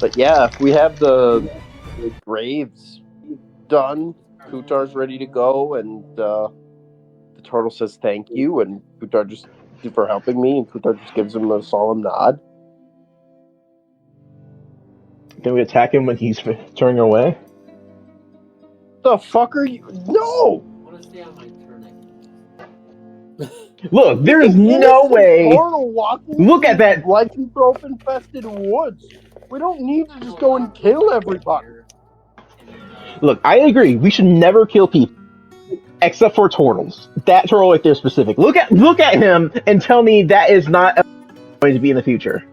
But yeah, we have the graves done. Kutar's ready to go, and the turtle says thank you, and Kutar just for helping me, and Kutar just gives him a solemn nod. Can we attack him when he's turning away? The fuck are you? No! I want to stay on my turn. Look, there is no way. Look at that lycanthrope-infested woods. We don't need to just go and kill everybody. Look, I agree. We should never kill people, except for turtles. That turtle right there specific. Look at him and tell me that is not going to be in the future.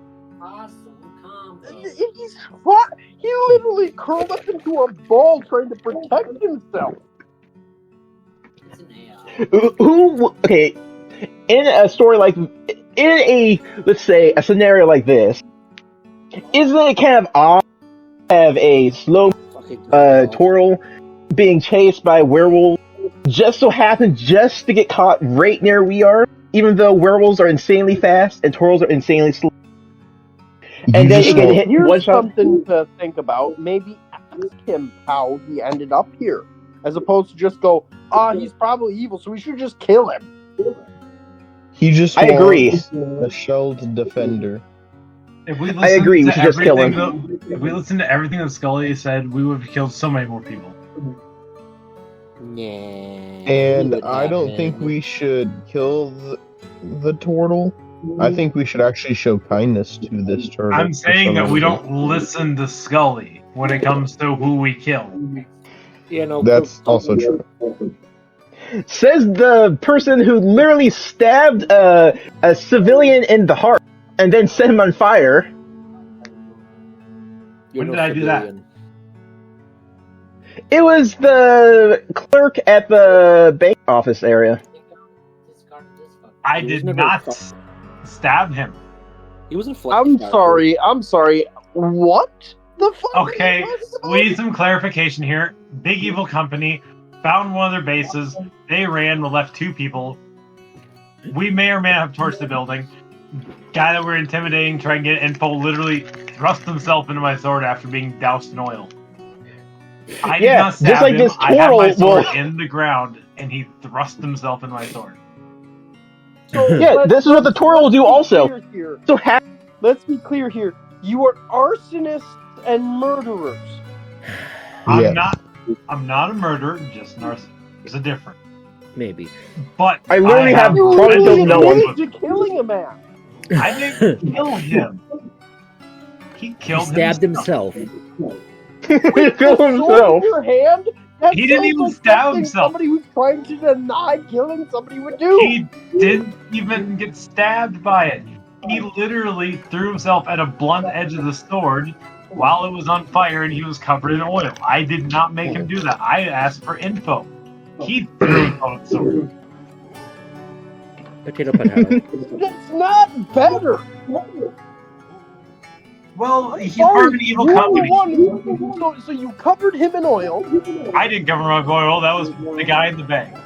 He literally curled up into a ball trying to protect himself. Who? Okay, in a story like, let's say a scenario like this, isn't it kind of odd to have a slow turtle being chased by werewolves just so happens just to get caught right near we are, even though werewolves are insanely fast and turtles are insanely slow. And then it get hit. Here's something to think about. Maybe ask him how he ended up here, as opposed to just go, he's probably evil, so we should just kill him. He just I agree. A shelled defender. I agree. We should just kill him. If we listened to everything that Scully said, we would have killed so many more people. Yeah. And I don't think we should kill the turtle. I think we should actually show kindness to this turtle. I'm saying that we don't listen to Scully when it comes to who we kill. Yeah, no, that's also true. Says the person who literally stabbed a civilian in the heart and then set him on fire. When did I do that? It was the clerk at the bank office area. I did not stab him. He wasn't. I'm sorry. What the fuck? Okay, we need some clarification here. Big Evil Company found one of their bases. They ran, left 2 people. We may or may not have torched the building. Guy that we're intimidating, trying to get info, literally thrust himself into my sword after being doused in oil. I did not stab just like him. this I had my turtle sword in the ground, and he thrust himself into my sword. So this is what the turtle will do also. So let's be clear here. You are arsonists and murderers. I'm not a murderer, just an arsonist. There's a difference. Maybe. But I literally have probably no one to killing a man. I didn't kill him. He stabbed himself. He killed himself. Your hand? He didn't even stab himself. Somebody who's trying to deny killing somebody would do. He didn't even get stabbed by it. He literally threw himself at a blunt edge of the sword while it was on fire and he was covered in oil. I did not make him do that. I asked for info. He threw himself at the sword. Potato. That's not better. Well, he's part of an evil company. So you covered him in oil. I didn't cover him in oil. That was the guy in the bag.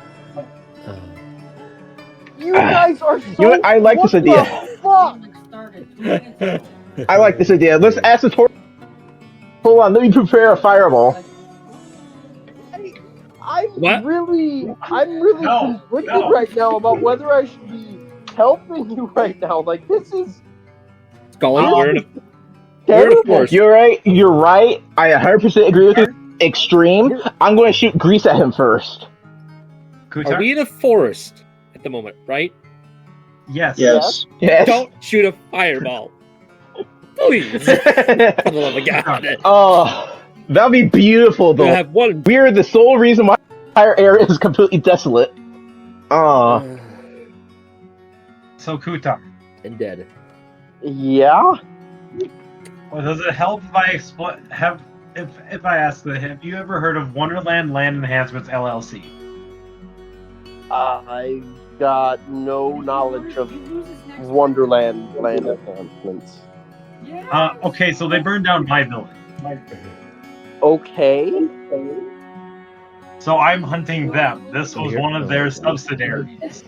You guys are so... You know what? I like this idea. I like this idea. Let's ask the turtle. Hold on, let me prepare a fireball. I'm really conflicted right now about whether I should be helping you right now. Like, this is... Scully, You're right. I 100% agree with you. Extreme. I'm going to shoot grease at him first. Are we in a forest at the moment, right? Yes. Don't shoot a fireball. Please. For the love of God. Oh, that would be beautiful, though. Have one. We're the sole reason why the entire area is completely desolate. So, Kutar. And dead. Yeah? Well, does it help if I if I ask that? Have you ever heard of Wonderland Land Enhancements LLC? I've got no knowledge of Wonderland Land Enhancements. Okay, so they burned down my building. Okay. So I'm hunting them. This was one of their subsidiaries.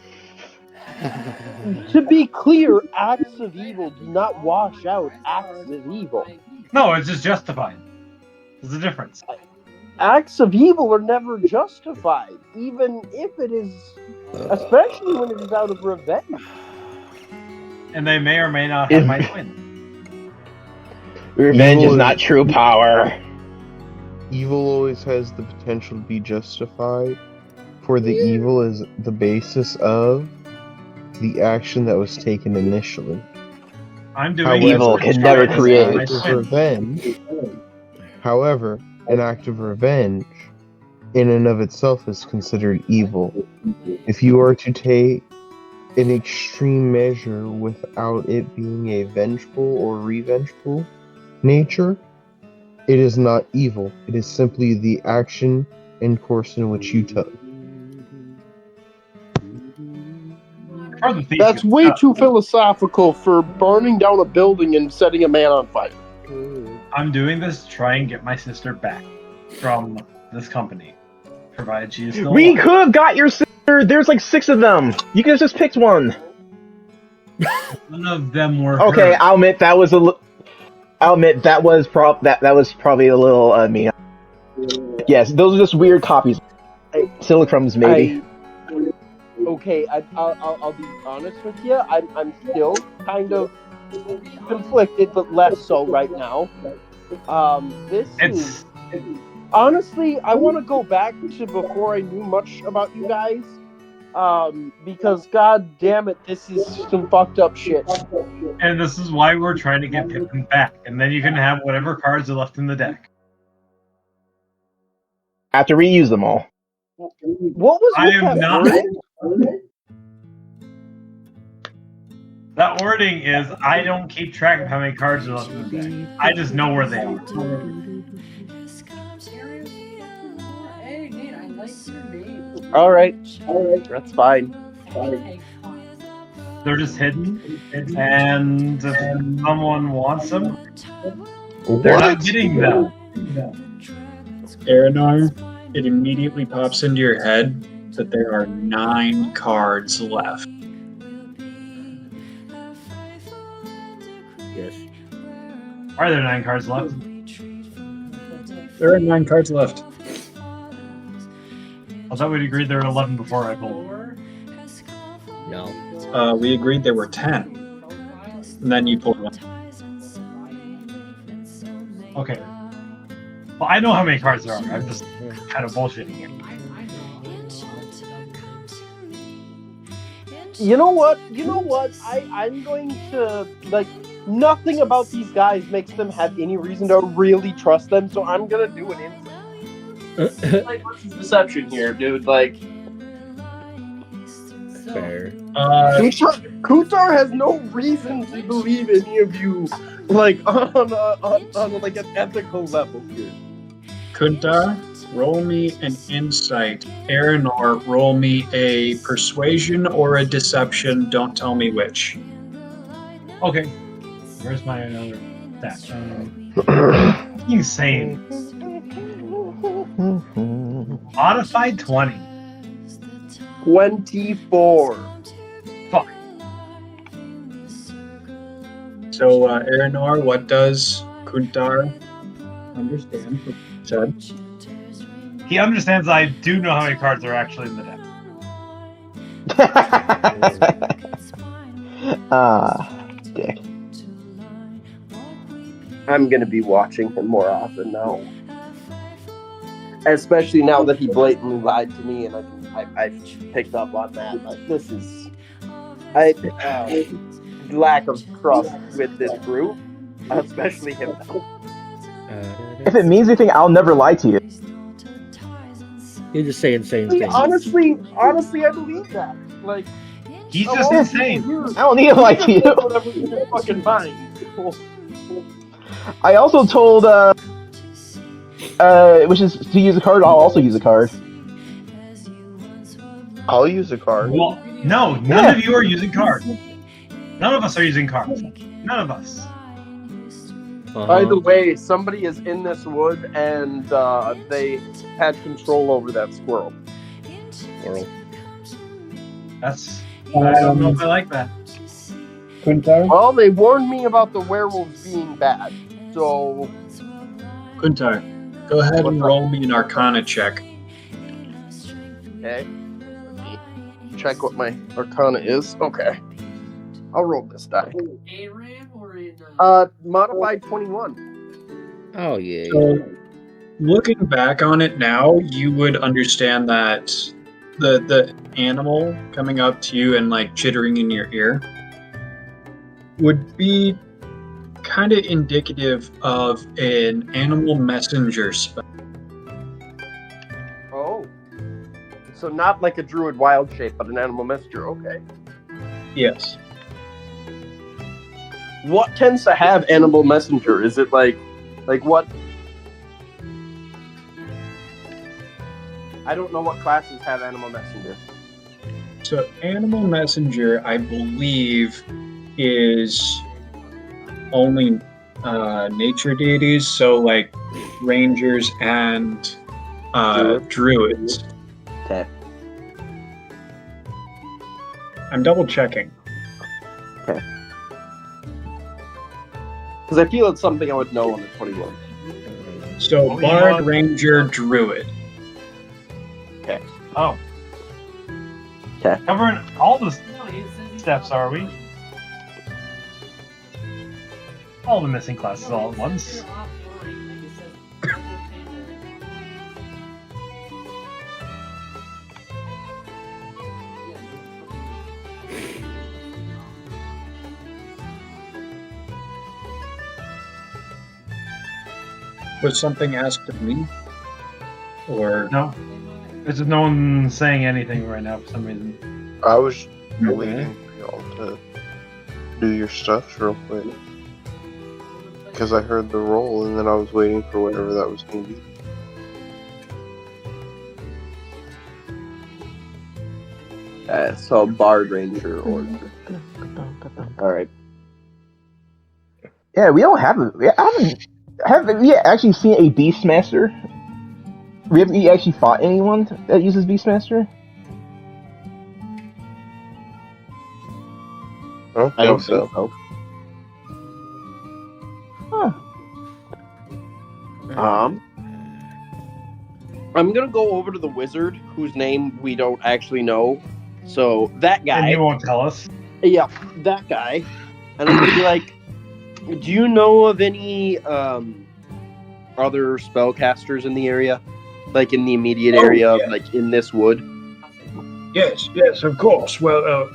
To be clear, acts of evil do not wash out acts of evil. No, it's just justified. There's a difference. Acts of evil are never justified, even if it is, especially when it is out of revenge. And they may or may not have my twin. Revenge is not true power. Evil always has the potential to be justified, for the evil is the basis of the action that was taken initially. I'm doing Evil can never create. my twin. Revenge. However, an act of revenge in and of itself is considered evil. If you are to take an extreme measure without it being a vengeful or revengeful nature, it is not evil. It is simply the action and course in which you took. That's way too philosophical for burning down a building and setting a man on fire. I'm doing this to try and get my sister back from this company, provided she is still We alive. could have got your sister. There's like 6 of them. You could have just picked one. None of them were Okay, her. I'll admit that was that was probably a little mean. Yes, those are just weird copies. Silicrums, maybe. I'll be honest with you. I'm still kind of conflicted, but less so right now. Honestly, I want to go back to before I knew much about you guys. Because god damn it, this is some fucked up shit. And this is why we're trying to get Pippin back, and then you can have whatever cards are left in the deck. I have to reuse them all. What was I with am that not. wording? That wording is, I don't keep track of how many cards are left in the deck. I just know where they are. Alright, that's fine. They're just hidden, and if someone wants them, they're not getting them. Aranar, it immediately pops into your head that there are 9 cards left. Yes. Are there 9 cards left? There are 9 cards left. I thought we'd agreed there were 11 before I pulled. No. We agreed there were 10. And then you pulled one. Okay. Well, I know how many cards there are. I'm just kind of bullshitting here. You know what? I'm going to, nothing about these guys makes them have any reason to really trust them, so I'm gonna do an insight. Versus deception here, dude. Fair. Kutar has no reason to believe any of you, on an ethical level here. Kunta, roll me an insight. Aranar, roll me a persuasion or a deception. Don't tell me which. Okay. Where's my other stat? Insane. Modified 20. 24. Fuck. So, Aranar, what does Kuntar understand? Said. He understands I do know how many cards are actually in the deck. Dick. I'm gonna be watching him more often now. Especially now that he blatantly lied to me, and I've picked up on that. This is lack of trust with this group, especially him. If it means anything, I'll never lie to you. You just say insane things. Honestly, I believe that. He's just insane. I don't need to lie to you. Whatever in your fucking mind. I also told, which is to use a card, I'll also use a card. I'll use a card. Well, no, none of you are using cards. None of us are using cards. None of us. By the way, somebody is in this wood, and they had control over that squirrel. That's I don't know if I like that. Kuntar? Well, they warned me about the werewolves being bad, so Kuntar, go ahead and roll me an Arcana check. okay. Let me check what my Arcana is. Okay, I'll roll this die. Modified 21. Oh yeah. So, looking back on it now, you would understand that the animal coming up to you and like chittering in your ear would be kind of indicative of an animal messenger spell. Oh, so not like a druid wild shape, but an animal messenger. Okay. Yes. What tends to have animal messenger? Is it like what? I don't know what classes have animal messenger. So animal messenger, I believe, is only nature deities, so like rangers and druids. Okay. I'm double checking. Because I feel it's something I would know on the 21. So Oh, bard, yeah. ranger, druid. Oh. Okay. Covering all the steps, are we? All the missing classes all at once. Was something asked of me? Or No. There's no one saying anything right now for some reason. I was Okay. waiting for y'all to do your stuff real quick. Because I heard the roll and then I was waiting for whatever that was going to be. So bard, ranger, or all right. Yeah, we don't have haven't we actually seen a Beastmaster? Have we actually fought anyone that uses Beastmaster? I don't I don't think think so. so. I'm gonna go over to the wizard, whose name we don't actually know. So that And guy, you won't tell us. yeah, that guy, and I'm gonna be like, "Do you know of any other spellcasters in the area, like in the immediate area, yeah. like in this wood?" yes, of course. Well,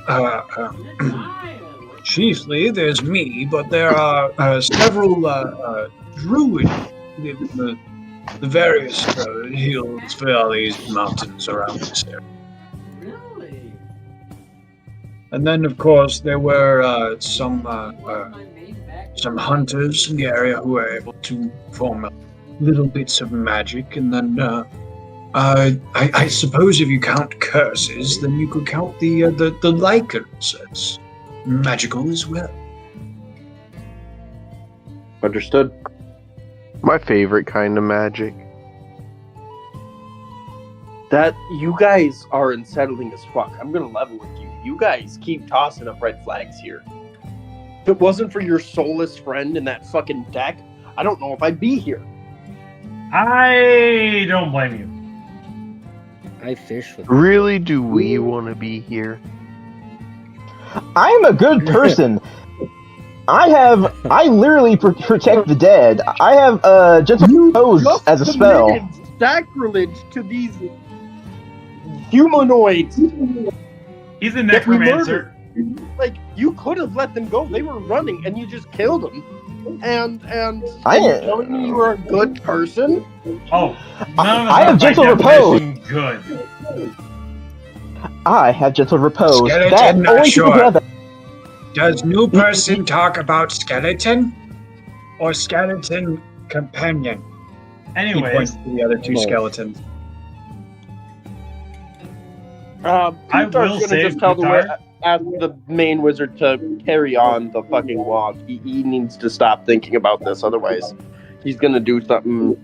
chiefly there's me, but there are several druids live in the various hills, valleys, mountains around this area. And then, of course, there were some hunters in the area who were able to form little bits of magic. And then, I suppose if you count curses, then you could count the lichens as magical as well. Understood. My favorite kind of magic. That you guys are unsettling as fuck. I'm gonna level with you. You guys keep tossing up red flags here. If it wasn't for your soulless friend in that fucking deck, I don't know if I'd be here. I don't blame you. I fish with. Really, do we want to be here? I am a good person. I literally protect the dead. I have gentle repose Just as a spell. committed sacrilege to these humanoids. He's a That we necromancer. Like, you could have let them go. They were running, and you just killed them. And I- you're telling me you were a good person? Oh, none of I us have are by gentle repose. definition good. I have gentle repose. Skeleton, That not only sure. people who have that. Does new person talk about skeleton or skeleton companion? He points Anyways, to the other two Both. skeletons. I Plutarch's will gonna say, just tell Plutarch, ask the main wizard to carry on the fucking walk. He needs to stop thinking about this, otherwise he's gonna do something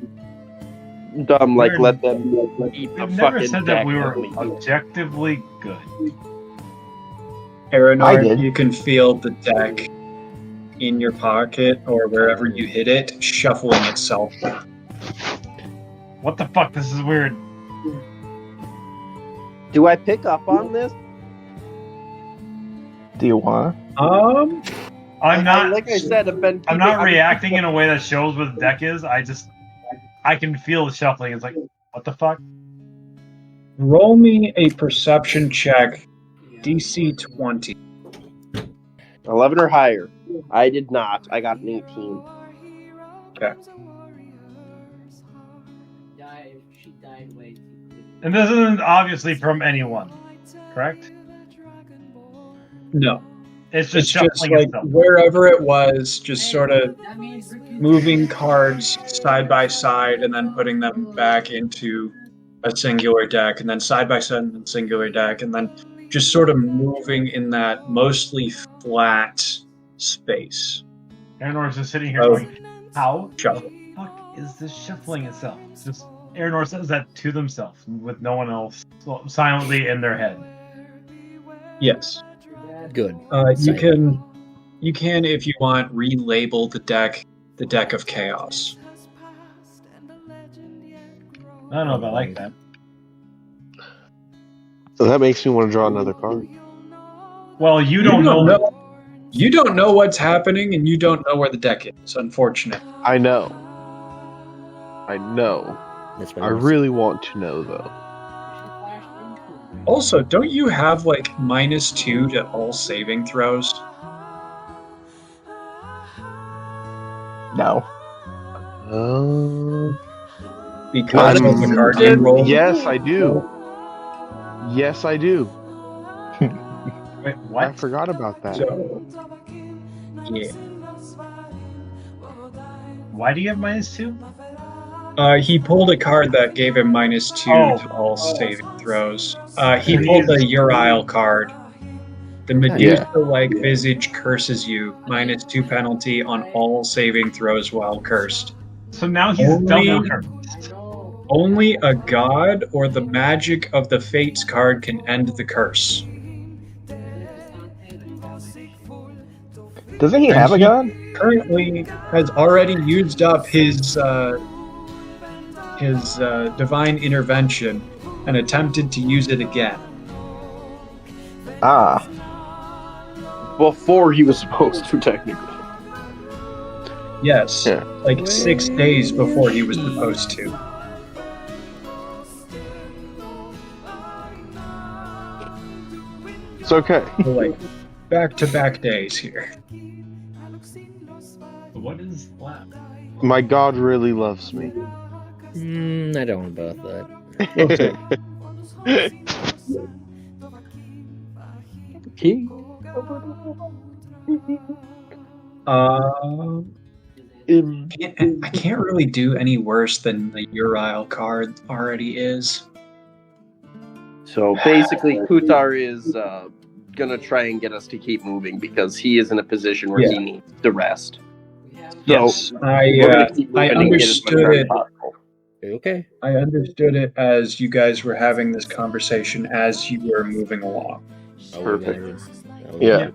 dumb like We're- let them eat the we've never fucking said that deck we were and leave. objectively good. I Aranor, did. you can feel the deck in your pocket or wherever you hit it shuffling itself. What the fuck? This is weird. Do I pick up on this? Do you want? I'm not. Like I said, I'm not reacting in a way that shows what the deck is. I can feel the shuffling. It's like, what the fuck? Roll me a perception check, DC 20. 11 or higher. I did not. I got an 18. Okay. And this isn't obviously from anyone, correct? No. It's It's just just shuffling like itself. wherever it was, just sort of moving cards side by side and then putting them back into a singular deck, and then side by side in a singular deck, and then just sort of moving in that mostly flat space. Aranor's just sitting here Oh. going, how Shuffle. the fuck is this shuffling itself? Just Aranor says that to themselves with no one else silently in their head. Yes. Good. You can, if you want, relabel the deck of chaos. I don't know if I like that. So that makes me want to draw another card. Well, you don't know. You don't know what's happening, and you don't know where the deck is. Unfortunate. I know. That's what I I was- really want to know, though. Also, don't you have like -2 to all saving throws? No. Because of the card you rolled? Yes, I do. Yes, I do. Wait, I what? forgot about that. So, yeah. Why do you have -2? He pulled a card that gave him -2 Oh. to all saving throws. He pulled the Uriel card. The Medusa-like visage curses you. -2 penalty on all saving throws while cursed. So now he's Only- double cursed. Only a god or the magic of the Fates card can end the curse. Doesn't he have a gun? Currently has already used up his divine intervention and attempted to use it again. Ah. Before he was supposed to, technically. Yes, Yeah. like 6 days before he was supposed to. It's okay. So, like back-to-back days here. What is left? My God really loves me. I don't know about that. I can't really do any worse than the Uriel card already is. So basically, Kutar is gonna try and get us to keep moving because he is in a position where he needs to rest. Yes, We're gonna keep I moving and get as much understood rest it. possible. Okay. I understood it as you guys were having this conversation as you were moving along. Perfect. Oh, Yeah.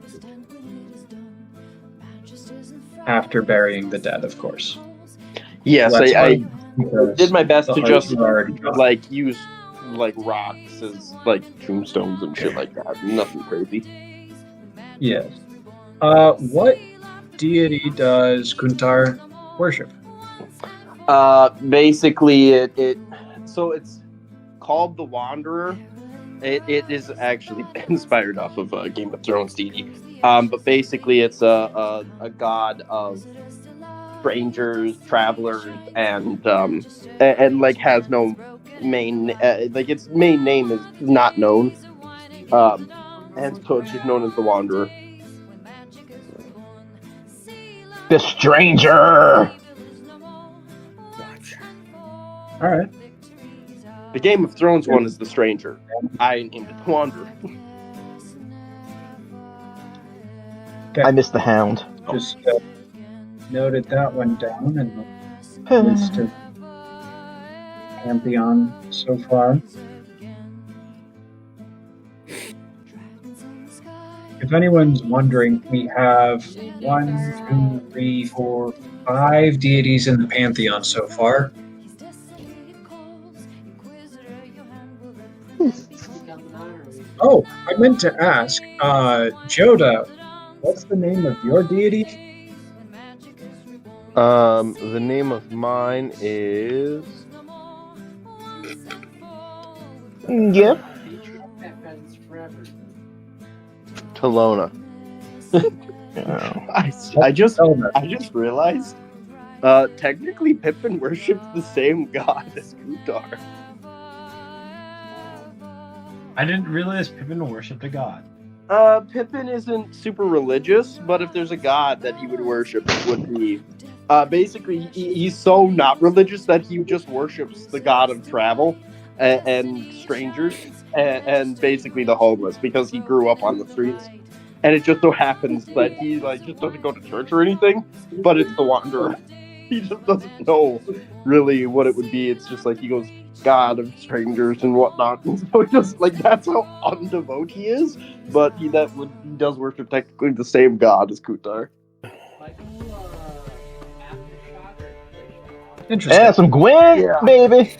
After burying the dead, of course. Yes, That's I because did my best the to hearts just were already gone. like use like rocks as like tombstones and shit like that. Nothing crazy. Yes. What deity does Kuntar worship? Basically, so it's called the Wanderer. It is actually inspired off of Game of Thrones deity. But basically, it's a god of strangers, travelers, and like has no main like its main name is not known. And so it's just known as the Wanderer. The Stranger! Alright. The Game of Thrones one is the Stranger. I named it the Wanderer. I missed the Hound. Just noted that one down in the list of Pantheon so far. if anyone's wondering, we have 5 deities in the pantheon so far. Oh, I meant to ask, Joda, what's the name of your deity? The name of mine is Yeah. Talona. Oh. I just Zelda. realized technically Pippin worships the same god as Kutar. I didn't realize Pippin worshipped a god. Pippin isn't super religious, but if there's a god that he would worship, it would be basically he's so not religious that he just worships the god of travel and strangers and basically the homeless because he grew up on the streets. And it just so happens that he just doesn't go to church or anything, but it's the Wanderer. He just doesn't know really what it would be. It's just like he goes, God of strangers and whatnot. And so it just that's how undevout he is. But he does worship technically the same god as Kutar. Interesting. Yeah, some Gwen, Yeah. baby.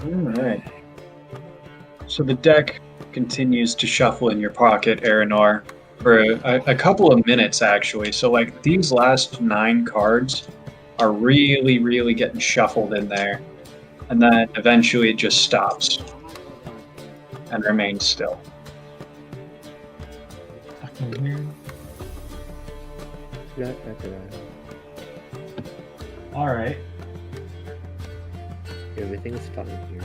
Alright. So the deck continues to shuffle in your pocket, Aranor, for a couple of minutes, actually. So, these last 9 cards are really, really getting shuffled in there. And then eventually it just stops and remains still. Fucking weird. Alright. Everything's fine here.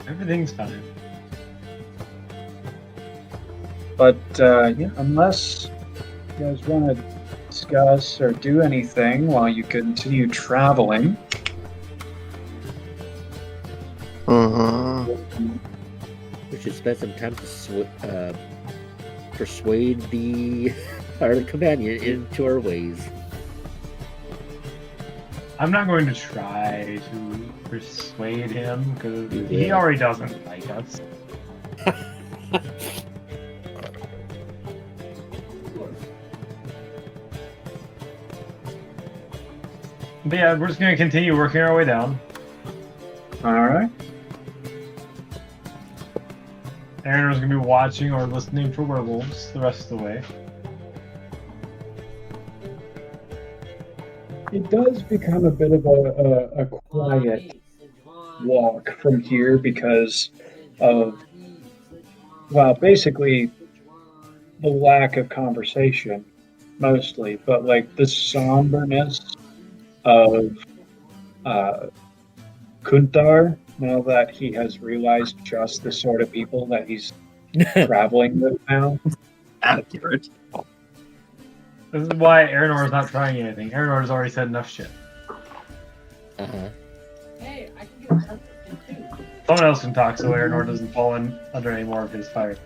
Everything's fine. But, unless you guys want to discuss or do anything while you continue traveling, We should spend some time to persuade our companion into our ways. I'm not going to try to persuade he Yeah. already doesn't like us. But yeah, we're just going to continue working our way down. alright? Aaron is going to be watching or listening for werewolves the rest of the way. It does become a bit of a quiet walk from here because of, well, basically the lack of conversation, mostly, but the somberness of Kuntar, now that he has realized just the sort of people that he's traveling with now. Accurate. This is why Aranor is not trying anything. Aranor has already said enough shit. Uh-huh. Someone else can talk so Aranor doesn't fall under any more of his fire.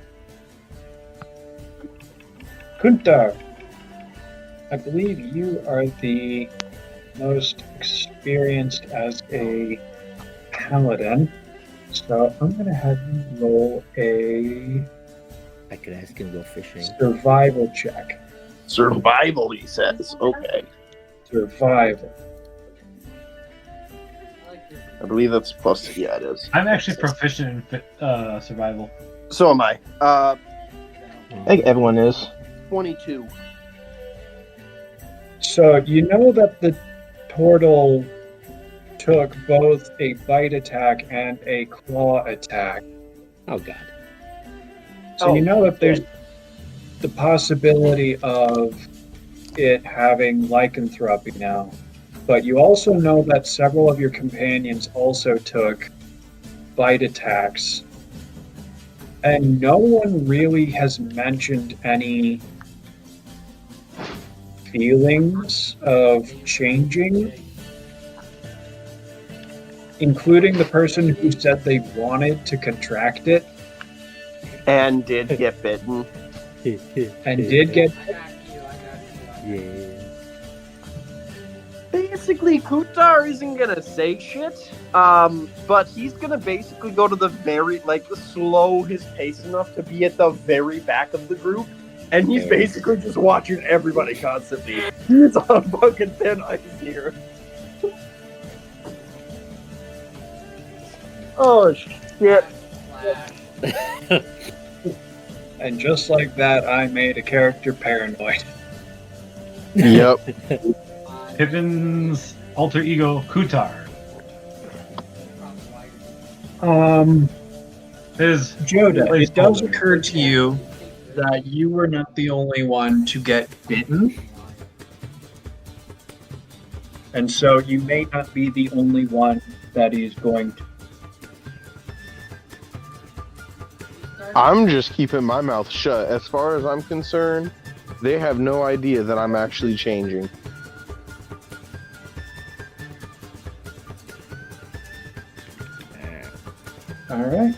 Kuntar, I believe you are the most experienced as a paladin, so I'm going to have you roll a I could ask him to go fishing. survival check. Survival, he says. Okay. Survival. I believe that's plus. Yeah, it is. I'm actually proficient in survival. So am I. I think everyone is. 22. So you know that the turtle took both a bite attack and a claw attack. Oh god. So you know that there's the possibility of it having lycanthropy now. But you also know that several of your companions also took bite attacks. And no one really has mentioned any feelings of changing, including the person who said they wanted to contract it And did get bitten. and did get. Yeah. basically, Kutar isn't gonna say shit. But he's gonna basically go to the very, slow his pace enough to be at the very back of the group. And he's basically just watching everybody constantly. He's on fucking thin ice here. Oh, shit. And just like that, I made a character paranoid. Yep. Pippin's alter ego, Kutar. His Joda, it does occur to you that you were not the only one to get bitten. And so you may not be the only one that is going to. I'm just keeping my mouth shut. As far as I'm concerned, they have no idea that I'm actually changing. Alright.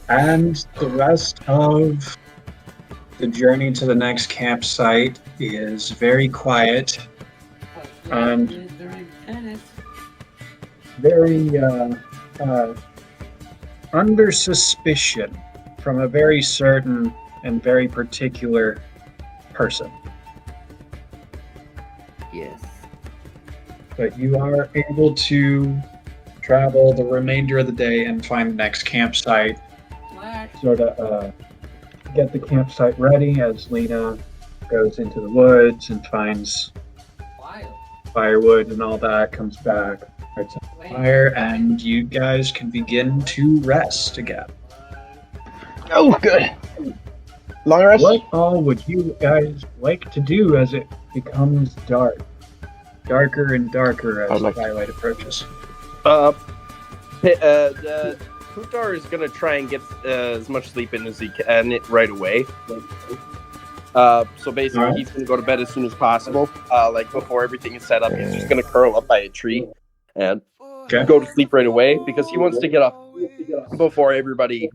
And the rest of the journey to the next campsite is very quiet and very under suspicion from a very certain and very particular person. Yes. But you are able to travel the remainder of the day and find the next campsite. Sort of get the campsite ready as Lena goes into the woods and finds firewood and all that, comes back, starts a fire, and you guys can begin to rest again. Oh, good. Long rest? What all would you guys like to do as it becomes dark? Darker and darker as twilight approaches. Kutar is gonna try and get as much sleep in as he can right away. So basically, he's gonna go to bed as soon as possible. Before everything is set up, he's just gonna curl up by a tree and go to sleep right away because he wants to get up before everybody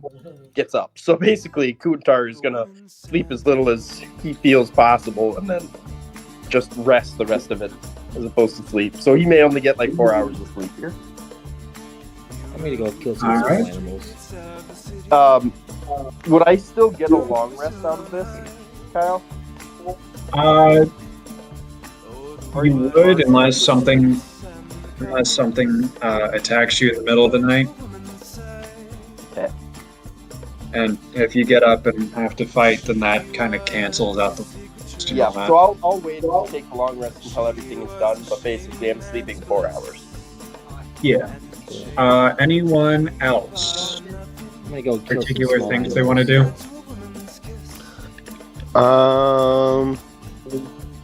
gets up. So basically, Kutar is gonna sleep as little as he feels possible and then just rest the rest of it as opposed to sleep. So he may only get 4 hours of sleep here. I'm gonna go kill some small animals. Would I still get a long rest out of this, Kyle? You would, unless something attacks you in the middle of the night. Okay. And if you get up and have to fight, then that kind of cancels out the. Yeah, so I'll wait and take a long rest until everything is done, but basically I'm sleeping 4 hours. Yeah. Anyone else? I'm gonna go kill Particular some things small they want to do?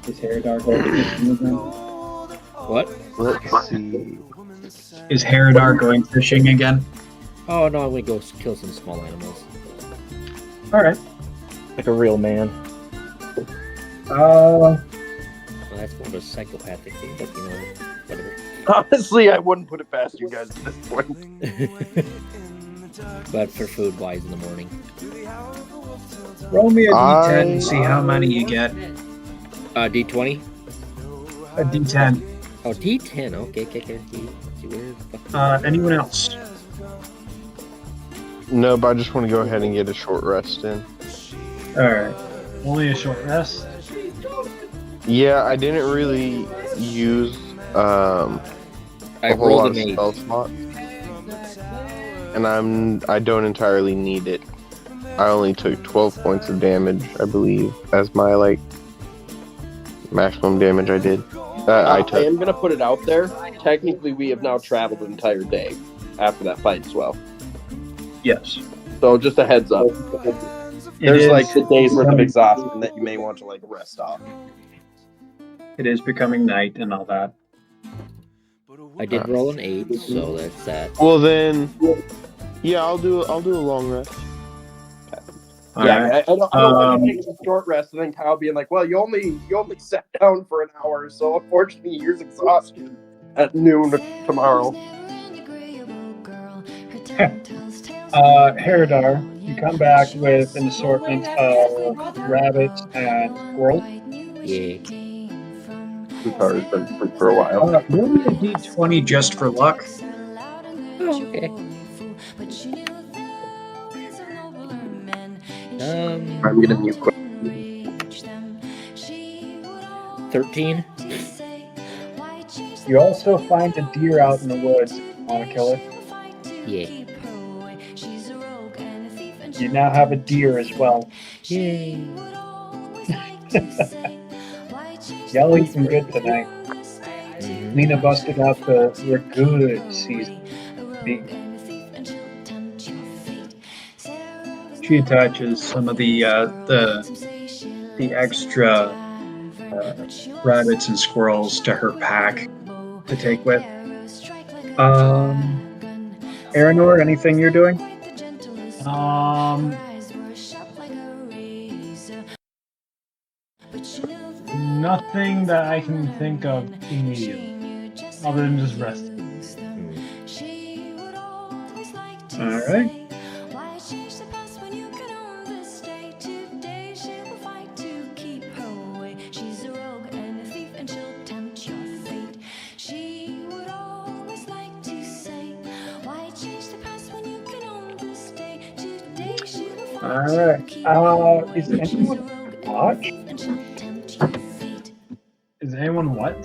Is Herodar going to fishing? What? Let's see. Is Herodar going fishing again? Oh no, I'm gonna go kill some small animals. Alright. Like a real man. Well, that's more of a psychopathic thing, but whatever. Honestly, I wouldn't put it past you guys at this point. But for food wise in the morning. Roll me a d10 and see how many you get. D20? A d10. Oh, D10. Okay. Anyone else? No, but I just want to go ahead and get a short rest in. Alright. Only a short rest. Yeah, I didn't really use I a whole lot rolled of an 8. spell slots, and I don't entirely need it. I only took 12 points of damage, I believe, as my maximum damage I did. I took. I am gonna put it out there. Technically, we have now traveled an entire day after that fight as well. Yes. So just a heads up. There's the days worth of exhaustion that you may want to rest off. It is becoming night and all that. I did roll an 8, so that's that. Well then, yeah, I'll do a long rest. Yeah, I don't want to take a short rest and then Kyle being like, "Well, you only sat down for an hour, so unfortunately, here's exhaustion at noon tomorrow." Herodar, you come back with an assortment of rabbits and squirrels. Yeah. Kutar has been free for a while. Roll me a d20 just for luck. Oh, okay. I'm gonna mute quick. 13. You also find a deer out in the woods. Want to kill it? Yeah. You now have a deer as well. Yay. Y'all eating good tonight. Lena busted out the good season. She attaches some of the extra rabbits and squirrels to her pack to take with. Aranor, anything you're doing? Nothing that I can think of immediately, other than just resting. All right. All right. Is anyone watch? Is anyone what?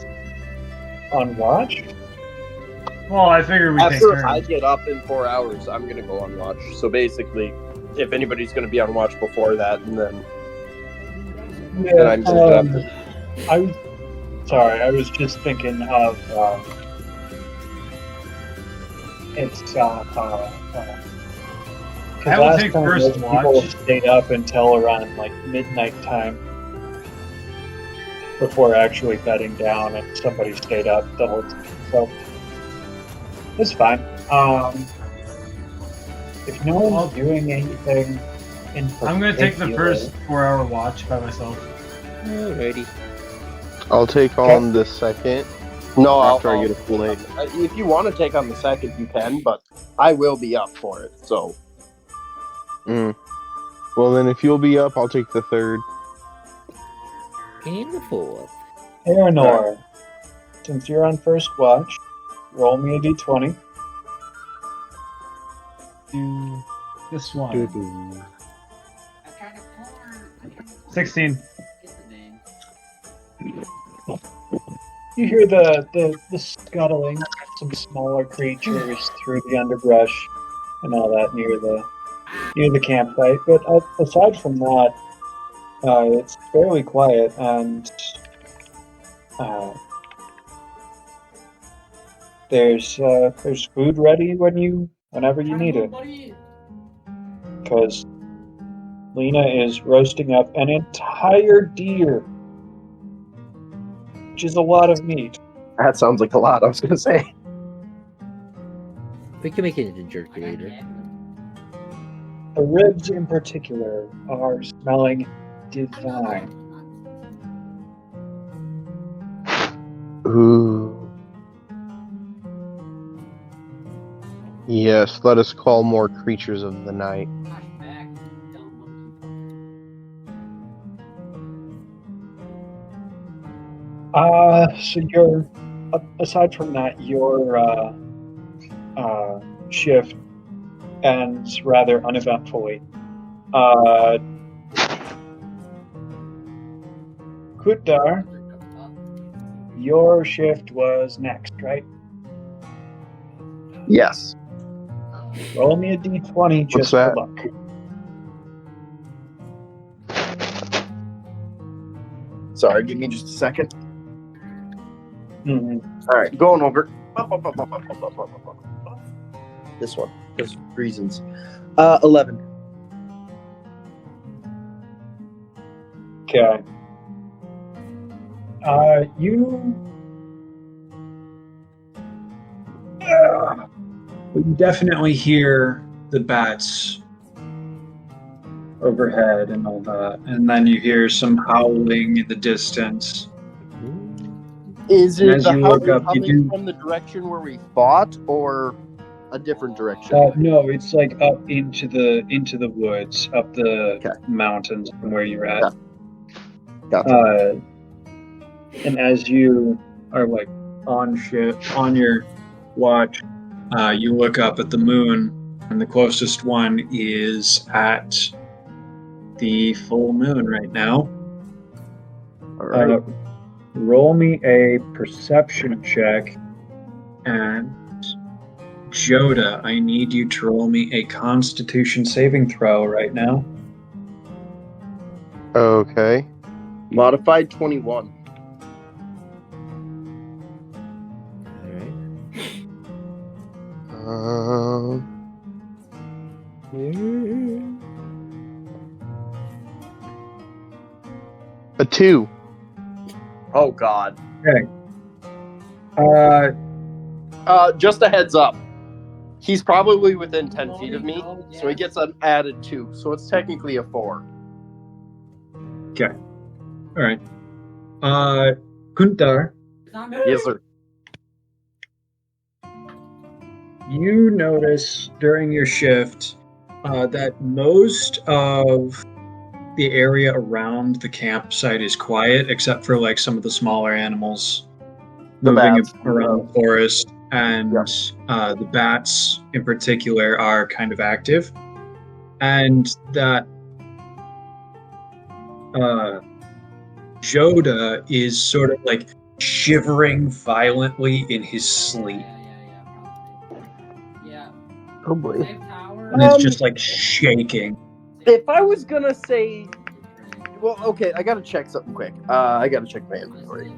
On watch? Well, I figured we take After turns. I get up in 4 hours, I'm gonna go on watch. So basically, if anybody's gonna be on watch before that, and then I'm just I was just thinking of I will take first people watch. stayed up until around like midnight time before actually bedding down, and somebody stayed up the whole time. So it's fine. If no one's doing anything in I'm gonna take the particular- first 4-hour watch by myself. Alrighty. I'll take on the second no. after I'll I get a full name. If you want to take on the second, you can, but I will be up for it. So Well, then if you'll be up, I'll take the third. And the 4th. Aranor, since you're on first watch, roll me a d20. Do this one. Doo-doo. 16. You hear the scuttling of some smaller creatures through the underbrush and all that near the campsite. But aside from that, it's fairly quiet, and there's food ready whenever you need it. Because Lena is roasting up an entire deer, which is a lot of meat. that sounds like a lot. I was gonna say. We can make it into jerky later. The ribs in particular are smelling divine. Ooh. Yes, let us call more creatures of the night. So you're, aside from that, your shift ends rather uneventfully. Kutar, your shift was next, right? Yes. Roll me a d20 just What's for that? luck. Sorry, give me just a second. Mhm. All right, going over. This one, because reasons. 11. Okay. You definitely hear the bats overhead and all that, and then you hear some howling in the distance. Is And it as the you house look up, you coming do- from the direction where we fought, or a different direction? No, it's like up into the woods, up the Okay. mountains from where you're at. Gotcha. And as you are like on your watch, you look up at the moon, and the closest one is at the full moon right now. All right. Roll me a perception check, and Joda, I need you to roll me a Constitution saving throw right now. Okay. Modified 21. Alright. A 2. Oh God. Okay. Just a heads up. He's probably within 10 feet of me, so he gets an added 2. So it's technically a 4. Okay. All right. Kuntar, Yes, sir. you notice during your shift that most of the area around the campsite is quiet, except for like some of the smaller animals The moving bats. around the forest, and Yeah. the bats in particular are kind of active, and that Joda is sort of like shivering violently in his sleep, Oh boy. and it's just like shaking. If I was gonna say, well, okay, I gotta check something quick. I gotta check my inventory.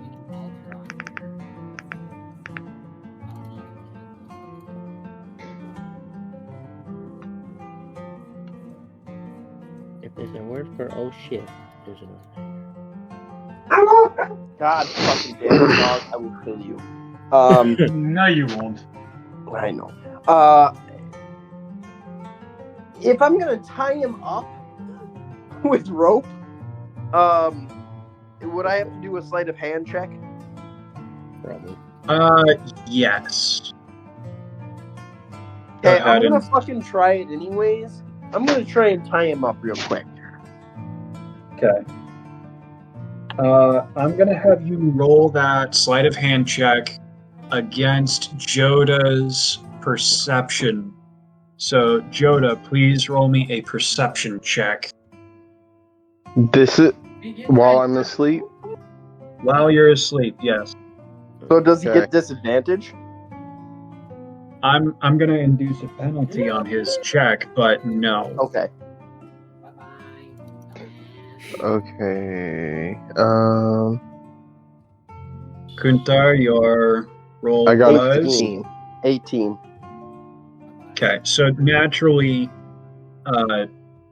If there's a word for oh shit, there's another. God fucking damn it, dog! I will kill you. No, you won't. I know. If I'm gonna tie him up with rope, would I have to do a sleight of hand check? Probably. Yes. Okay, Go I'm ahead gonna and- fucking try it anyways. I'm gonna try and tie him up real quick. Okay. I'm gonna have you roll that sleight of hand check against Joda's perception. So, Joda, please roll me a perception check. This is while I'm asleep. While you're asleep, yes. So does he Okay. get disadvantage? I'm gonna induce a penalty on his check, but no. Okay. Okay. Kuntar, your roll I got a was 15. 18. okay. So naturally,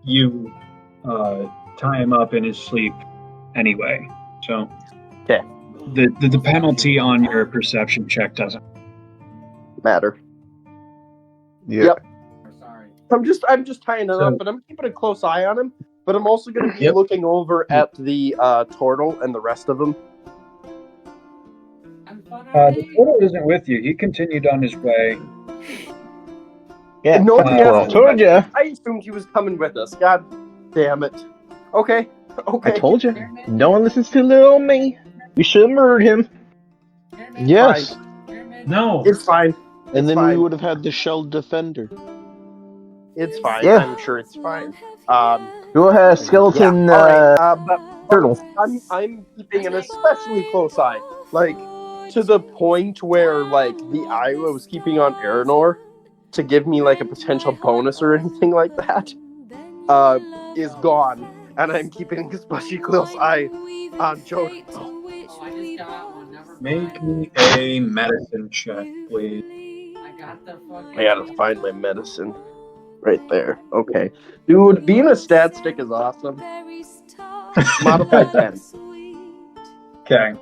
you tie him up in his sleep anyway. So Okay. the penalty on your perception check doesn't. Matter. Yeah. Yep. I'm just tying it So- up, but I'm keeping a close eye on him. But I'm also going to be Yep. looking over at the turtle and the rest of them. The turtle isn't with you. He continued on his way. Yeah. Nobody well, asked told ya. I assumed he was coming with us. God damn it. Okay. Okay. I told you. No one listens to little me. We should have murdered him. Yes. No. It's fine. And then fine. we would have had the shell defender. It's fine. Yeah. I'm sure it's fine. Go ahead, skeleton yeah, all right. But turtle. I'm keeping an especially close eye, like to the point where like the eye I was keeping on Aranor to give me like a potential bonus or anything like that is gone, and I'm keeping an especially close eye on Joda. Make me a medicine check, please. I gotta find my medicine. Right there. Okay. Dude, being a stat stick is awesome. Modified 10. Okay.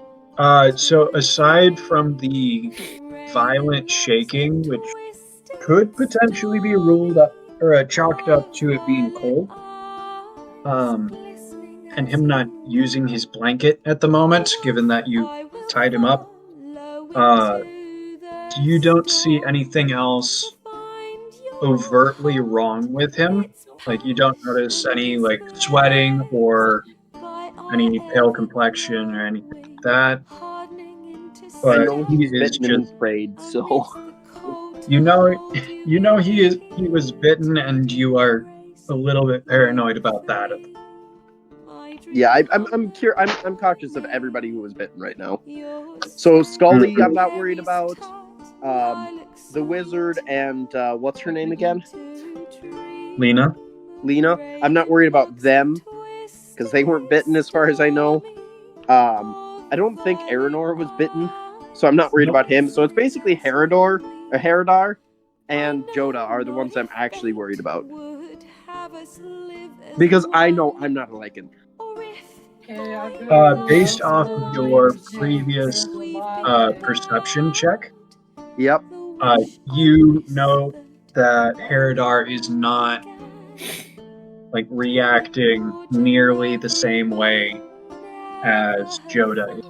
So aside from the violent shaking, which could potentially be ruled up or chalked up to it being cold, and him not using his blanket at the moment, given that you tied him up, you don't see anything else overtly wrong with him. Like, you don't notice any like sweating or any pale complexion or anything like that, I but know he he's is bitten and just sprayed, so you know he was bitten, and you are a little bit paranoid about that. yeah, I'm cautious of everybody who was bitten right now. So Scully, I'm not worried about. The wizard and what's her name again? Lena, I'm not worried about them because they weren't bitten as far as I know. I don't think Aranor was bitten, so I'm not worried about him. So it's basically Herodar, and Joda are the ones I'm actually worried about. Because I know I'm not a Lycan. based off of your previous perception check, Yep. you know that Herodar is not like reacting nearly the same way as Joda is.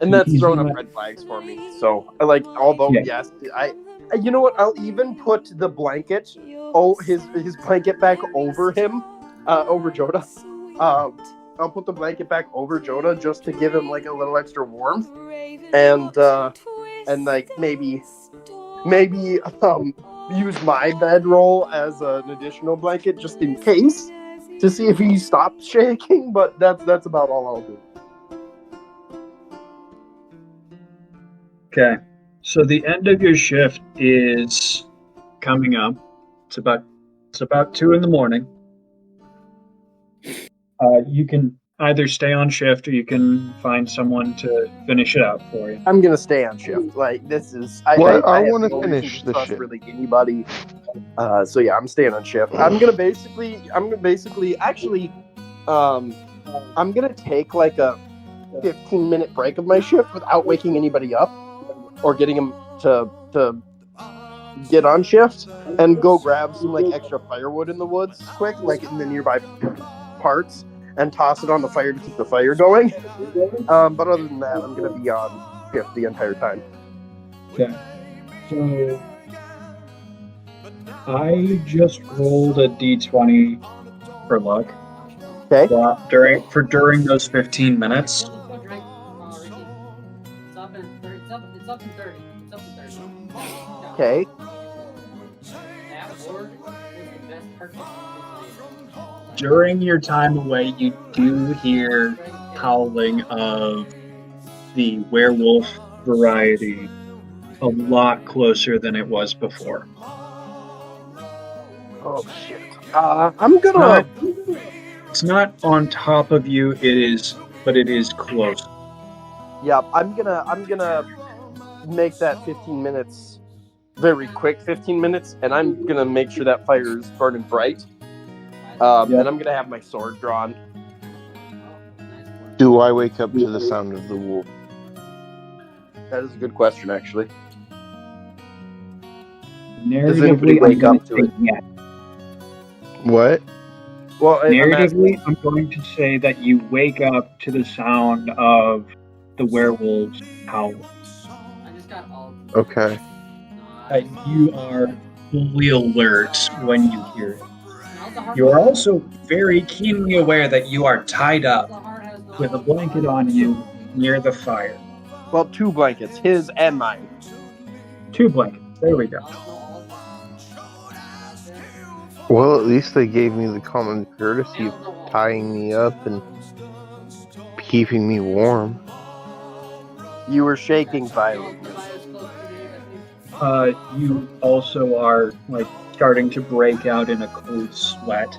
And that's He's throwing not- up red flags for me. So, although, Yeah. yes, you know what? I'll even put the blanket, his blanket back over him, over Joda. I'll put the blanket back over Joda just to give him like a little extra warmth, and like maybe use my bedroll as an additional blanket just in case to see if he stops shaking. But that's about all I'll do. Okay, so the end of your shift is coming up. It's about 2 a.m. You can either stay on shift or you can find someone to finish it out for you. I'm gonna stay on shift. Like this is, I have wanna no finish reason to the trust shift. really anybody. So yeah, I'm staying on shift. I'm gonna basically, actually, I'm gonna take like a 15-minute break of my shift without waking anybody up or getting them to get on shift and go grab some like extra firewood in the woods quick, like in the nearby parts, and toss it on the fire to keep the fire going. But other than that, I'm gonna be on shift the entire time. Okay, so I just rolled a d20 for luck. Okay. During those 15 minutes. It's up in 30. It's up in 30. Okay. That ward is the best part. During your time away, you do hear howling of the werewolf variety a lot closer than it was before. Oh shit. I'm gonna. It's not on top of you. It is close. Yeah, I'm gonna make that 15 minutes very quick. 15 minutes, and I'm gonna make sure that fire is burning bright. And I'm gonna have my sword drawn. Do I wake up to the sound of the wolf? That is a good question, actually. Narratively, anybody wake I'm up to gonna it? say yes. What? Well, Narratively, I'm going to say that you wake up to the sound of the werewolves howling. I just got all. Okay. You are fully alert when you hear it. You are also very keenly aware that you are tied up with a blanket on you near the fire. well, 2 blankets, his and mine. 2 blankets. There we go. Well, at least they gave me the common courtesy of tying me up and keeping me warm. You were shaking violently. You also are like starting to break out in a cold sweat.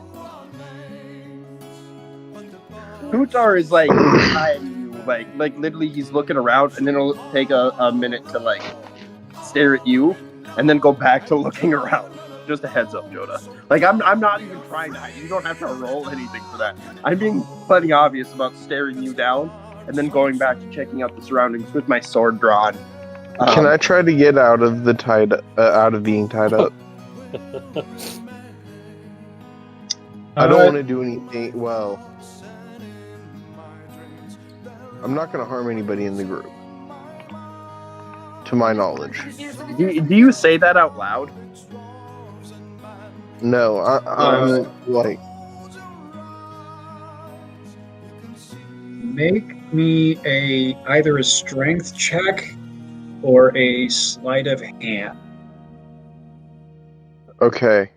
Hutar is like eyeing you, like literally he's looking around, and then it'll take a minute to like stare at you, and then go back to looking around. Just a heads up, Joda. Like I'm not even trying to. You don't have to roll anything for that. I'm being plenty obvious about staring you down, and then going back to checking out the surroundings with my sword drawn. Can I try to get out of the out of being tied up? I don't want to do anything. Well, I'm not going to harm anybody in the group, to my knowledge. Do you say that out loud? No, I'm like. Make me either a strength check or a sleight of hand Okay.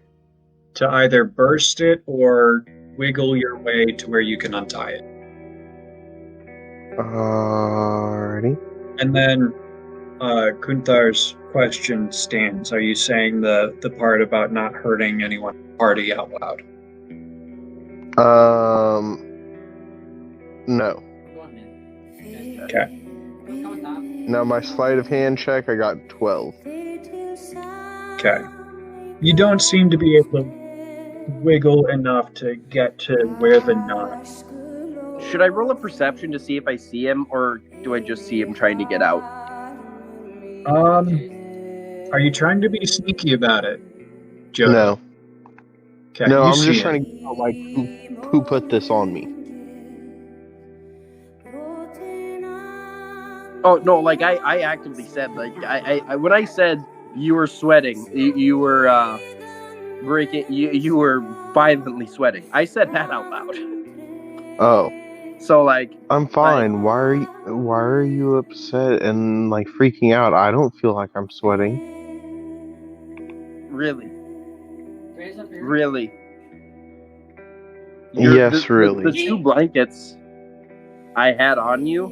to either burst it or wiggle your way to where you can untie it. Alrighty. And then Kunthar's question stands. Are you saying the part about not hurting anyone in the party out loud? No. Go on, man. Okay. Come on, Tom. Now my sleight of hand check, I got 12. Okay. You don't seem to be able to wiggle enough to get to where the knot. Should I roll a perception to see if I see him, or do I just see him trying to get out? Are you trying to be sneaky about it, Joe? No. Okay, No, you I'm see just it. trying to get out, like, who put this on me. Oh no, like I actively said, like I when I said you were sweating, you were breaking, you were violently sweating. I said that out loud. Oh. So like I'm fine. Why are you upset and like freaking out? I don't feel like I'm sweating. really, Raise up here. really. Yes, really. The two blankets I had on you,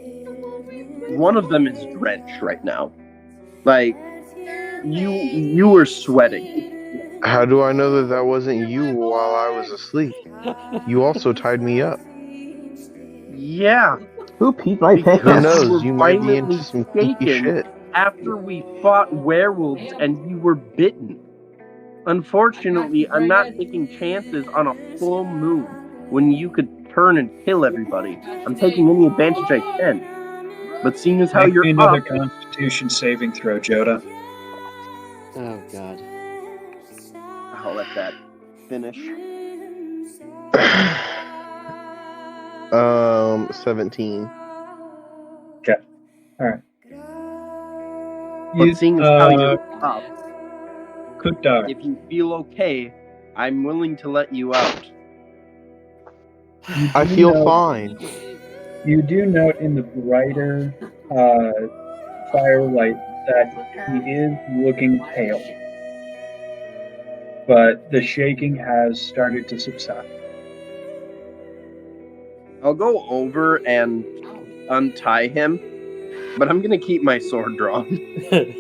one of them is drenched right now. Like you were sweating. How do I know that wasn't you while I was asleep? You also tied me up. Yeah, Who peed my Because- Who pants? knows? we're You might be into violently some kinky shaken. shit. after we fought werewolves and you were bitten. Unfortunately, I'm not taking chances on a full moon when you could turn and kill everybody. I'm taking any advantage I can. But seeing as how Make you're me another up, Constitution saving throw, Joda. Oh god. I'll let that finish. 17. But seeing as how you're up, Kuntar. if you feel okay, I'm willing to let you out. I feel fine. You do note in the brighter firelight that he is looking pale, but the shaking has started to subside. I'll go over and untie him, but I'm gonna keep my sword drawn.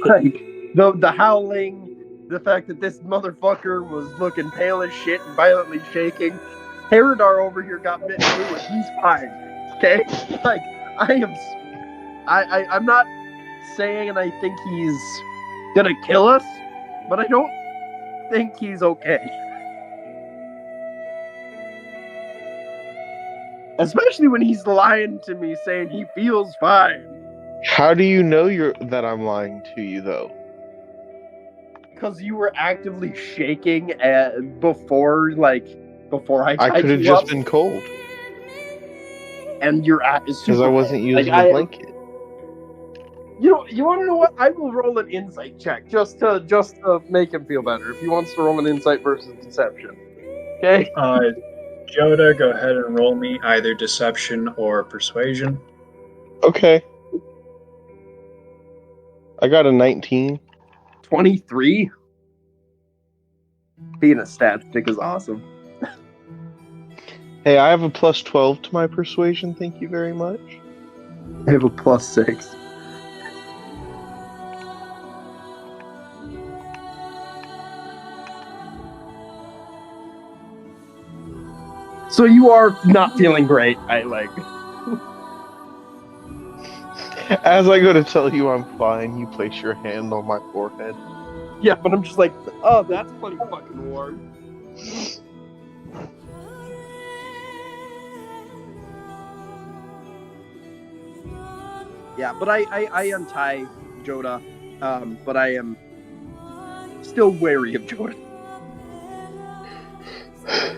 Like the howling, the fact that this motherfucker was looking pale as shit and violently shaking. Herodar over here got bitten too, and he's fine. Okay, like I'm not saying, and I think he's gonna kill us, but I don't think he's okay. Especially when he's lying to me, saying he feels fine. How do you know that I'm lying to you, though? Because you were actively shaking before I I tied could have you just up, been cold and your ass is because I wasn't using Like, a blanket. You want to know what? I will roll an insight check just to make him feel better. If he wants to roll an insight versus deception, okay? Joda, go ahead and roll me either deception or persuasion. Okay. I got a 19. 23. Being a stat stick is awesome. Hey, I have a plus 12 to my persuasion. Thank you very much. I have a +6. So you are not feeling great. As I go to tell you I'm fine, you place your hand on my forehead. Yeah, but I'm just like, oh, that's pretty fucking warm. Yeah, but I untie Joda, but I am still wary of Joda.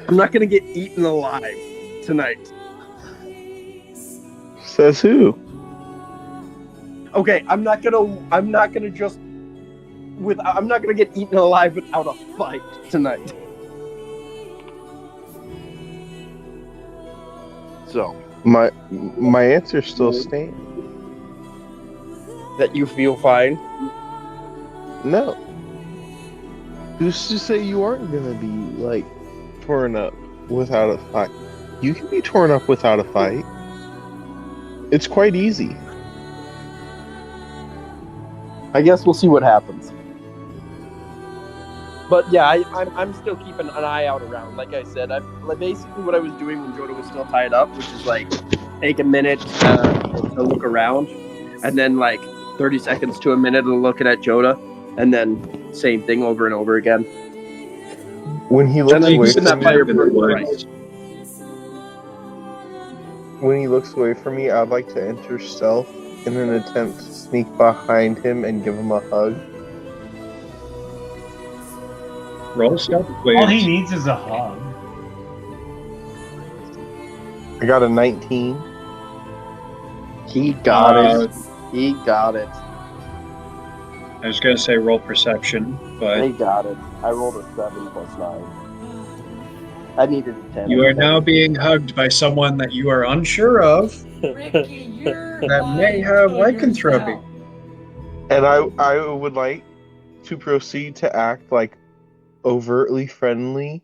I'm not gonna get eaten alive tonight. Says who? Okay, I'm not gonna get eaten alive without a fight tonight. So, My answer still stands. That you feel fine? No. Who's to say you aren't gonna be like torn up without a fight? You can be torn up without a fight. It's quite easy. I guess we'll see what happens. But yeah, I'm still keeping an eye out around. Like I said, basically what I was doing when Joda was still tied up, which is like take a minute to look around, and then like 30 seconds to a minute of looking at Joda, and then same thing over and over again. When he looks And then away using that from fire me, burn right. when he looks away from me, I'd like to enter stealth in an attempt to sneak behind him and give him a hug. Roll stealth, please. All he needs is a hug. I got a 19. He got it. He got it. I was gonna say roll perception, but He got it. I rolled a 7 plus 9. I needed a 10. you are now being hugged by someone that you are unsure of. Ricky, you're That may have lycanthropy. And I would like to proceed to act like overtly friendly,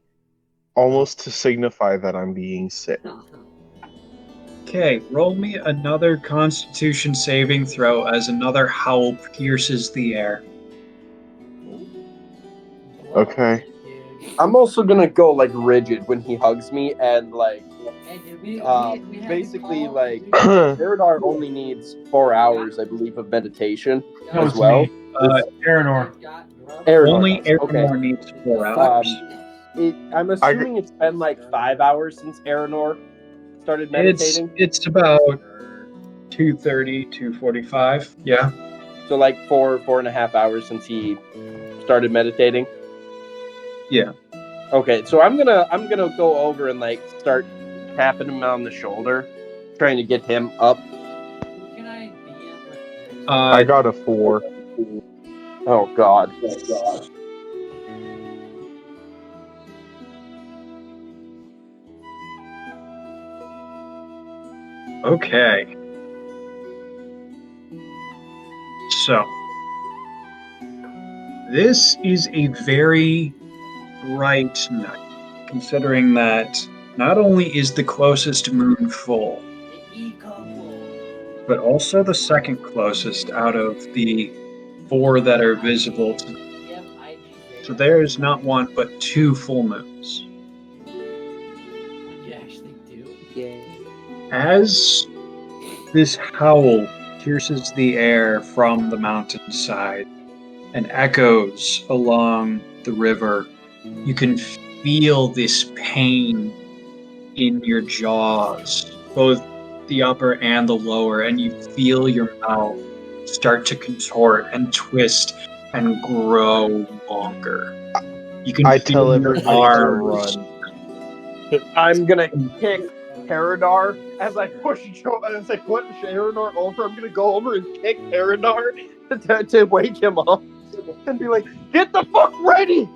almost to signify that I'm being sick. Okay, roll me another Constitution saving throw as another howl pierces the air. Okay. I'm also gonna go like rigid when he hugs me, and like Hey, dude, we have basically, to call, like, dude. Eridar only needs 4 hours, I believe, of meditation No, as it's well. me. Aranor. Eridar Only does. Okay. Aranor needs 4 hours. I'm assuming it's been like 5 hours since Aranor started meditating. It's about 2:30, 2:45. Yeah. So like 4.5 hours since he started meditating. Yeah. Okay, so I'm gonna go over and like start tapping him on the shoulder, trying to get him up. Can I be in with I got a 4. Oh God. Okay. So, this is a very bright night, considering that not only is the closest moon full, the e-couple? but also the second closest out of the 4 that are visible. We have IG. So there is not one but 2 full moons. You actually do? As this howl pierces the air from the mountainside and echoes along the river, you can feel this pain in your jaws, both the upper and the lower, and you feel your mouth start to contort and twist and grow longer. You can I feel tell your everybody to arms. run. I'm gonna kick Paradar as I put Paradar over. I'm gonna go over and kick Paradar to wake him up and be like, "Get the fuck ready!"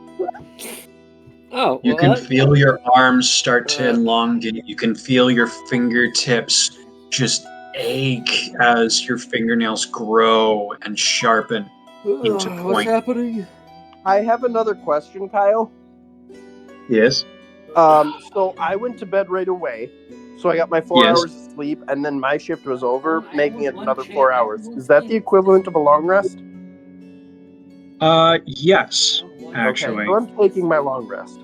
Oh, You can feel your arms start to elongate. You can feel your fingertips just ache as your fingernails grow and sharpen into what's point. happening? I have another question, Kyle. Yes. So I went to bed right away. So I got my 4 Yes. hours of sleep, and then my shift was over, making it another 4 hours. Is that the equivalent of a long rest? Yes, Okay, actually. so I'm taking my long rest.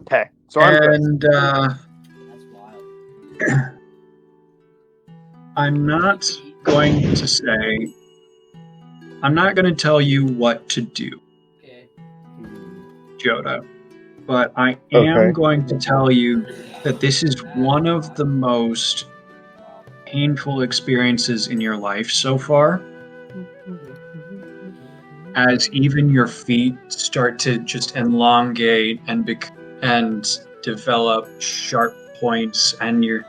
Okay, so I'm good. And That's wild. I'm not going to say, I'm not going to tell you what to do, Okay. Joda, but I am Okay. going to tell you that this is one of the most painful experiences in your life so far, as even your feet start to just elongate and develop sharp points, and your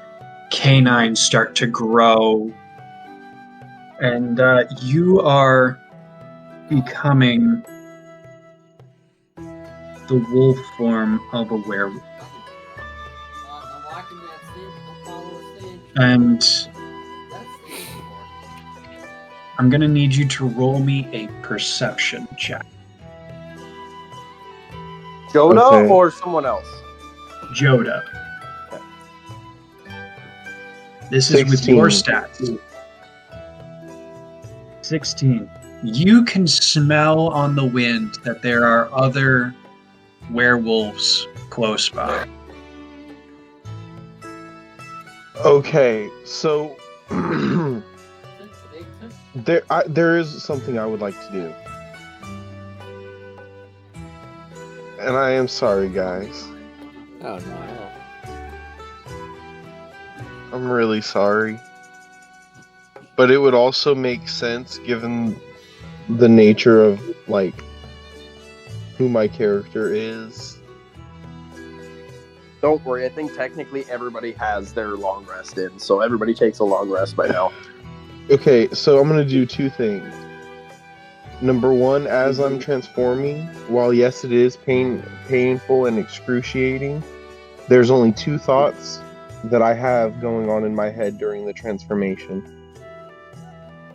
canines start to grow, and you are becoming the wolf form of a werewolf. And I'm going to need you to roll me a perception check. Joda Okay. or someone else? Joda. This is with 16. your stats. 16. You can smell on the wind that there are other werewolves close by. Okay, so there is something I would like to do, and I am sorry, guys. Oh no. I'm really sorry, but it would also make sense given the nature of like who my character is. Don't worry, I think technically everybody has their long rest in, so everybody takes a long rest by now. Okay, so I'm gonna do two things. Number one, as I'm transforming, while yes, it is painful and excruciating, there's only two thoughts that I have going on in my head during the transformation.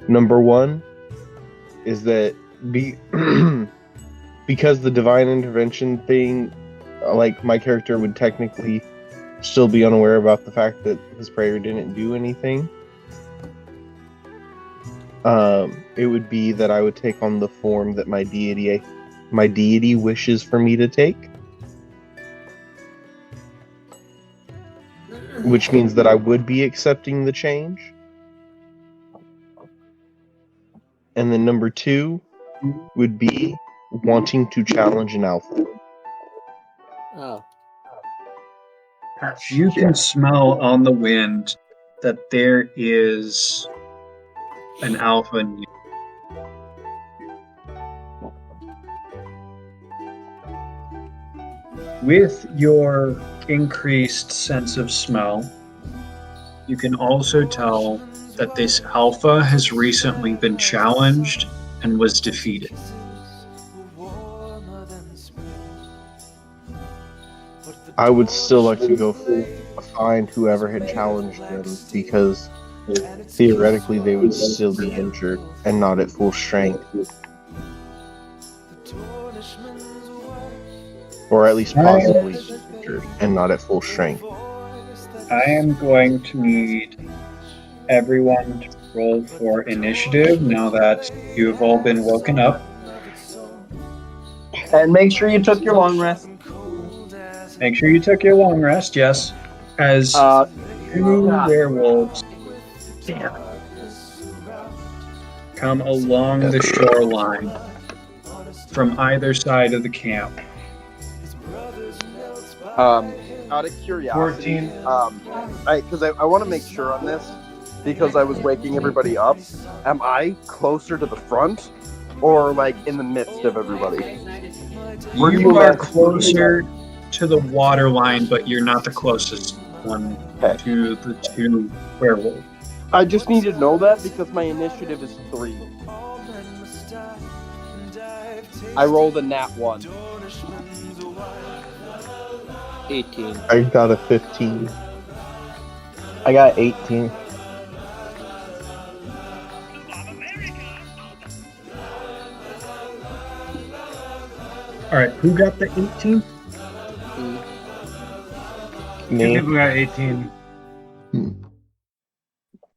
Number one is that because the divine intervention thing, like my character would technically still be unaware about the fact that his prayer didn't do anything. It would be that I would take on the form that my deity wishes for me to take, which means that I would be accepting the change. And then number two would be wanting to challenge an alpha. Oh. You can smell on the wind that there is an alpha in you. With your increased sense of smell, you can also tell that this alpha has recently been challenged and was defeated. I would still like to go find whoever had challenged them, because theoretically they would still be injured and not at full strength. Or at least possibly injured and not at full strength. I am going to need everyone to roll for initiative now that you have all been woken up. And make sure you took your long rest. Make sure you took your long rest, yes. As two werewolves come along the shoreline from either side of the camp. Out of curiosity, 14. Because I want to make sure on this, because I was waking everybody up. Am I closer to the front, or like in the midst of everybody? You are closer to the water line, but you're not the closest one to the two werewolves. I just need to know that because my initiative is 3. I rolled a nat 1. 18. I got a 15. I got 18. Alright, who got the 18? Two Me. people got 18.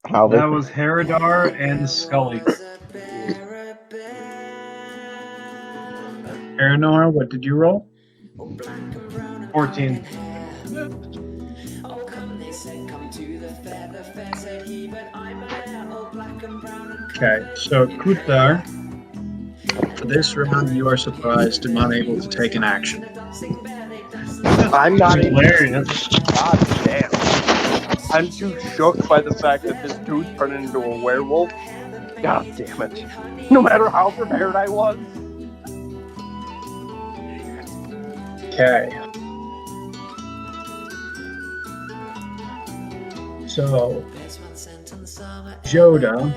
How That was Herodar and Scully. Aranor, what did you roll? 14. Okay, so Kuthar, for this round you are surprised and unable to take an action. I'm not even. Hilarious. God damn. I'm too shook by the fact that this dude turned into a werewolf. God damn it. No matter how prepared I was. Okay. So, Joda,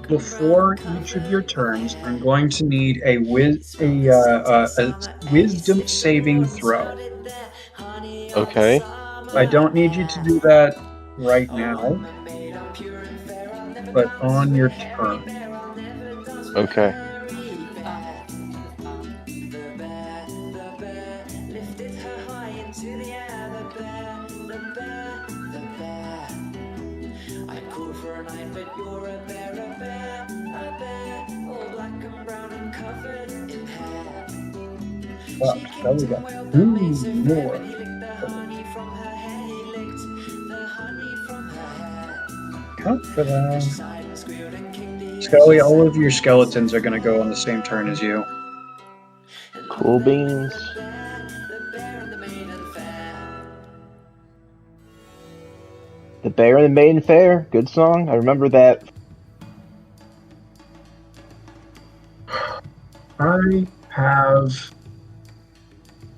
before each of your turns, I'm going to need a wisdom saving throw. Okay. I don't need you to do that right now, but on your turn. Okay. Well, so we got 2 more. Count for that. Scully, all of your skeletons are going to go on the same turn as you. Cool beans. The Bear and the Maiden Fair. Good song. I remember that. I have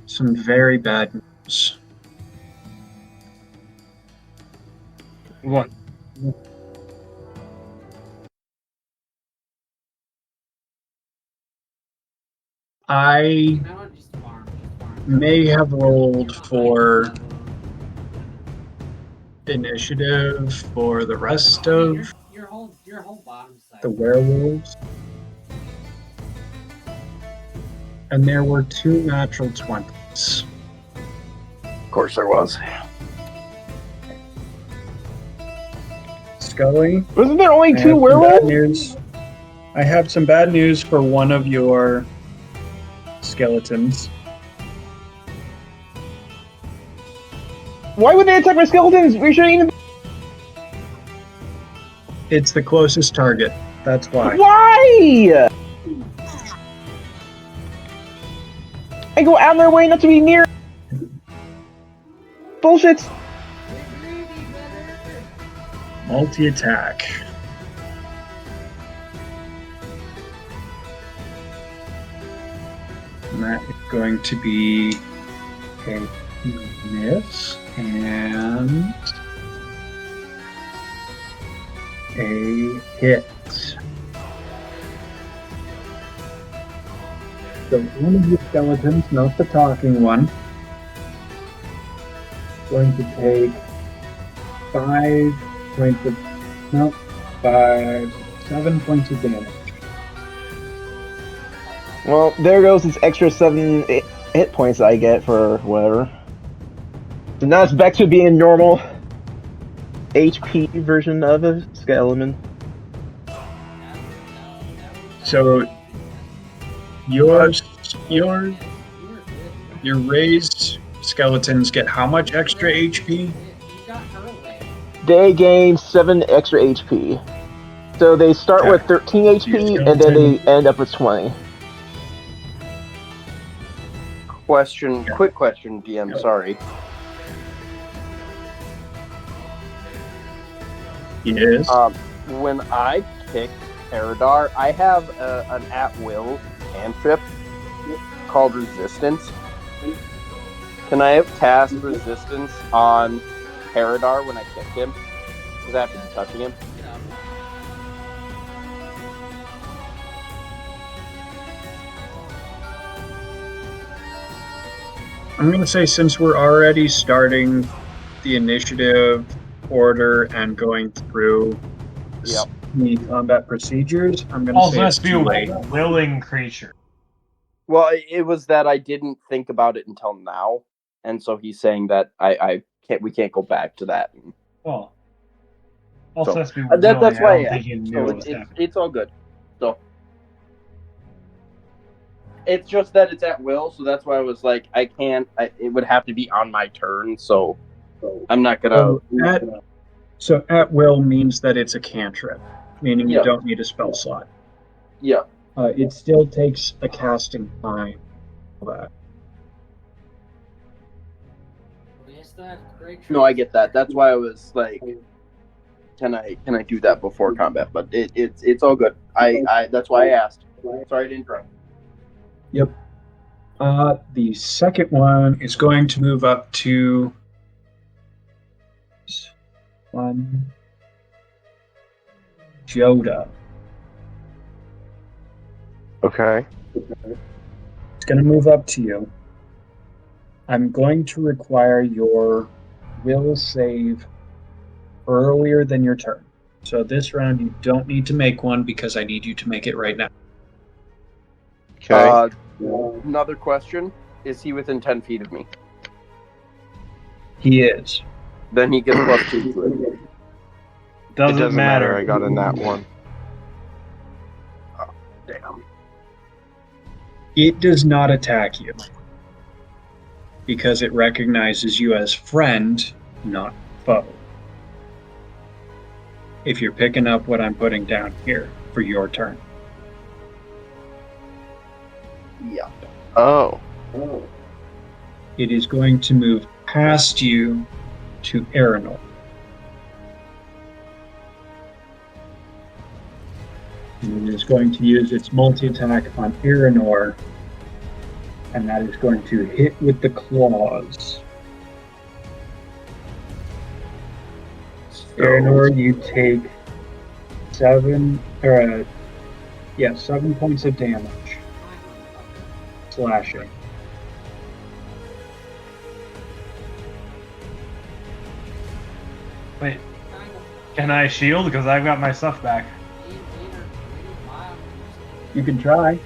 some very bad news. What? I No, just farm. may have rolled for initiative for the rest of Your whole bottom side. the werewolves. And there were 2 natural 20s. Of course there was. Scully, Wasn't there only I have 2 some bad werewolves? news. I have some bad news for one of your skeletons. Why would they attack my skeletons? We should even. It's the closest target. That's why. Why? I go out of their way not to be near. Bullshit. Multi-attack. And that is going to be a miss and a hit. So one of the skeletons, not the talking one, is going to take 7 points of damage. Well, there goes this extra 7 hit points I get for whatever. So now it's back to being a normal HP version of a skeleton. So your raised skeletons get how much extra HP? You got her away. They gain 7 extra HP. So they start with 13 HP and then they end up with 20. Quick question, DM, sorry. Yes. When I pick Paradar, I have an at-will cantrip called Resistance. Can I have cast Resistance on Paradar when I kick him? Because I have to be touching him. I'm going to say since we're already starting the initiative order and going through Yep. the combat procedures, I'm going to Also say has it's to be too a late. willing creature. Well, it was that I didn't think about it until now, and so he's saying that we can't go back to that. Well, also So, has to be that's willing. why I don't think he knew so what was happening. it's all good. So it's just that it's at will, so that's why I was like, it would have to be on my turn, so I'm not gonna. So at will means that it's a cantrip, meaning you Yeah. don't need a spell slot. Yeah. It still takes a casting time. For that. We still have great No, I get that. That's why I was like, can I do that before combat? But it's all good. I that's why I asked. Sorry to interrupt. Yep. The second one is going to move up to 1. Joda. Okay. It's going to move up to you. I'm going to require your will save earlier than your turn. So this round you don't need to make one because I need you to make it right now. Okay. Another question. Is he within 10 feet of me? He is. Then he gets +2 to it. It doesn't matter. I got a nat 1. Damn. It does not attack you because it recognizes you as friend, not foe. If you're picking up what I'm putting down here for your turn. Yeah. Oh. It is going to move past you to Aranor. And it is going to use its multi-attack on Aranor, and that is going to hit with the claws. Aranor, you take 7 points of damage. Slashing. Wait, can I shield? Because I've got my stuff back. You can try.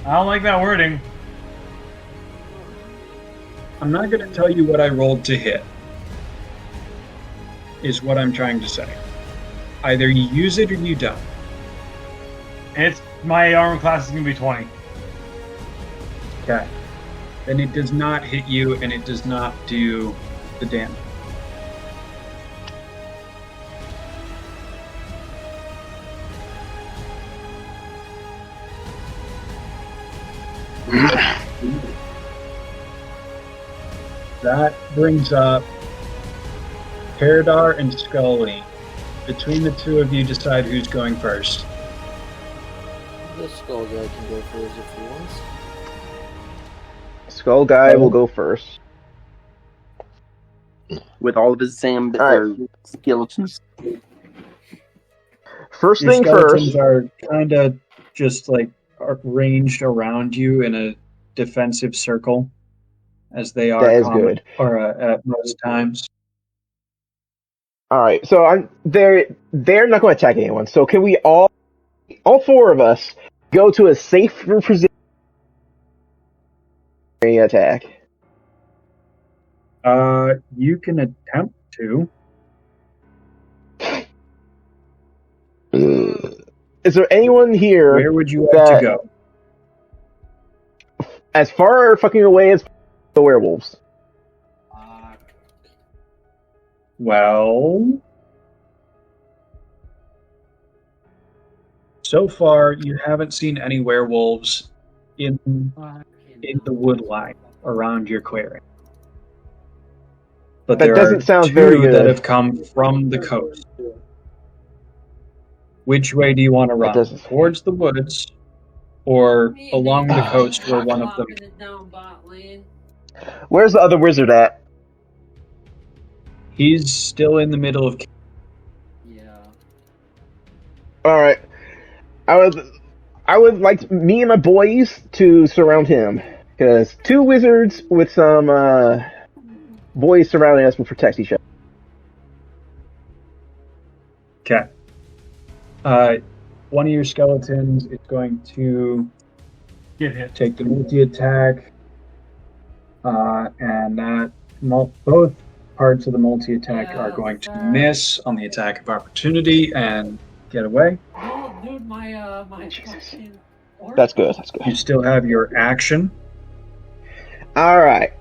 I don't like that wording. I'm not going to tell you what I rolled to hit, is what I'm trying to say. Either you use it or you don't. It's my armor class is gonna be 20. Okay. Then it does not hit you, and it does not do the damage. That brings up Paradar and Scully. Between the two of you, decide who's going first. The skull guy can go first if he wants. Skull guy will go first. With all of his skeletons. First Your thing skeletons first. are kind of just like arranged around you in a defensive circle, as they are That is good. or at most times. All right, so they're not going to attack anyone. So can we all four of us, go to a safe position? Attack. You can attempt to. Is there anyone here Where would you like to go? as far fucking away as the werewolves? Well, so far you haven't seen any werewolves in the wood line around your clearing. But That there doesn't are sound two very good. that have come from the coast. Which way do you want to run? doesn't- Towards the woods, or along the coast where one of them? Where's the other wizard at? He's still in the middle of. Yeah. All right, I would like me and my boys to surround him, because two wizards with some boys surrounding us will protect each other. Okay. One of your skeletons is going to Get hit. take the multi-attack, and that both parts of the multi-attack are going to miss on the attack of opportunity and get away. Oh, dude, my Jesus. fucking That's good. That's You good. still have your action. All right.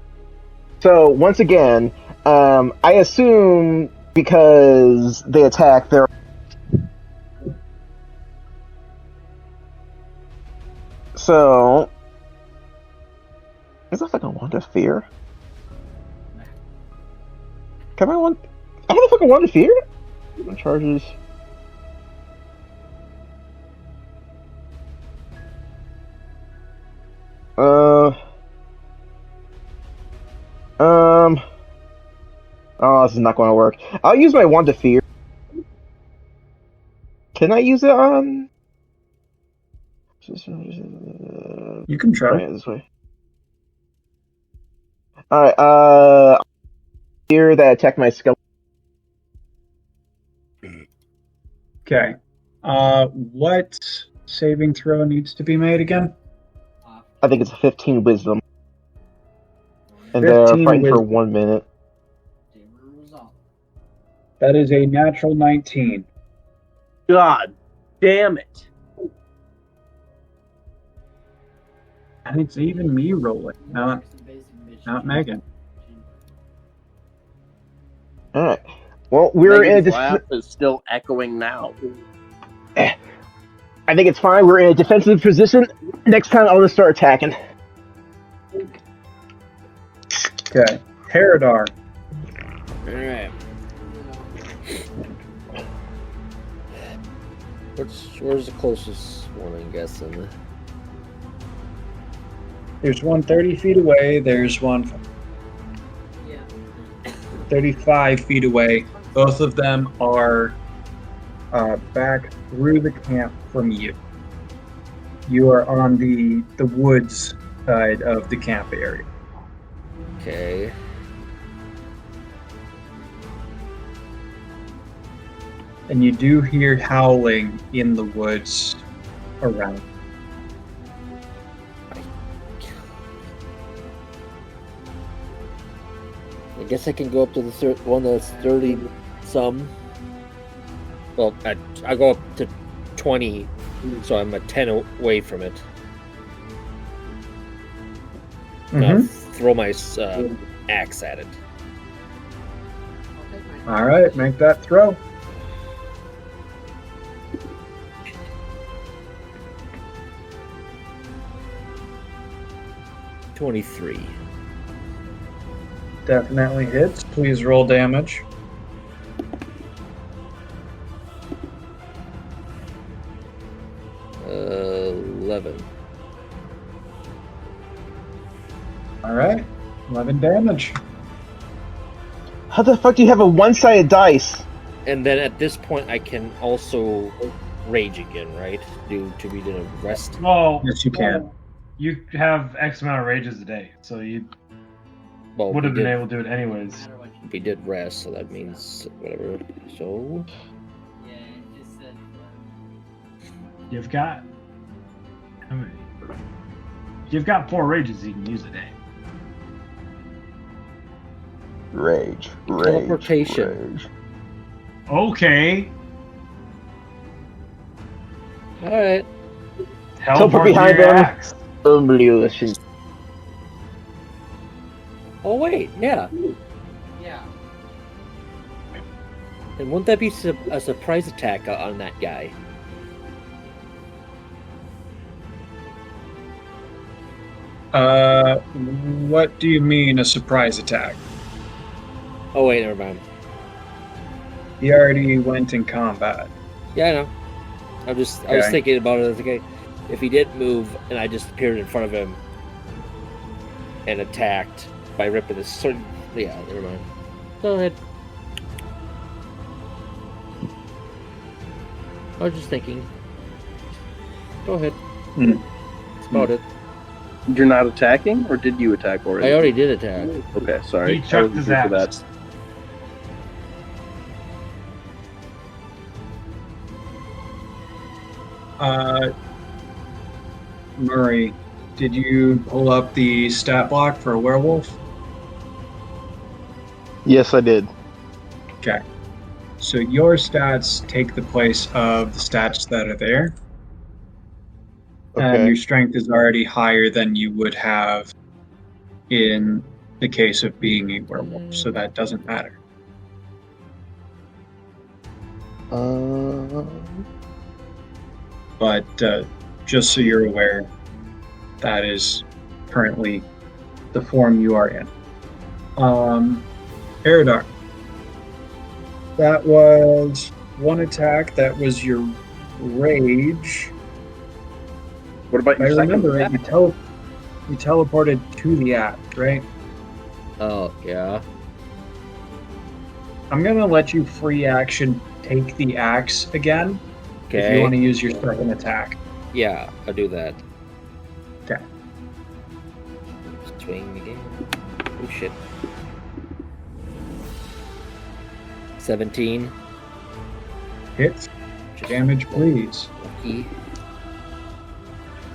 So once again, I assume because they attack, they're so. Is that like a wand of fear? Can I want? I don't know if I can wand of fear. Charges. Oh, this is not going to work. I'll use my wand of fear. Can I use it on? You can try. Right, this way. Alright, Here that attack my skeleton. Okay. What saving throw needs to be made again? I think it's a 15 wisdom. And 15 they're fighting for wisdom. 1 minute. That is a natural 19. God damn it. And it's even me rolling, not Megan. Alright. Well, we're in a Megan's laugh is still echoing now. I think it's fine. We're in a defensive position. Next time, I'll just start attacking. Okay. Herodar. Alright. Where's the closest one, I'm guessing? There's one 30 feet away. There's one 35 feet away. Both of them are back through the camp from you. You are on the woods side of the camp area. Okay. And you do hear howling in the woods around. I guess I can go up to the one that's 30 some. Well, I go up to 20, so I'm a 10 away from it. I'll throw my axe at it. All right, make that throw. $23. Definitely hits. Please roll damage. Uh, 11. All right, 11 damage. How the fuck do you have a one-sided dice? And then at this point, I can also rage again, right? Due to be doing a rest. Well, Yes, you can. you have X amount of rages a day, so you Well, would have we been did, able to do it anyways. we did rest, so that means whatever. So Yeah, it just said. You've got how many? You've got 4 rages you can use a day. Rage. Teleportation. Okay, all right. teleport behind your them. axe. Illusion. Oh wait, yeah. Yeah. And wouldn't that be a surprise attack on that guy? What do you mean a surprise attack? Oh wait, never mind. He already went in combat. Yeah, I know. I was Okay. thinking about it. Okay, if he did move and I just appeared in front of him and attacked by ripping his sword. Yeah, never mind. Go ahead. I was just thinking. Go ahead. That's about it. You're not attacking, or did you attack already? I already did attack. Okay, sorry. He chucked I wasn't his here for axe. that. Murray, did you pull up the stat block for a werewolf? Yes, I did. Okay. So your stats take the place of the stats that are there. And Okay. your strength is already higher than you would have in the case of being a werewolf, so that doesn't matter. But just so you're aware, that is currently the form you are in. Eridar. That was one attack. That was your rage. What about If I your second remember it, attack? you teleported to the act, right? Oh yeah. I'm gonna let you free action take the axe again if you Okay. want to use your second attack. Yeah, I'll do that. Okay. Swing again. Oh shit. 17. Hits. Damage, please. Lucky.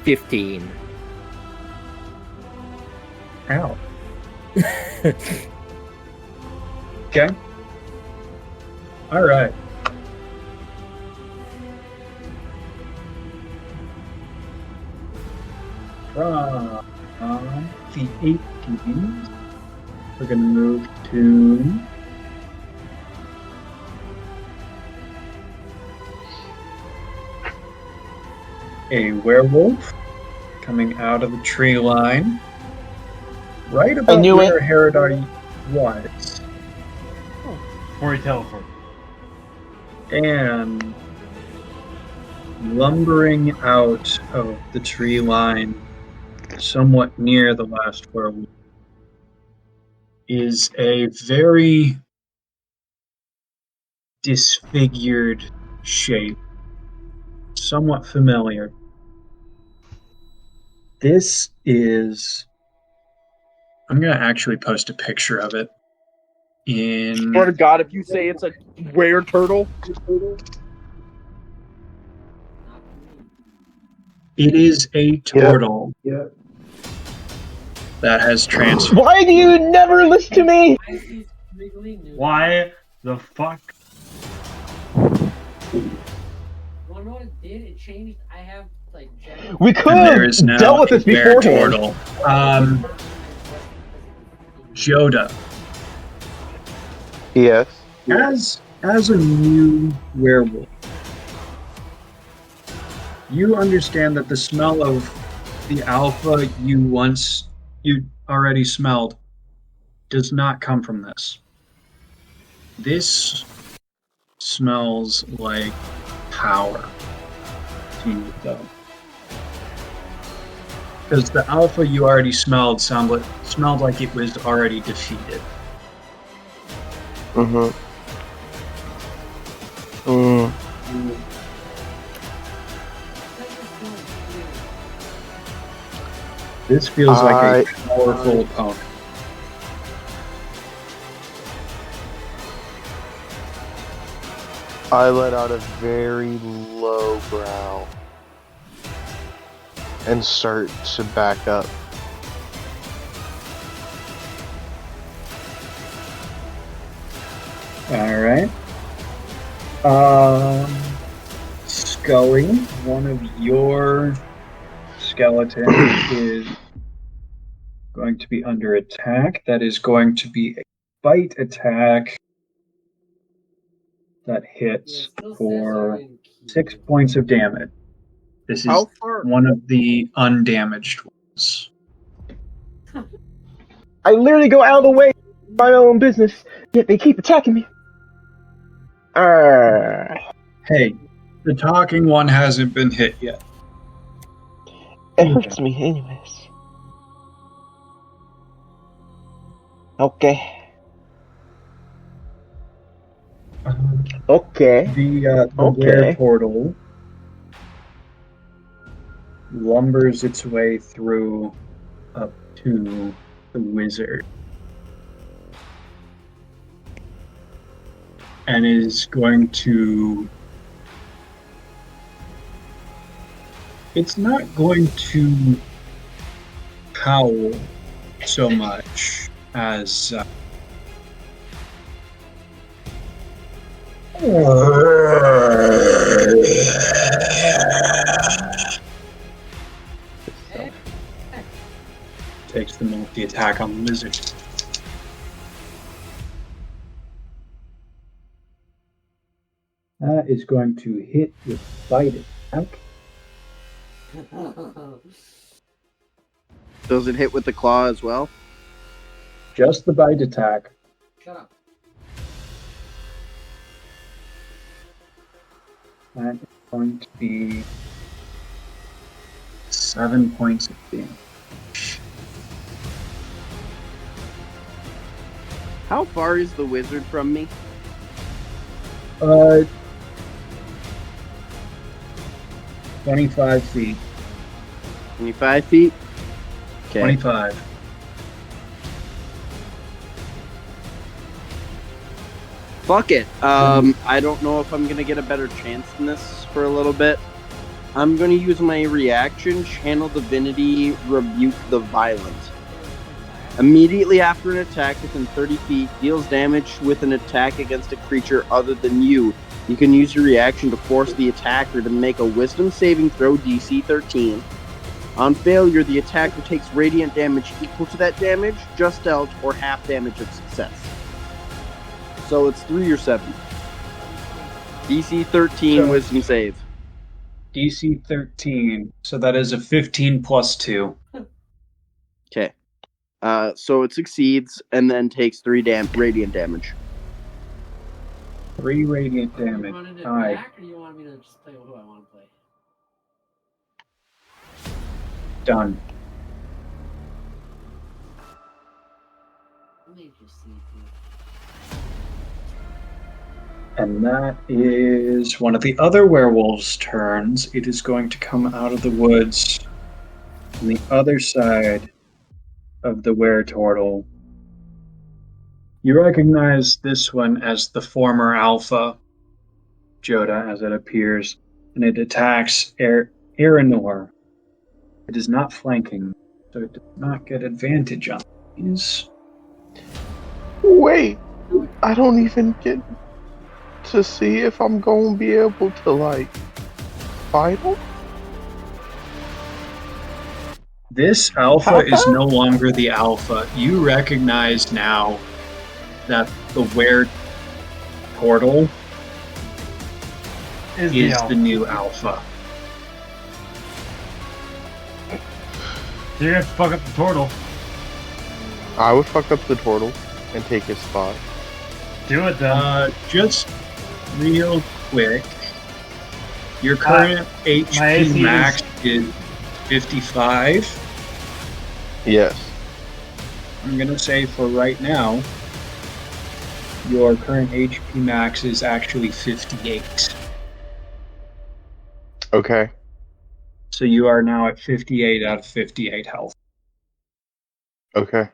15. Ow. Okay. All right. From the 18s, we're going to move to a werewolf coming out of the tree line, right about knew where Herodar was. Before he teleported. And lumbering out of the tree line, somewhat near the last werewolf, is a very disfigured shape, somewhat familiar. This is... I'm going to actually post a picture of it in... Swear to God, if you say it's a were turtle, It is a turtle that has transformed. Why do you never listen to me? Why is he wriggling new? Why the fuck? Wanna know what it did? It changed. I have like. We could And there have is now dealt with this a bear beforehand. turtle. Joda, Yes. as a new werewolf, you understand that the smell of the alpha you already smelled does not come from this. This smells like power to you, though. Because the alpha you already smelled smelled like it was already defeated. Mm-hmm. Mm. This feels like a powerful opponent. I let out a very low growl and start to back up. Alright. Scully, one of your skeletons is going to be under attack. That is going to be a bite attack that hits for 6 points of damage. This is how far? one of the undamaged ones. I literally go out of the way for my own business, yet they keep attacking me. Hey, the talking one hasn't been hit yet. It hurts me anyways. Okay. Okay. The Okay. were portal lumbers its way through up to the wizard and is going to... It's not going to howl so much as takes the multi-attack on the lizard. That is going to hit with bite attack. Does it hit with the claw as well? Just the bite attack. Shut up. That is going to be 7 points of damage. How far is the wizard from me? 25 feet. 25 feet? Okay. 25. Fuck it. I don't know if I'm gonna get a better chance than this for a little bit. I'm gonna use my reaction, Channel Divinity, Rebuke the Violent. Immediately after an attack within 30 feet deals damage with an attack against a creature other than you. You can use your reaction to force the attacker to make a Wisdom saving throw DC 13. On failure, the attacker takes radiant damage equal to that damage just dealt, or half damage of success. So it's 3 or 7. DC 13 So- Wisdom save. DC 13. So that is a 15 plus 2. Okay. So it succeeds and then takes 3 radiant damage. 3 radiant You damage. running it Alright. back, or you want me to just play who I want to play? Done. Let me just see here. And that is one of the other werewolves' turns. It is going to come out of the woods on the other side of the were-turtle. You recognize this one as the former Alpha, Joda, as it appears, and it attacks Aranor. It is not flanking, so it does not get advantage on these. Wait, I don't even get to see if I'm gonna be able to, like, fight him? This Alpha is no longer the Alpha. You recognize now that the were-turtle Is is the the new Alpha. So you're gonna have to fuck up the turtle. I would fuck up the turtle and take his spot. Do it then. Just real quick, your current my AC HP is- max is 55. Yes. I'm gonna say for right now, your current HP max is actually 58. Okay. So you are now at 58 out of 58 health. Okay.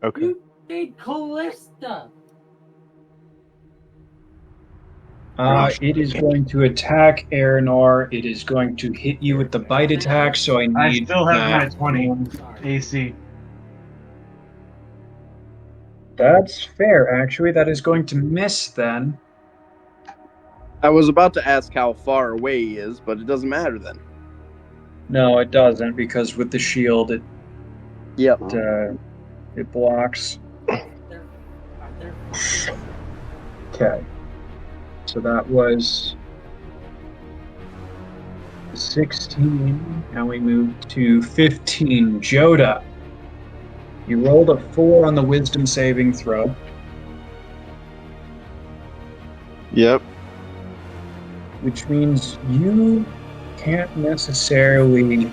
Okay. You made Callista! It is going to attack Aranor. It is going to hit you with the bite attack, so I need I still have my that. 20 Sorry. AC. That's fair, actually. That is going to miss then. I was about to ask how far away he is, but it doesn't matter then. No, it doesn't, because with the shield, it Yep. blocks. They're fucking- Okay. So that was 16. Now we move to 15. Joda. You rolled a 4 on the wisdom saving throw. Yep. Which means you can't necessarily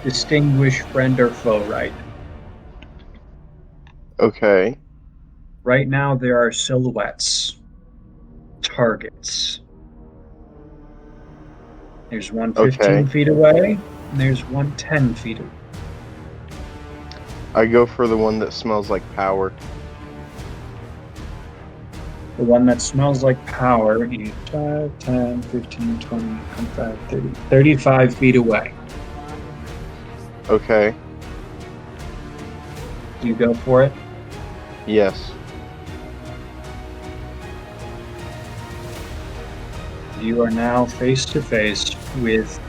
distinguish friend or foe right. Okay. Right now there are silhouettes. Targets. There's one 15 Okay. feet away, and there's one 10 feet away. I go for the one that smells like power. The one that smells like power is 5, 10, 15, 20, 25, 30, 35 feet away. Okay. Do you go for it? Yes. You are now face to face with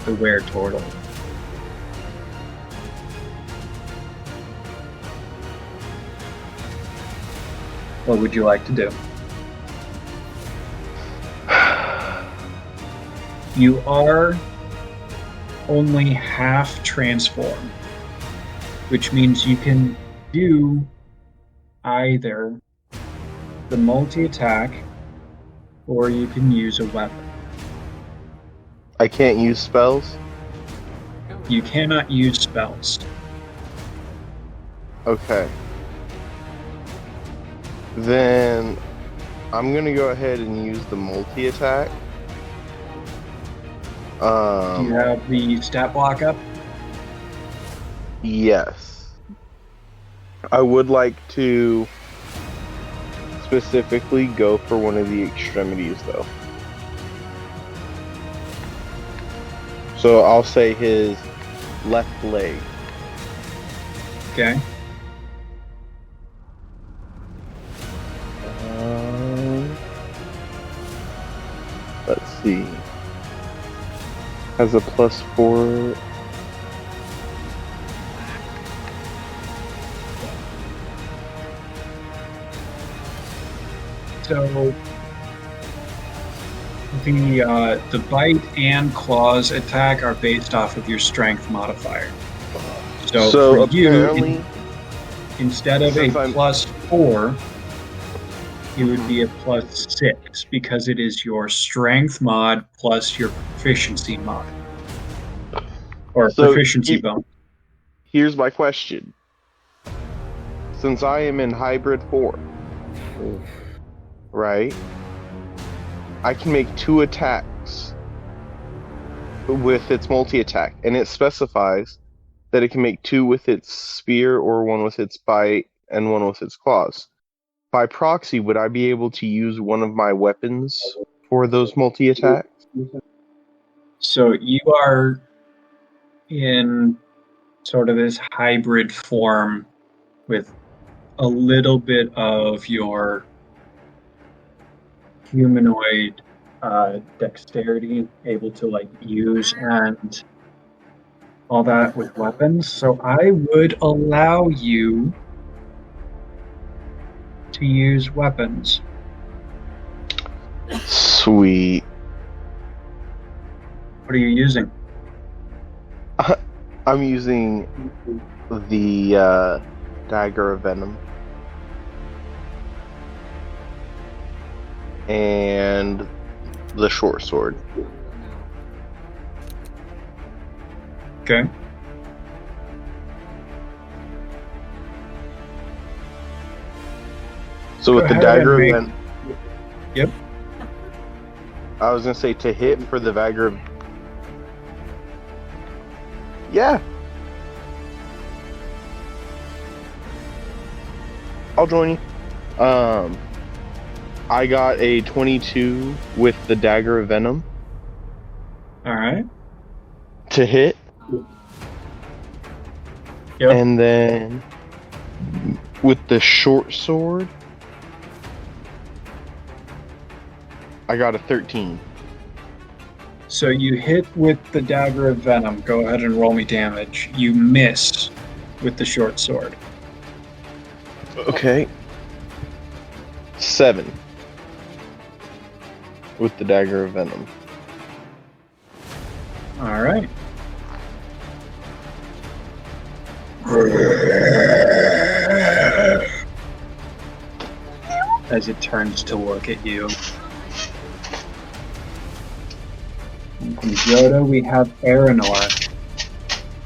the were-turtle. What would you like to do? You are only half transformed, which means you can do either the multi-attack or you can use a weapon. I can't use spells? You cannot use spells. Okay. Then I'm gonna go ahead and use the multi-attack. Do you have the stat block up? Yes. I would like to specifically go for one of the extremities, though. So I'll say his left leg. Okay. Let's see. Has a +4. So the bite and claws attack are based off of your strength modifier. So for apparently, you, instead of a since I'm- +4, it would be a +6 because it is your strength mod plus your proficiency mod. Or So proficiency bonus. here's my question. Since I am in hybrid form, right? I can make 2 attacks with its multi-attack, and it specifies that it can make 2 with its spear or 1 with its bite and 1 with its claws. By proxy, would I be able to use one of my weapons for those multi-attacks? So you are in sort of this hybrid form with a little bit of your humanoid dexterity, able to like use and all that with weapons. So I would allow you to use weapons. Sweet. What are you using? I'm using the Dagger of Venom. And the short sword. Okay. So with Go the ahead Dagger and of Venom. Yep. I was gonna say to hit for the Dagger of... Yeah. I'll join you. I got a 22 with the Dagger of Venom All right. to hit. Yep. And then with the short sword, I got a 13. So you hit with the Dagger of Venom. Go ahead and roll me damage. You miss with the short sword. Okay. 7 with the Dagger of Venom. All right. As it turns to look at you. And from Yoda, we have Aranor.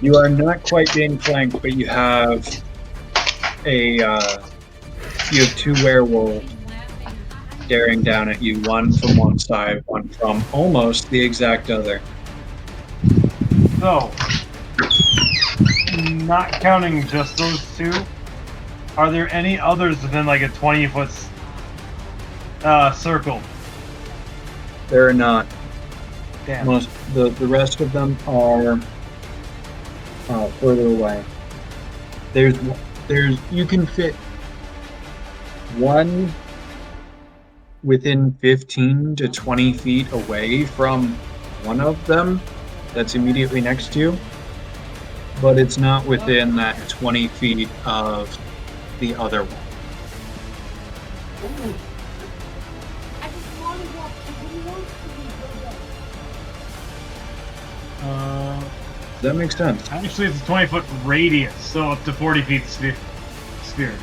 You are not quite being flanked, but you have two werewolves staring down at you, one from one side, one from almost the exact other. So, not counting just those two, are there any others within like a 20-foot circle? There are not. Damn. Most the rest of them are further away. There's you can fit one within 15 to 20 feet away from one of them that's immediately next to you, but it's not within that 20 feet of the other one. Does that make sense? Actually, it's a 20-foot radius, so up to 40 feet sphere.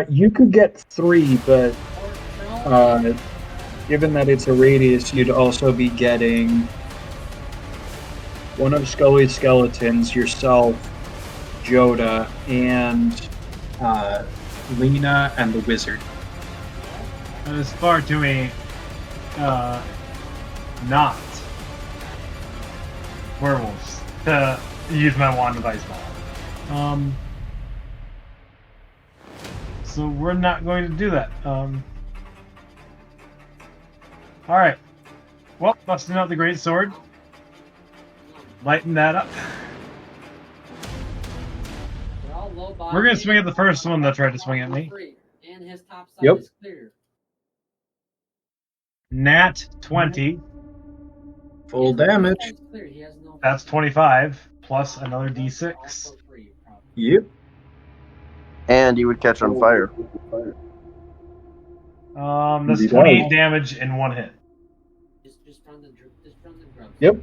You could get 3, but given that it's a radius, you'd also be getting one of Scully's skeletons, yourself, Joda, and Lena and the wizard. That is far too many, not werewolves to use my wand of ice ball. So we're not going to do that. All right. Well, busting out the great sword. Lighten that up. They're all low body. We're gonna swing at the first one that tried to swing at me. And his top side Yep. is clear. Nat 20. Full damage. His side is clear. He has no That's 25 plus another d6. Yep. And he would catch on fire. That's He 28 does. damage in one hit. Just from the grubs. Yep.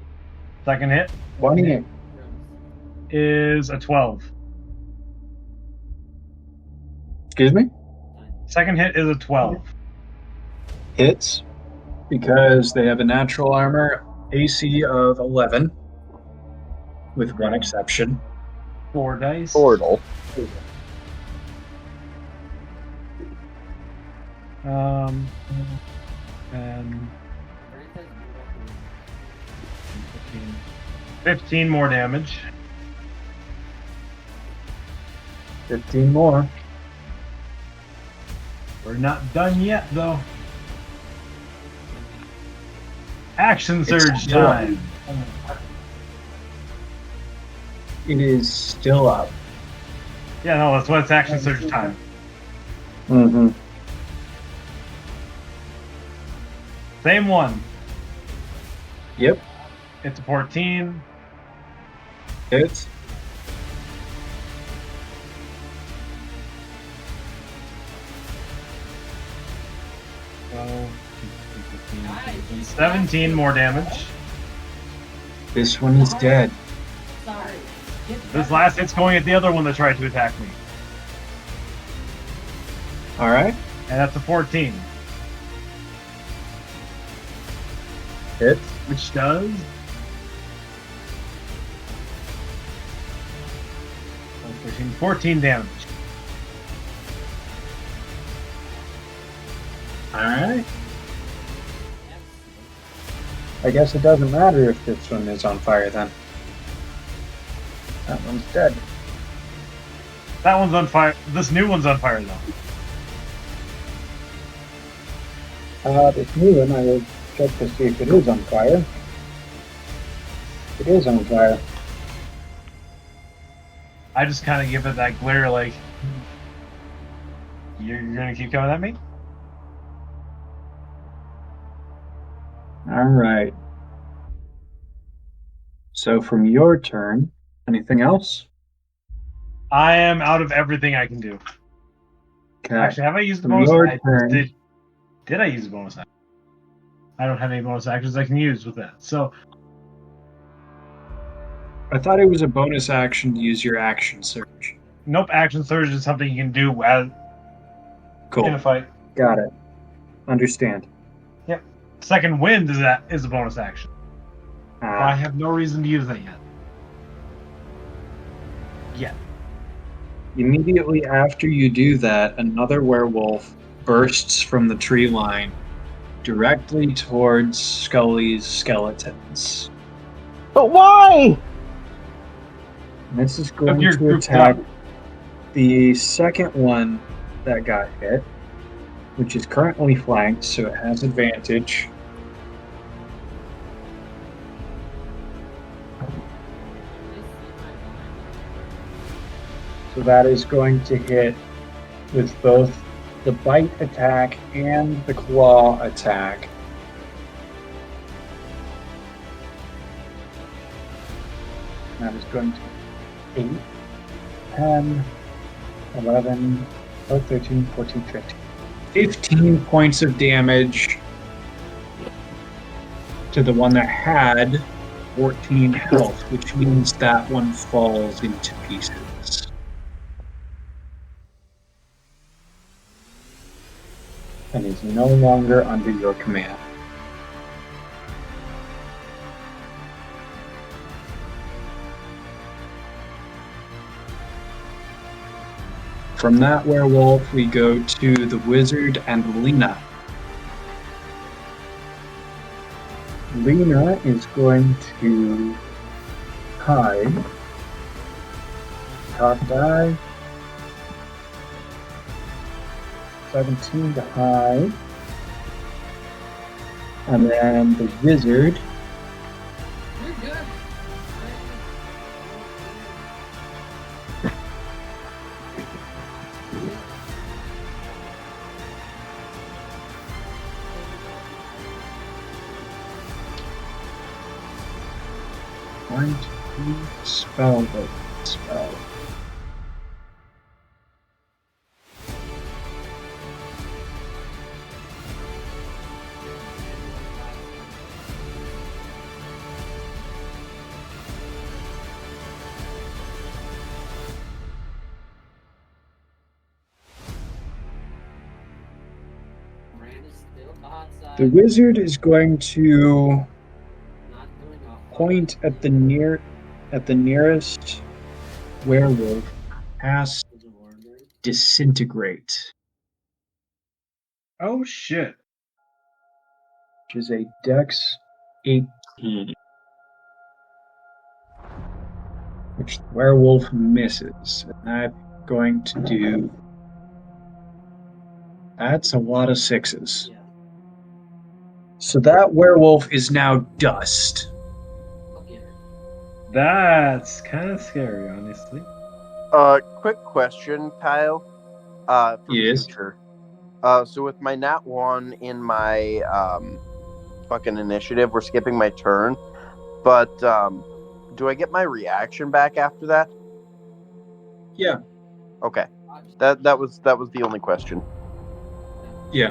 Second hit 28. is a 12. Excuse me? Second hit is a 12. Hits because they have a natural armor AC of 11, with one exception. 4 dice. Portal. And 15 more damage. 15 more. We're not done yet, though. Action surge still up. time. It is still up. Yeah, no, that's why it's action surge time. Mm-hmm. Same one. Yep. It's a 14. Hits. So, 17 more damage. This one is dead. Sorry. This last hit's going at the other one that tried to attack me. Alright. And that's a 14. Hits. Which does... 14 damage. Alright. I guess it doesn't matter if this one is on fire then. That one's dead. That one's on fire. This new one's on fire, though. This new one, I will check to see if it is on fire. It is on fire. I just kind of give it that glare, like, you're gonna keep coming at me? Alright. So from your turn, anything else? I am out of everything I can do. Okay. Actually, have I used the From bonus? your I turn. did I use a bonus action? I don't have any bonus actions I can use with that. So, I thought it was a bonus action to use your action surge. nope, action surge is something you can do as in a Cool. fight. Got it. Understand. Second wind is a bonus action. I have no reason to use that yet. Immediately after you do that, another werewolf bursts from the tree line directly towards Scully's skeletons. But why? And this is going Your to group attack done. the second one that got hit, which is currently flanked, so it has advantage. So that is going to hit with both the bite attack and the claw attack. That is going to 8, 10, 11, 12, 13, 14, 15. 15 points of damage to the one that had 14 health, which means that one falls into pieces. And is no longer under your command. From that werewolf, we go to the wizard and Lena. Lena is going to hide top die. 17 to hide. And then the wizard. You're good. Going to be spell. Rand is still hot side. The wizard is going to Not going off. point at the nearest werewolf. Cast disintegrate, Oh shit. which is a Dex 18, which the werewolf misses. And I'm going to do. That's a lot of sixes. Yeah. So that werewolf is now dust. I'll get her. That's kind of scary, honestly. Quick question, Kyle. For Yes. future. So with my nat 1 in my fucking initiative, we're skipping my turn. But do I get my reaction back after that? Yeah. Okay. That was the only question. Yeah.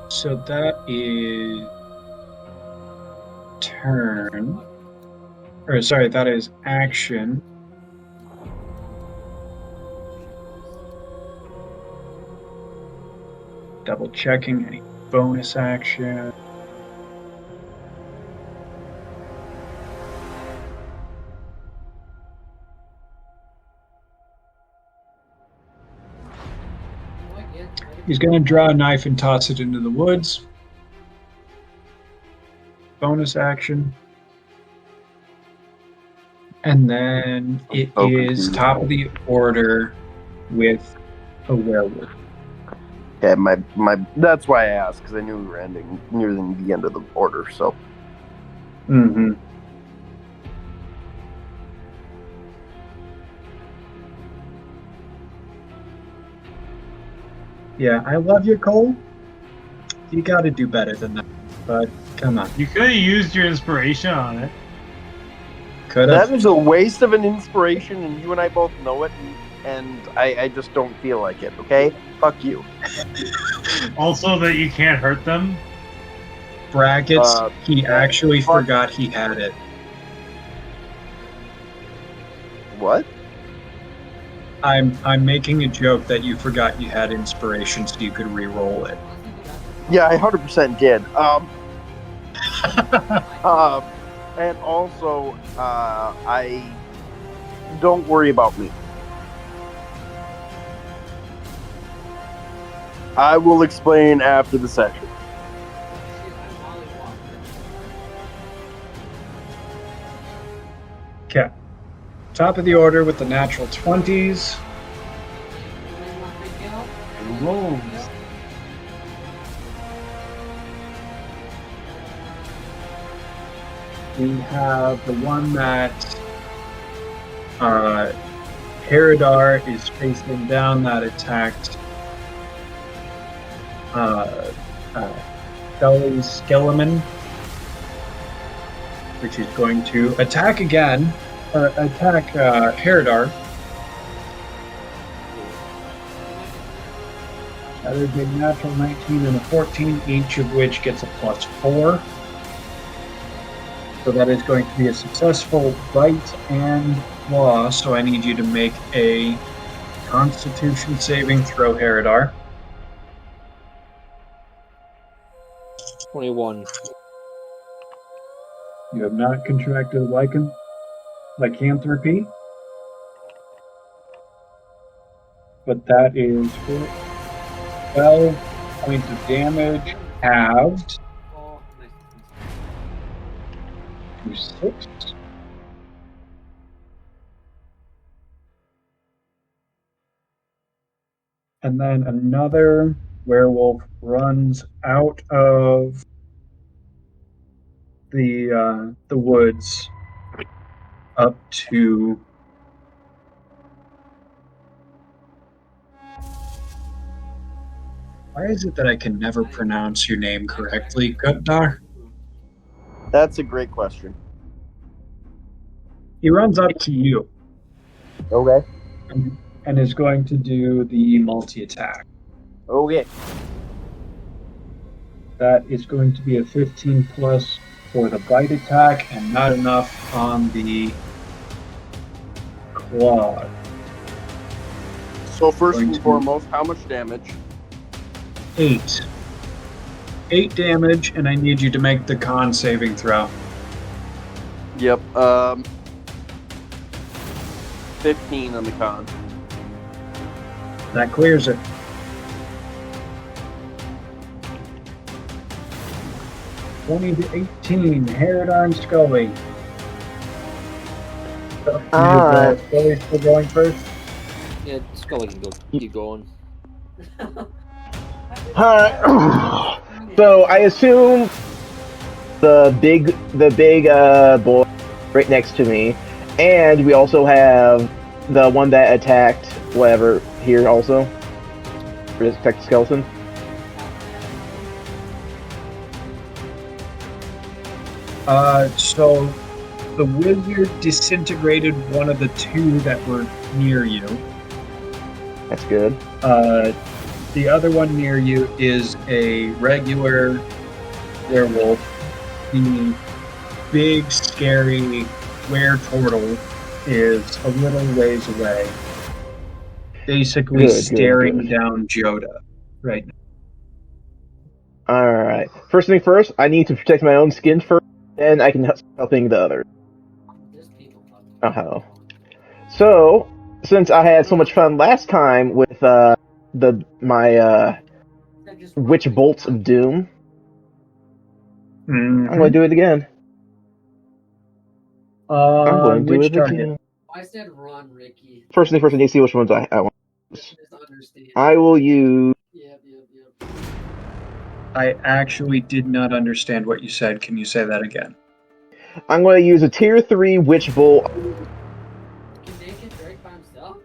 So that is turn. Or sorry, that is action. Double checking any bonus action. He's going to draw a knife and toss it into the woods. Bonus action. And then it is top of the order with a werewolf. Yeah, my that's why I asked, because I knew we were ending near the end of the order. So Mm-hmm. Yeah, I love you, Cole. You got to do better than that. But come on, You could have used your inspiration on it. could that have. is a waste of an inspiration, and you and I both know it, and I just don't feel like it. Okay, fuck you. Also, that you can't hurt them. Brackets. He actually forgot he had it. What? I'm making a joke that you forgot you had inspiration, so you could re-roll it. Yeah, I 100% did. And also, I don't worry about me. I will explain after the session. Okay. Top of the order with the natural 20s. Rolls. We have the one that Herodar is facing down that attacked Belly Skeleman, which is going to attack again, attack Herodar. That is a natural 19 and a 14, each of which gets a +4. So that is going to be a successful bite and claw, so I need you to make a Constitution saving throw, Herodar. 21. You have not contracted lycanthropy, but that is 12 points of damage, halved to 6. And then another werewolf runs out of the woods up to Why is it that I can never pronounce your name correctly, Gutnar? That's a great question. He runs up to you Okay. and is going to do the multi-attack. Okay. That is going to be a 15 plus for the bite attack and not enough on the claw. So first Going and to- foremost, how much damage? 8. 8 damage, and I need you to make the con saving throw. Yep. 15 on the con. That clears it. $20 to 18, Herodon Scully. Ah. Scully still going first? Yeah, Scully can go keep going. Alright. So I assume the big boy right next to me, and we also have the one that attacked whatever here also. Attacked the skeleton. So the wizard disintegrated one of the two that were near you. That's good. The other one near you is a regular werewolf. The big, scary were-turtle is a little ways away, basically Good, staring good. down Joda right now. Alright. First thing first, I need to protect my own skin first, and I can helping the others. There's people talking. Oh. So, since I had so much fun last time with my Witch Bolts of Doom, I'm going to do it again. I'm going to do Which it target? again. I said run, Ricky. First thing first, I need to see which ones I want. Just understand. I will use. Yep. I actually did not understand what you said. Can you say that again? I'm going to use a tier 3 Witch Bolt. Can Naked Drake by himself?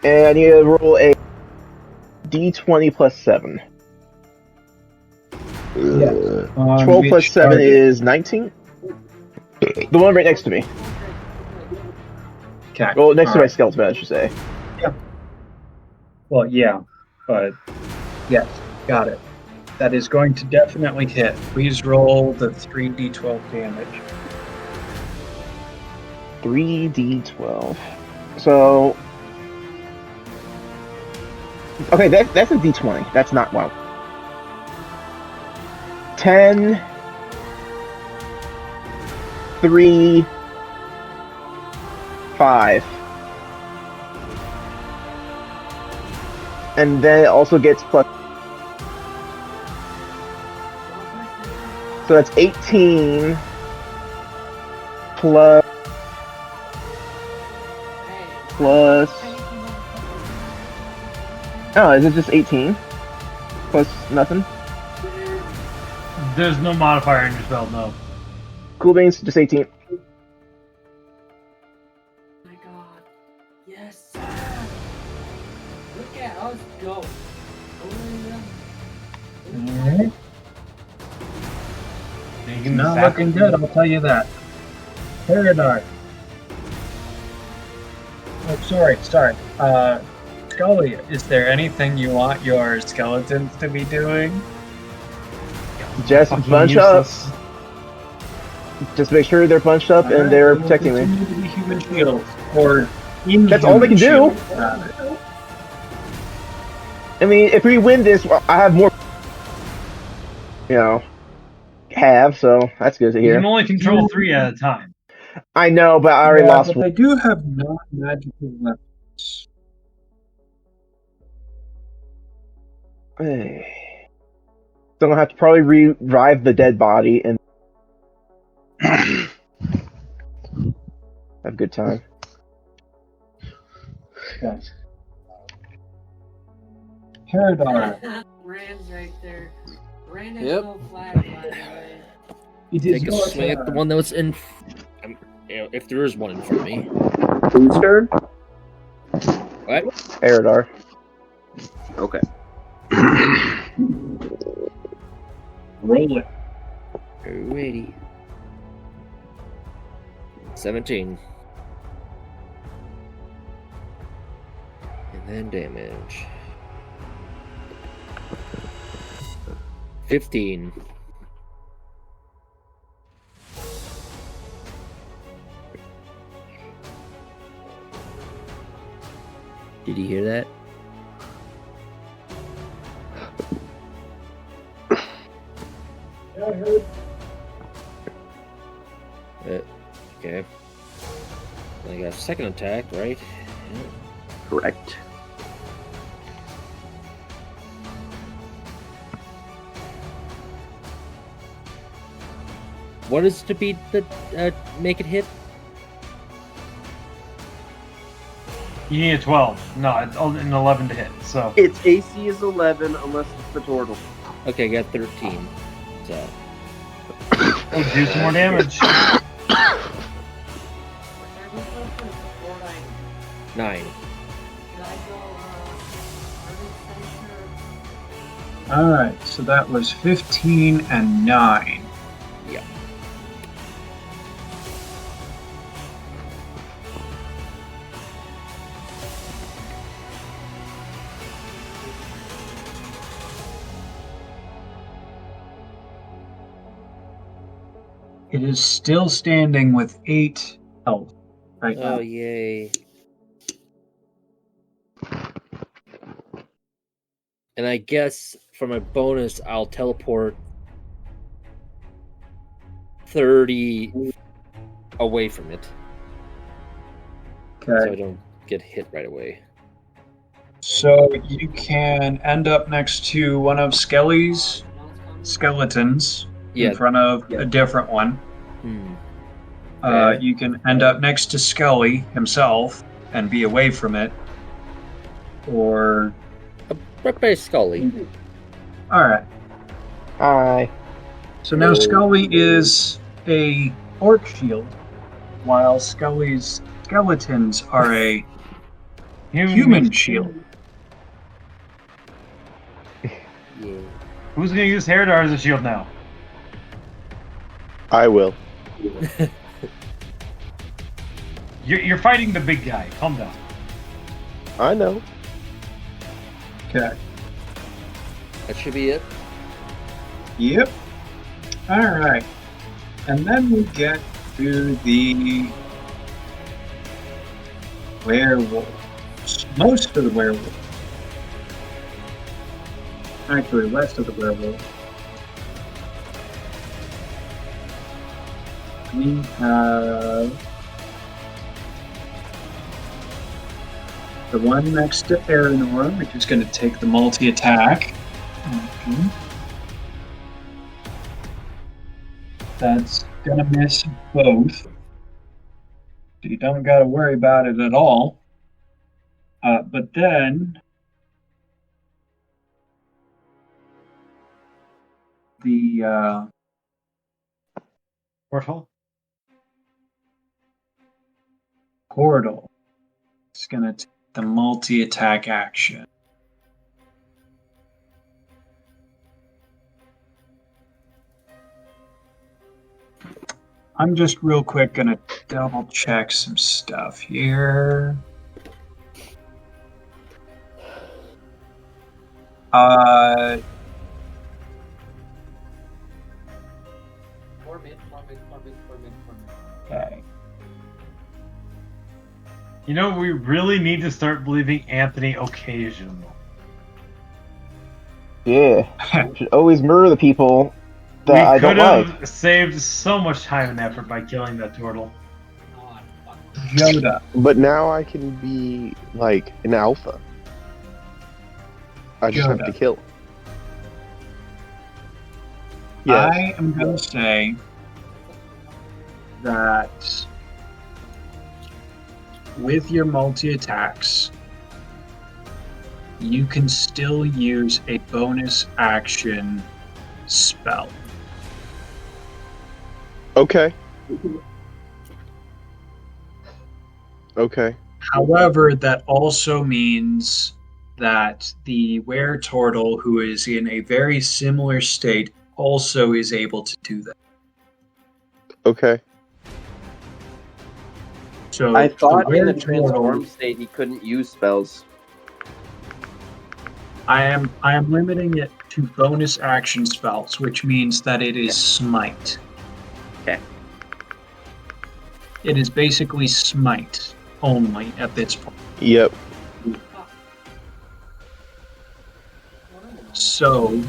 And I need to roll a d20 plus 7. 12 plus 7 is 19. The one right next to me. Okay. Well, next to my Alright. skeleton, I should say. Well, yeah, but yes, got it. That is going to definitely hit. Please roll the 3d12 damage. 3d12. So. Okay, that's a d20. That's not. Wow. 10. 3. 5. And then it also gets plus. So that's 18 plus plus. Oh, is it just 18 plus nothing? There's no modifier in your spell, no. Cool beans, just 18. Oh my god. Yes, sir. Look at us go. Alright. Not looking good, I'll tell you that. Paradise. Oh, sorry. Scully, is there anything you want your skeletons to be doing? Just Fucking bunch up. useless. Just make sure they're bunched up and they're protecting me. Continue to be human shields, or That's all they can do. inhuman shields, rather. I mean, if we win this, well, I have more. So that's good to You hear. can only control 3 at a time. I know, but I already Yeah, lost but one. they do have non-magical weapons. So I'm gonna have to probably revive the dead body and have a good time. Herodar. Rand's right there. Rand has Yep. no flag, by the way. He did Take a not swing at the one that was in. If there is one in front of me. Whose turn? What? Eridar. Okay. roll it. Alrighty. 17. And then damage. 15. Did you hear that? Yeah, I heard. Okay. I got a second attack, right? Correct. What is to beat the make it hit? You need a 12. No, it's an 11 to hit. So Its AC is 11 unless it's the turtle. Okay, I got 13. So we'll do some more damage. Should I go first or should I- 9. should I go, Arden Center? Alright, so that was 15 and 9. Yeah. It is still standing with 8 health right now. Oh yay! And I guess for my bonus, I'll teleport 30 away from it, so I Okay, don't get hit right away. so you can end up next to one of Skelly's Now it's coming. skeletons Yeah. in front of a different one. Hmm. You can end up next to Scully himself and be away from it. Or, Right by Scully. alright. Hi. So now Scully is a orc shield, while Scully's skeletons are a human shield. Yeah. Who's going to use Herodar as a shield now? I will. You're fighting the big guy. Calm down. I know. Okay. That should be it. Yep. Alright. And then we get to the werewolves. Most of the werewolves. Actually, less of the werewolves. We have the one next to Aranor, which is going to take the multi-attack. Okay. That's going to miss both. So you don't got to worry about it at all. But then the Portal? portal is going to take the multi-attack action. I'm just real quick going to double check some stuff here. Okay. You know, we really need to start believing Anthony occasionally. Yeah. Should always murder the people that We I don't could have like. saved so much time and effort by killing that turtle. Oh, fuck. Yoda. But now I can be like an alpha. I just have Yoda. to kill. Yeah. I am going to say that with your multi-attacks, you can still use a bonus action spell. Okay. Okay. However, that also means that the were-turtle, who is in a very similar state, also is able to do that. Okay. So I thought in the were-turtle- transform state he couldn't use spells. I am limiting it to bonus action spells, which means that it is smite. Okay. It is basically smite only at this point. Yep. So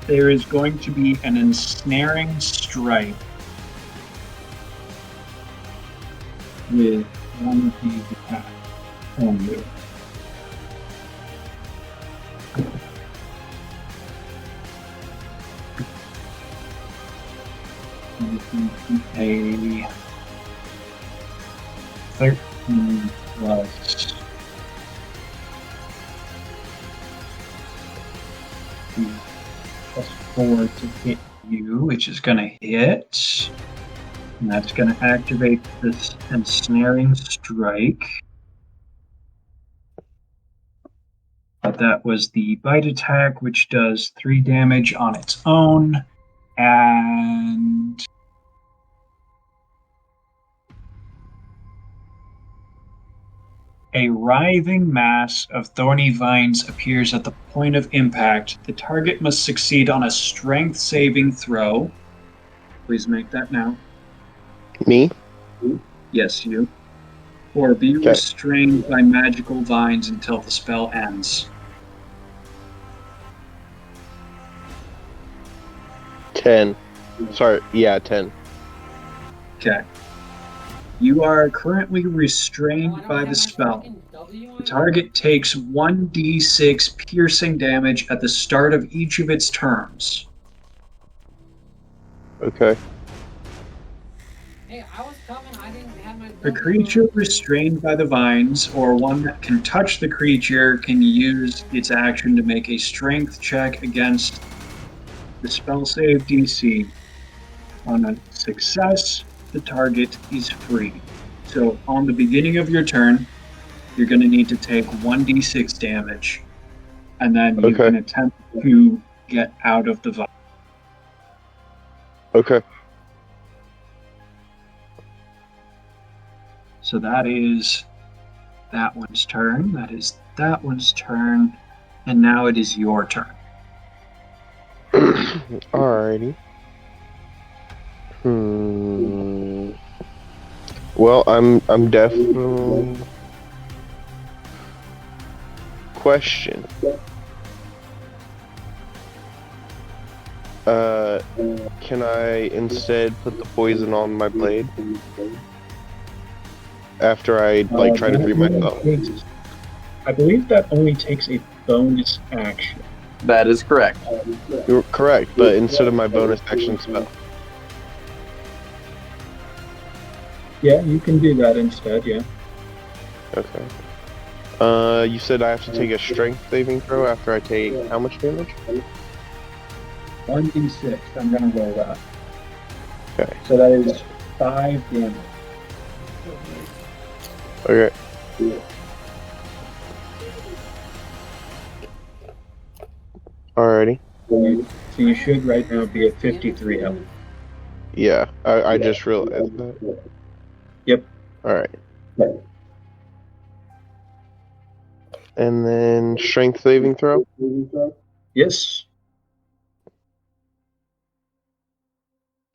there is going to be an ensnaring strike with one of these attacks on you. A 13 plus 4 to hit you, which is going to hit. And that's going to activate this ensnaring strike. But that was the bite attack, which does 3 damage on its own. And a writhing mass of thorny vines appears at the point of impact. The target must succeed on a strength saving throw. Please make that now. Me? Yes, you. Or be Okay. restrained by magical vines until the spell ends. 10. Sorry, yeah, 10. Okay. You are currently restrained by the spell. The target takes 1d6 piercing damage at the start of each of its turns. Okay. Hey, I was coming. I didn't have my. The creature restrained by the vines, or one that can touch the creature, can use its action to make a strength check against the spell save DC. On a success, the target is free. So on the beginning of your turn, you're going to need to take 1d6 damage, and then you Okay. can attempt to get out of the vine. Okay. So that is that one's turn. That is that one's turn. And now it is your turn. Alrighty. Well, I'm definitely. Question. Can I instead put the poison on my blade? After I try to free myself. I believe that only takes a bonus action. That is correct. You're correct, but instead of my bonus action spell. Yeah, you can do that instead, yeah. Okay. You said I have to take a strength saving throw after I take how much damage? 1d6, I'm gonna roll that. Okay. So that is 5 damage. Okay. Alrighty. So you should right now be at 53 health. Yeah, I just realized that. Yep. Alright. And then strength saving throw? Yes.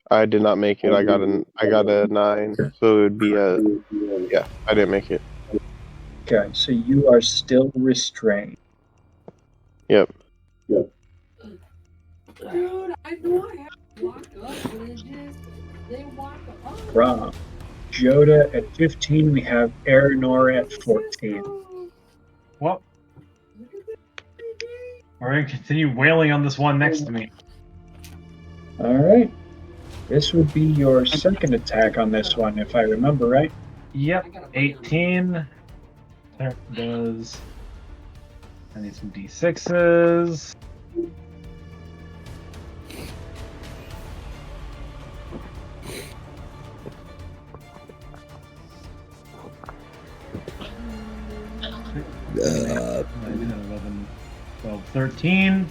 I did not make it. I got a 9, so it would be a yeah. I didn't make it. Okay, so you are still restrained. Yep. Dude, I know I have to walk up, but it's just they walk up. Rob. Joda at 15, we have Aranor at 14. Well, we're going to continue wailing on this one next to me. Alright. This would be your second attack on this one, if I remember right. Yep, 18. There it does. I need some d6s. Uh, 9, 10, 11, 12, 13.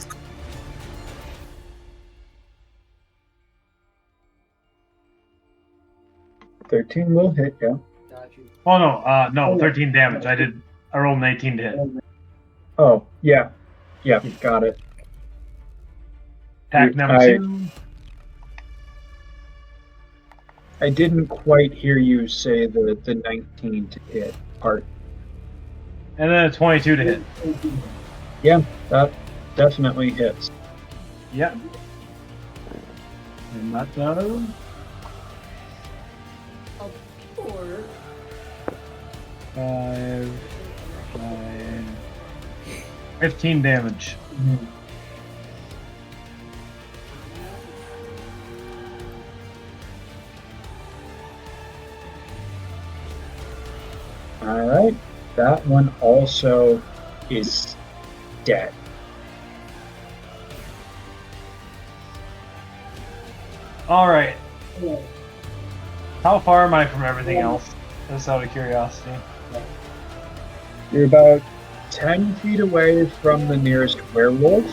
$13 will hit, yeah. Got you. Oh no, 13 damage. I rolled an 18 to hit. Oh, yeah. Yeah, got it. Attack number I- 2. I didn't quite hear you say the 19 to hit part. And then a 22 to hit. Yeah, that definitely hits. Yep. And that does. Or 5, 9, 15 damage. Alright, that one also is dead. Alright. How far am I from everything else? Just out of curiosity. You're about 10 feet away from the nearest werewolf.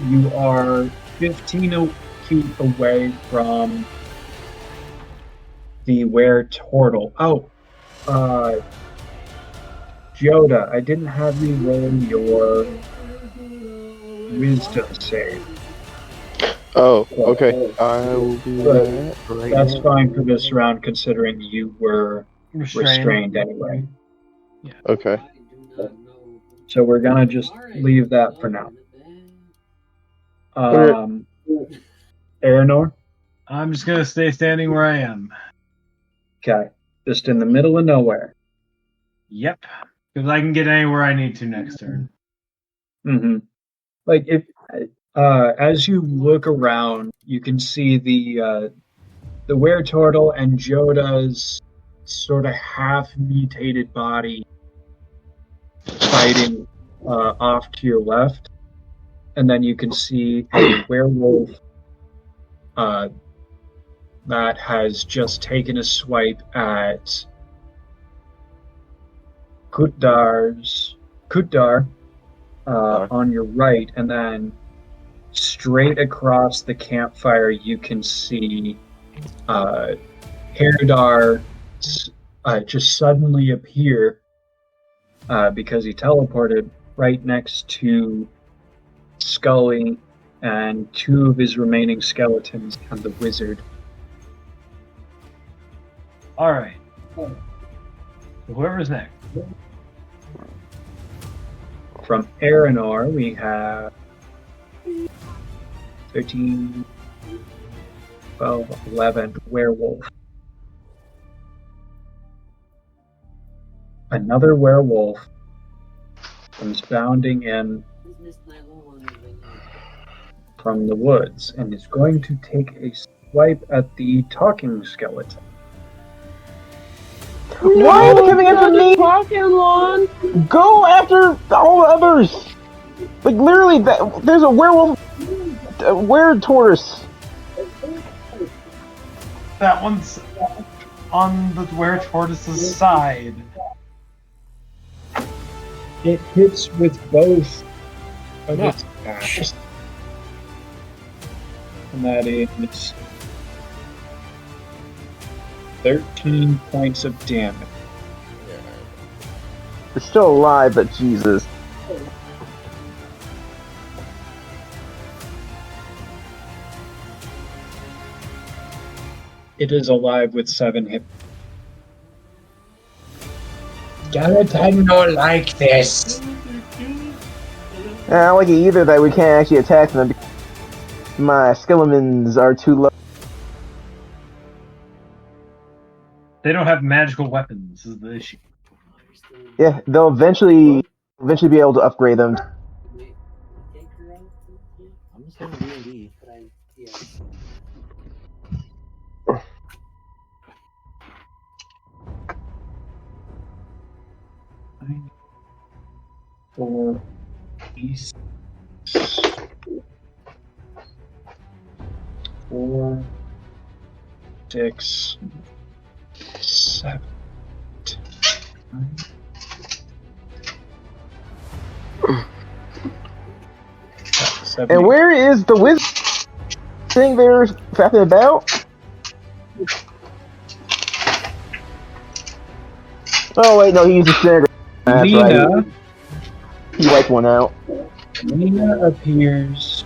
You are 15 feet away from the were-turtle. Oh, Joda, I didn't have you roll your wisdom save. Oh, okay. I will do But that right That's now. fine for this round, considering you were restrained anyway. Okay. I do not know. So we're gonna just leave that for now. Aranor? I'm just gonna stay standing where I am. Okay. Just in the middle of nowhere. Yep. Because I can get anywhere I need to next turn. Mm-hmm. Like if as you look around, you can see the were-turtle and Joda's sort of half-mutated body fighting off to your left, and then you can see a werewolf that has just taken a swipe at Kutdar on your right, and then straight across the campfire you can see Herodar just suddenly appear because he teleported right next to Scully and two of his remaining skeletons and the wizard. Alright. So whoever's next. From Aranor, we have 13, 12, 11, werewolf. Another werewolf comes bounding in from the woods and is going to take a swipe at the talking skeleton. Why are you coming after me? Talking one. Go after all the others! Like, literally, there's a werewolf, were-tortoise. That one's on the were-tortoise's side. It hits with both of its backs. And that is 13 points of damage. It's still alive, but Jesus. It is alive with 7 hit. Skeleton don't like this. I don't like it either that we can't actually attack them because my skeletons are too low. They don't have magical weapons, is the issue. Yeah, they'll eventually be able to upgrade them. I'm just gonna D&D. 4 east. 4, 6, 7, 9. And where is the wizard thing they're fapping about? Oh wait, no, he used a snare. That's Lena, right. He wiped one out. Lena appears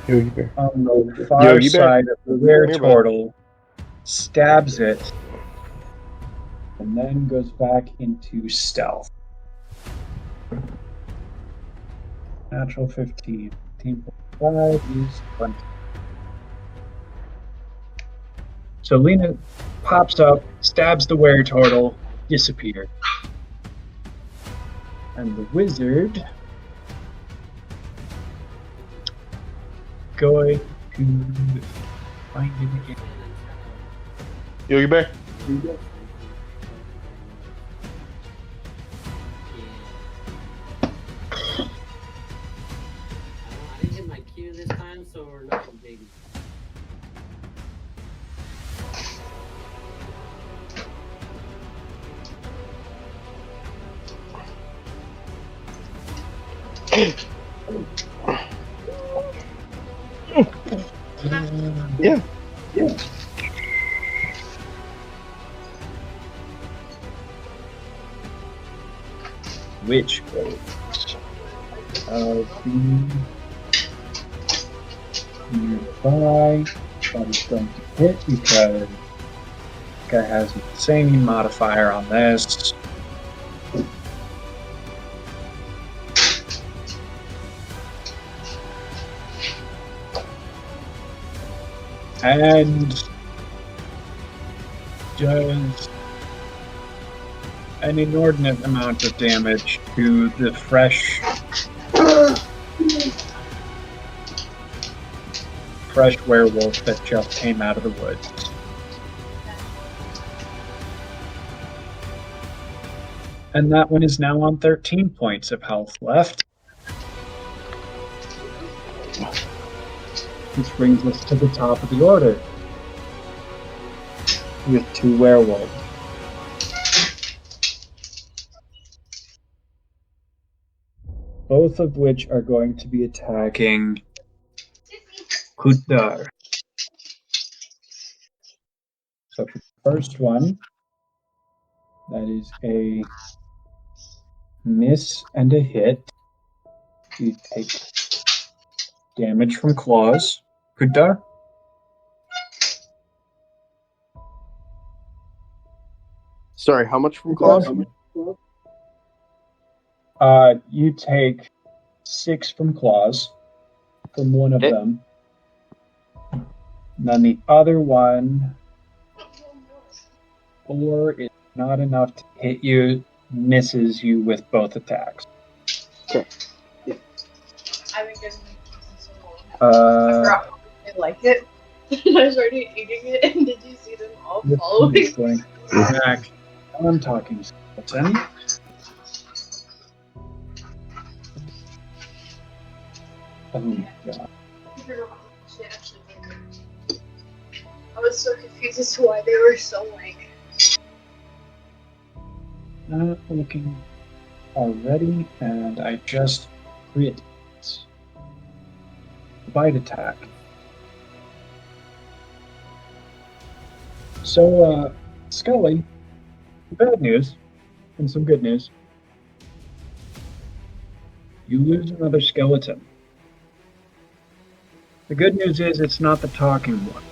Yogi Bear. on the far Yogi Bear? side of the rare Here, bud. turtle, stabs it, and then goes back into stealth. Natural 15. 15.5 is 20. So Lena pops up, stabs the were turtle, disappears. And the wizard going to find him again. Yogi Bear. I didn't hit my cue this time, so we're not big. Yeah. Which goes be nearby. That is going to hit because this guy has an insane modifier on this. And does an inordinate amount of damage to the fresh werewolf that just came out of the woods. And that one is now on 13 points of health left. Which brings us to the top of the order with 2 werewolves. Both of which are going to be attacking Kutdar. So for the first one, that is a miss and a hit. You take damage from claws. Kutdar? Sorry, how much from claws? You take 6 from claws from one of them. And then the other one, 4 is not enough to hit you, misses you with both attacks. Okay. I've been getting my so long. I forgot I like it. I started eating it, and did you see them all following? Going back. I'm talking skeleton. Oh my god. I was so confused as to why they were so like. Not looking already, and I just crit. Bite attack. So, Scully, bad news and some good news. You lose another skeleton. The good news is it's not the talking one.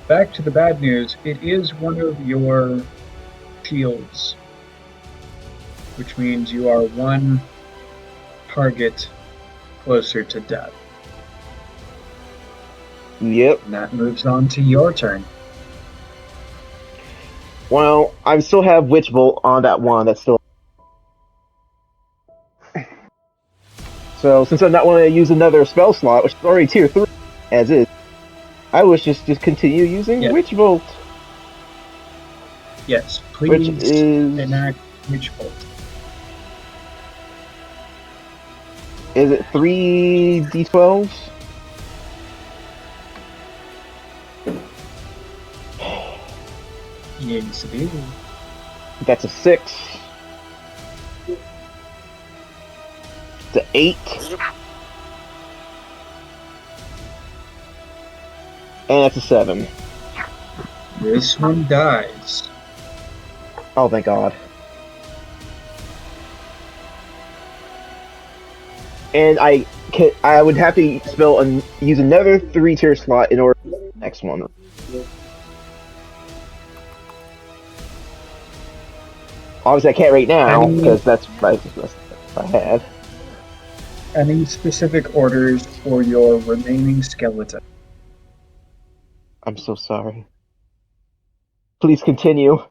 Back to the bad news, it is one of your shields, which means you are one target closer to death. Yep. And that moves on to your turn. Well, I still have Witch Bolt on that one. That's still. So since I'm not want to use another spell slot, which is already tier 3 as is, I wish just continue using Yeah. Witch Bolt. Yes, Which please is enact Witch Bolt. is it 3d12s? Yes, it is. That's a 6. It's an 8. And that's a 7. This one dies. Oh, thank God. And I would have to use another 3-tier slot in order for the next one. Obviously, I can't right now because that's what I had. Any specific orders for your remaining skeleton? I'm so sorry. Please continue.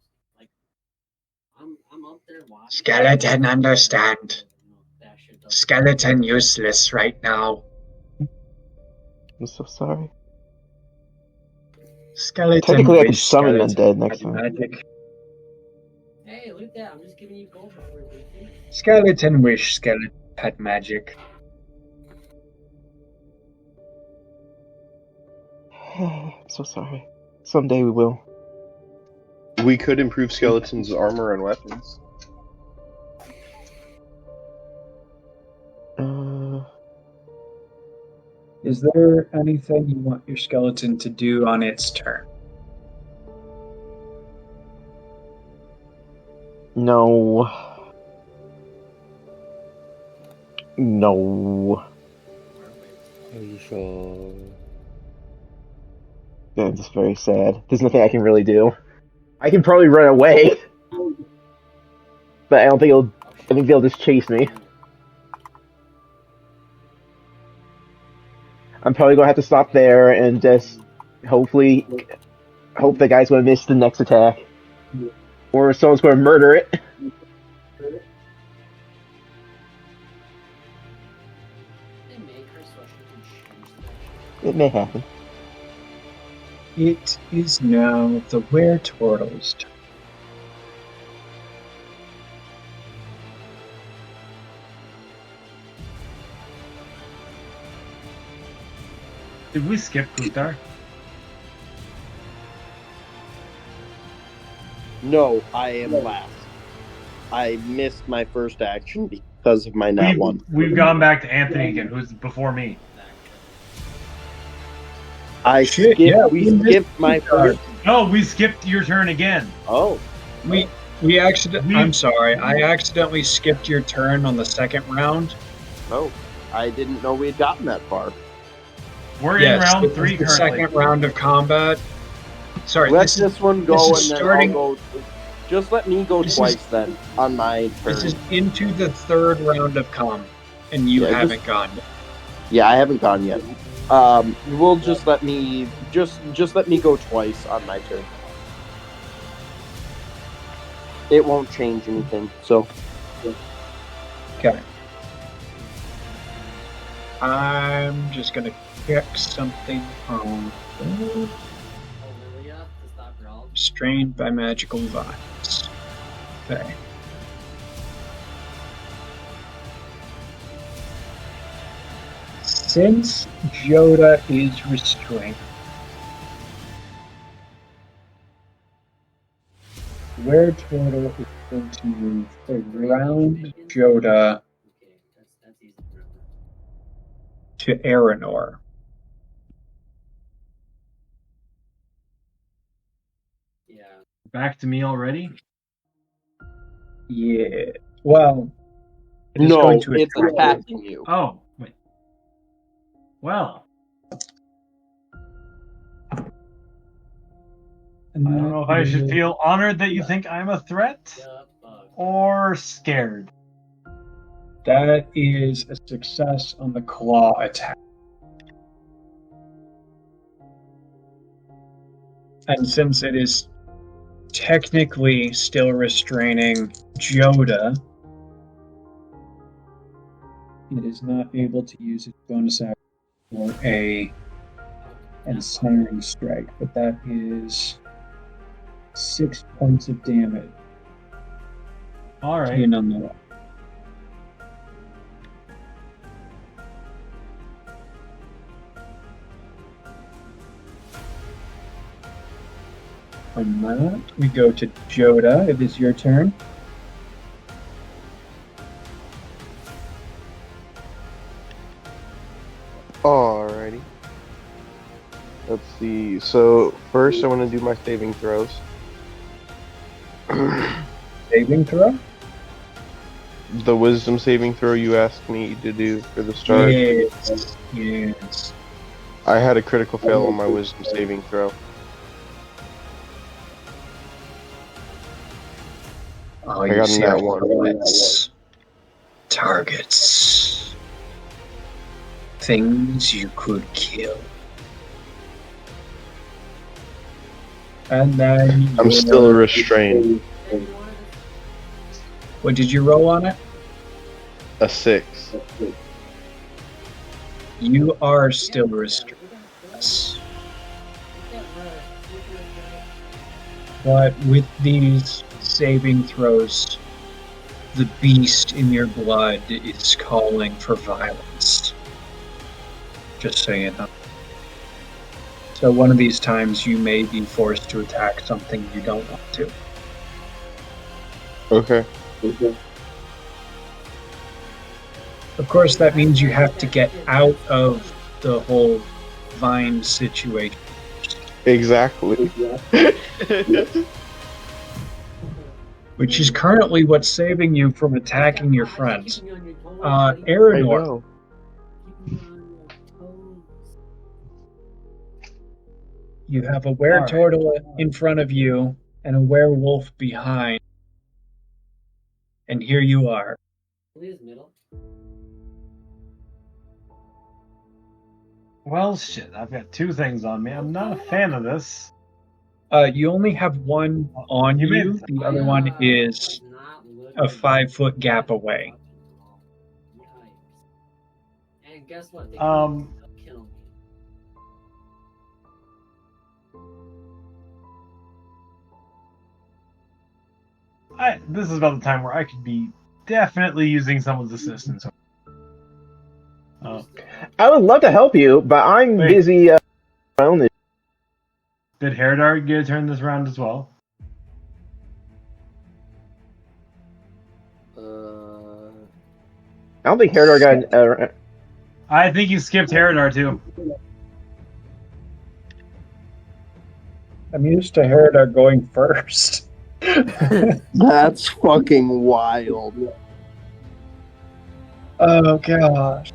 I'm up there watching. Skeleton, understand. Skeleton useless right now. I'm so sorry. Skeleton Technically, I could wish summon skeleton undead next had time. magic. Hey, look at that! I'm just giving you gold for everything. Skeleton wish skeleton had magic. I'm so sorry. Someday we will. We could improve Skeleton's armor and weapons. Is there anything you want your skeleton to do on its turn? No. No. Are you sure? That's very sad. There's nothing I can really do. I can probably run away, but I think they'll just chase me. I'm probably gonna have to stop there and just hope the guy's gonna miss the next attack, or someone's gonna murder it. It may happen. It is now the were-turtle's turn. Did we skip Kutar? No, I am last. I missed my first action because of my nat one. We've gone back to Anthony again, who's before me. We skipped my first. No, we skipped your turn again. Oh. We accidentally. I'm sorry. I accidentally skipped your turn on the second round. Oh, I didn't know we had gotten that far. We're in round 3 the currently. second round of combat. Sorry, Let this one go, and then starting. I'll go. Just let me go twice then on my turn. This is into the third round of and you haven't gone yet. Yeah, I haven't gone yet. We'll just let me let me go twice on my turn. It won't change anything, so. Okay. I'm just gonna check something on Strained by Magical Vines. Okay. Since Joda is restrained, were-turtle is going to move around Joda to Aranor. Yeah. Back to me already? Yeah. Well, No, it's attacking you. Oh, wait. Well. I don't know if I should feel honored that you think I'm a threat or scared. That is a success on the claw attack. And since it is technically still restraining Joda, it is not able to use its bonus action for a ensnaring strike, but that is 6 points of damage. All To right. you nonetheless. From that, we go to Joda. It is your turn. Alrighty. Let's see. So first, I want to do my saving throws. Saving throw? The wisdom saving throw you asked me to do for the start. Yes. Yes. I had a critical fail on my wisdom saving throw. Oh, I you got see that our one. targets. Things you could kill. And then I'm still restrained. What did you roll on it? A 6. You are still restrained. But with these saving throws, the beast in your blood is calling for violence. Just so you know. So one of these times you may be forced to attack something you don't want to. Okay. Of course, that means you have to get out of the whole vine situation. Exactly. Which is currently what's saving you from attacking your friends. I Aranor, know. you have a were-turtle in front of you and a werewolf behind. And here you are. Well, shit. I've got 2 things on me. I'm not a fan of this. You only have one on You you. made- The other one is a 5-foot gap away. And guess what? They Um, couldn't kill me. This is about the time where I could be definitely using someone's assistance. I would love to help you, but I'm Wait. busy around this. Did Herodar get a turn this round as well? I don't think Herodar got. I think you skipped Herodar too. I'm used to Herodar going first. That's fucking wild. Oh gosh.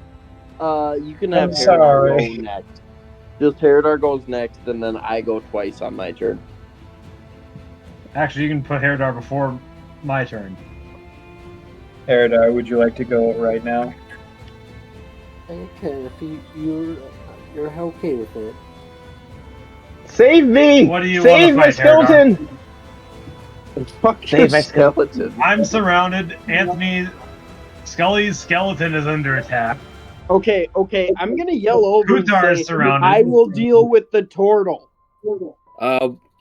You can I'm have Herodar sorry. go next. Just Herodar goes next, and then I go twice on my turn. Actually, you can put Herodar before my turn. Herodar, would you like to go right now? Okay, if you're okay with it. Save me! What do you Save want my to fight, Herodar? skeleton! Fuck Save your my skeleton. I'm surrounded. Anthony Scully's skeleton is under attack. Okay, I'm gonna yell over and Kutar is say, surrounded. I will deal with the turtle.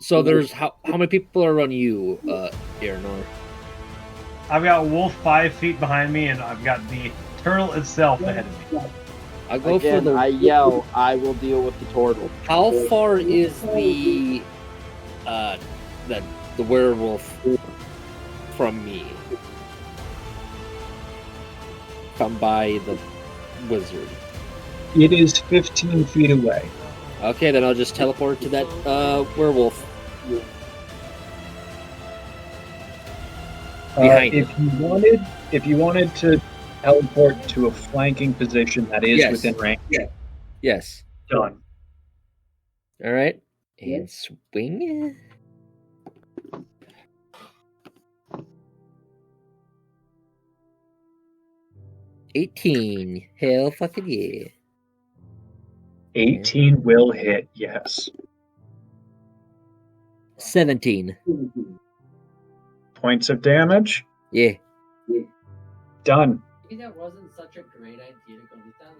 So there's how many people are on you, Aranor? I've got Wolf 5 feet behind me, and I've got the turtle itself ahead of me. I'll go Again, for the. I yell, I will deal with the turtle. How far is the werewolf from me? Come by the wizard. It is 15 feet away. Okay, then I'll just teleport to that werewolf. Behind if you wanted to teleport to a flanking position that is Yes. within range, Yes. done. All right. And swing. $18. Hell fucking yeah. 18 will hit, yes. 17. Points of damage, Yeah. done. Maybe that wasn't such a great idea to go with that.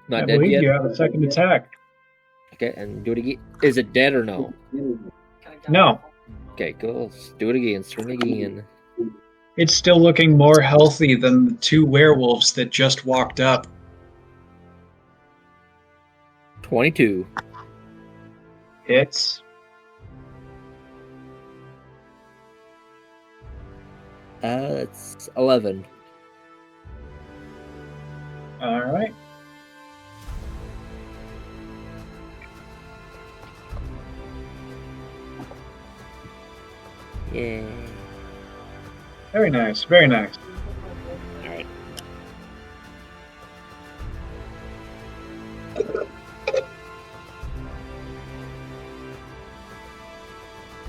Not I dead believe yet. you have a second attack. Okay, and do it again. Is it dead or no? Kinda got No. Okay, go. Let's do it again. Swing again. It's still looking more healthy than the 2 werewolves that just walked up. 22. Hits. That's 11. All right. Yeah. Very nice. Very nice. All right.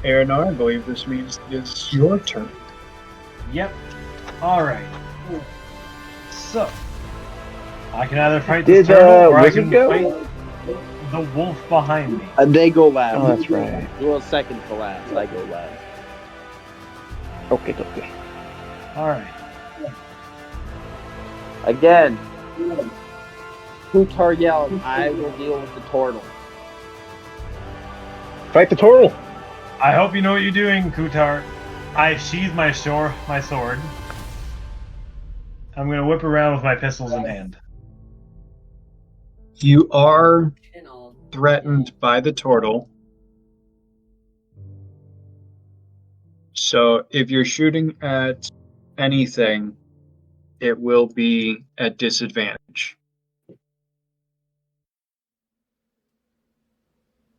Aranor, I believe this means it's your turn. Yep. All right. So I can either fight the Did turtle or I Wizard can go? fight the wolf behind me. They go last. Oh, that's right. Well, second to last. I go last. Okay. All right. Again, Kutar yelled, I will deal with the turtle. Fight the turtle. I hope you know what you're doing, Kutar. I sheathe my sword. I'm gonna whip around with my pistols in hand. You are threatened by the turtle. So if you're shooting at anything, it will be at disadvantage.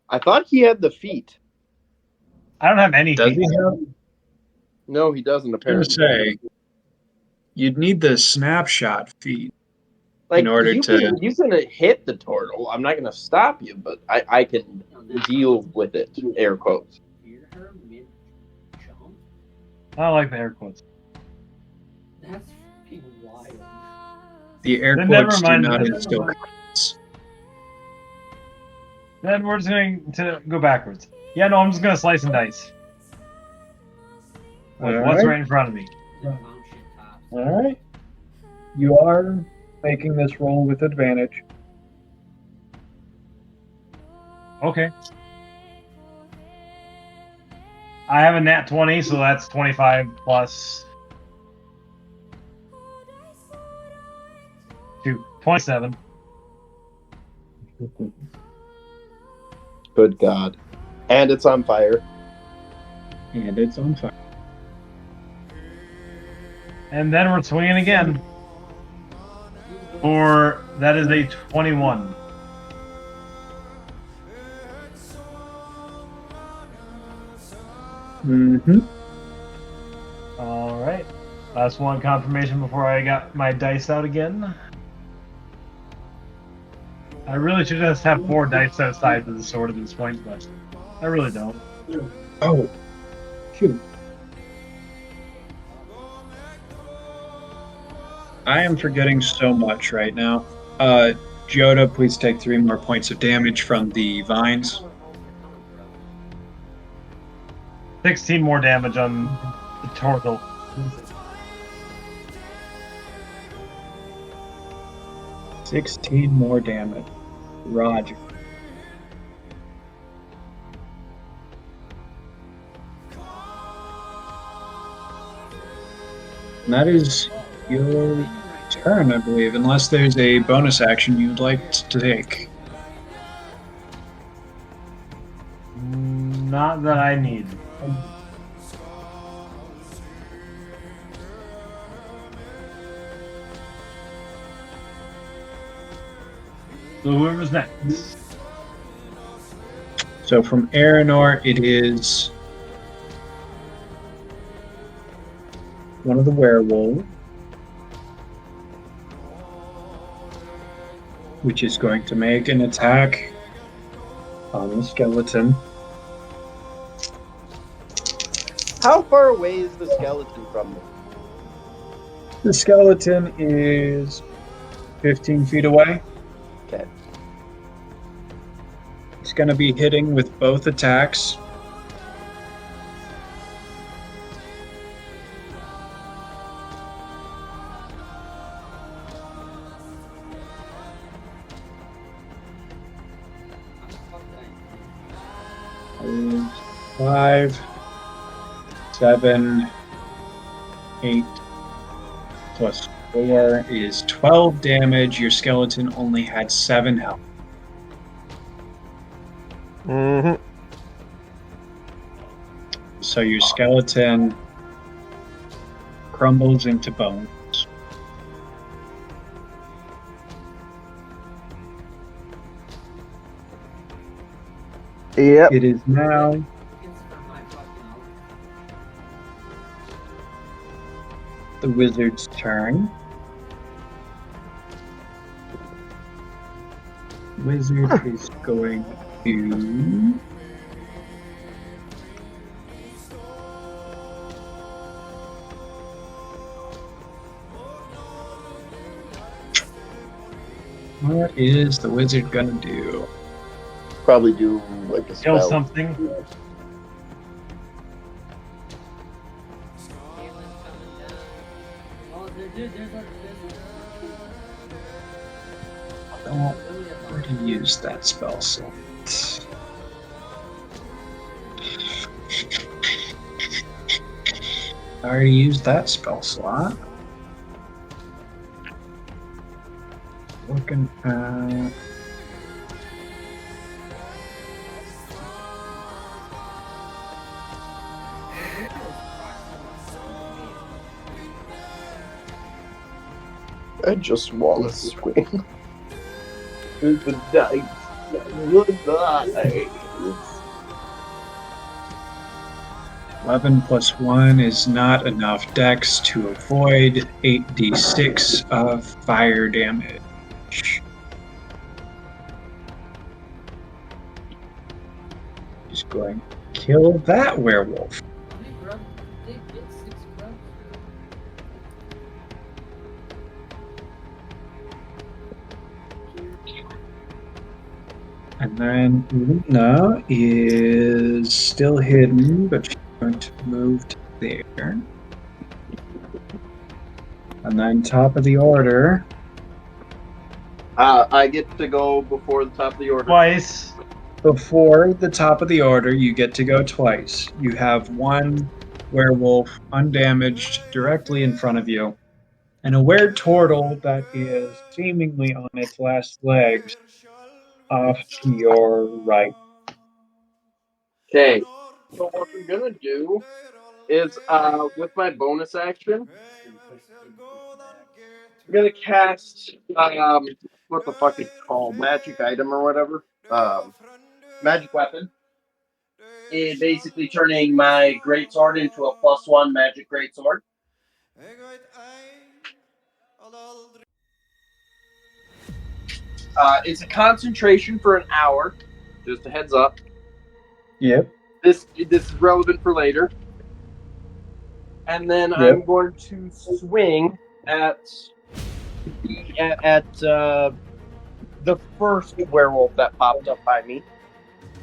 I thought he had the feet. I don't have any. Does feet. he have? No, he doesn't I was gonna apparently. say, you'd need the snapshot feed Like, in order you to. can hit the turtle. I'm not going to stop you, but I can deal with it. Air quotes. I don't like the air quotes. That's fucking wild. The air Then quotes never do mind. not instill confidence. Then we're just going to go backwards. Yeah, no, I'm just going to slice and dice. What's Alright. right in front of me? All right. You are making this roll with advantage. Okay. I have a nat 20, so that's 25 plus 2. 27. Good God. And it's on fire. And it's on fire. And then we're swinging again. That is a 21. Mm-hmm. Alright. Last one confirmation before I got my dice out again. I really should just have 4 dice outside for the sword at this point, but I really don't. Oh, shoot. I am forgetting so much right now. Joda, please take 3 more points of damage from the vines. 16 more damage on the turtle. $16 more damage. Roger. And that is your turn, I believe, unless there's a bonus action you'd like to take. Not that I need. So whoever's next. So from Aranor, it is one of the werewolves, which is going to make an attack on the skeleton. How far away is the skeleton from me? The skeleton is 15 feet away. Okay. It's going to be hitting with both attacks. Is 5 7, 8 plus 4 is 12 damage. Your skeleton only had 7 health. Mm-hmm. So your skeleton crumbles into bones. Yep. It is now the wizard's turn. Wizard is going to what is the wizard gonna do? Probably do like a Kill spell. something. Oh, there's Don't already use that spell slot. I already used that spell slot. Looking at I just want to swing. The dice. The dice. 11 plus 1 is not enough dex to avoid 8d6 of fire damage. He's going to kill that werewolf. And then Luna is still hidden, but she's going to move to there. And then top of the order. I get to go before the top of the order. Twice. Before the top of the order, you get to go twice. You have one werewolf undamaged directly in front of you, and a were-turtle that is seemingly on its last legs off to your right. Okay. So what we're gonna do is, with my bonus action, I'm gonna cast, what the fuck it's called, magic item or whatever, magic weapon. And basically turning my greatsword into a +1 magic greatsword. It's a concentration for an hour. Just a heads up. Yep. This is relevant for later. And then I'm going to swing at the first werewolf that popped up by me.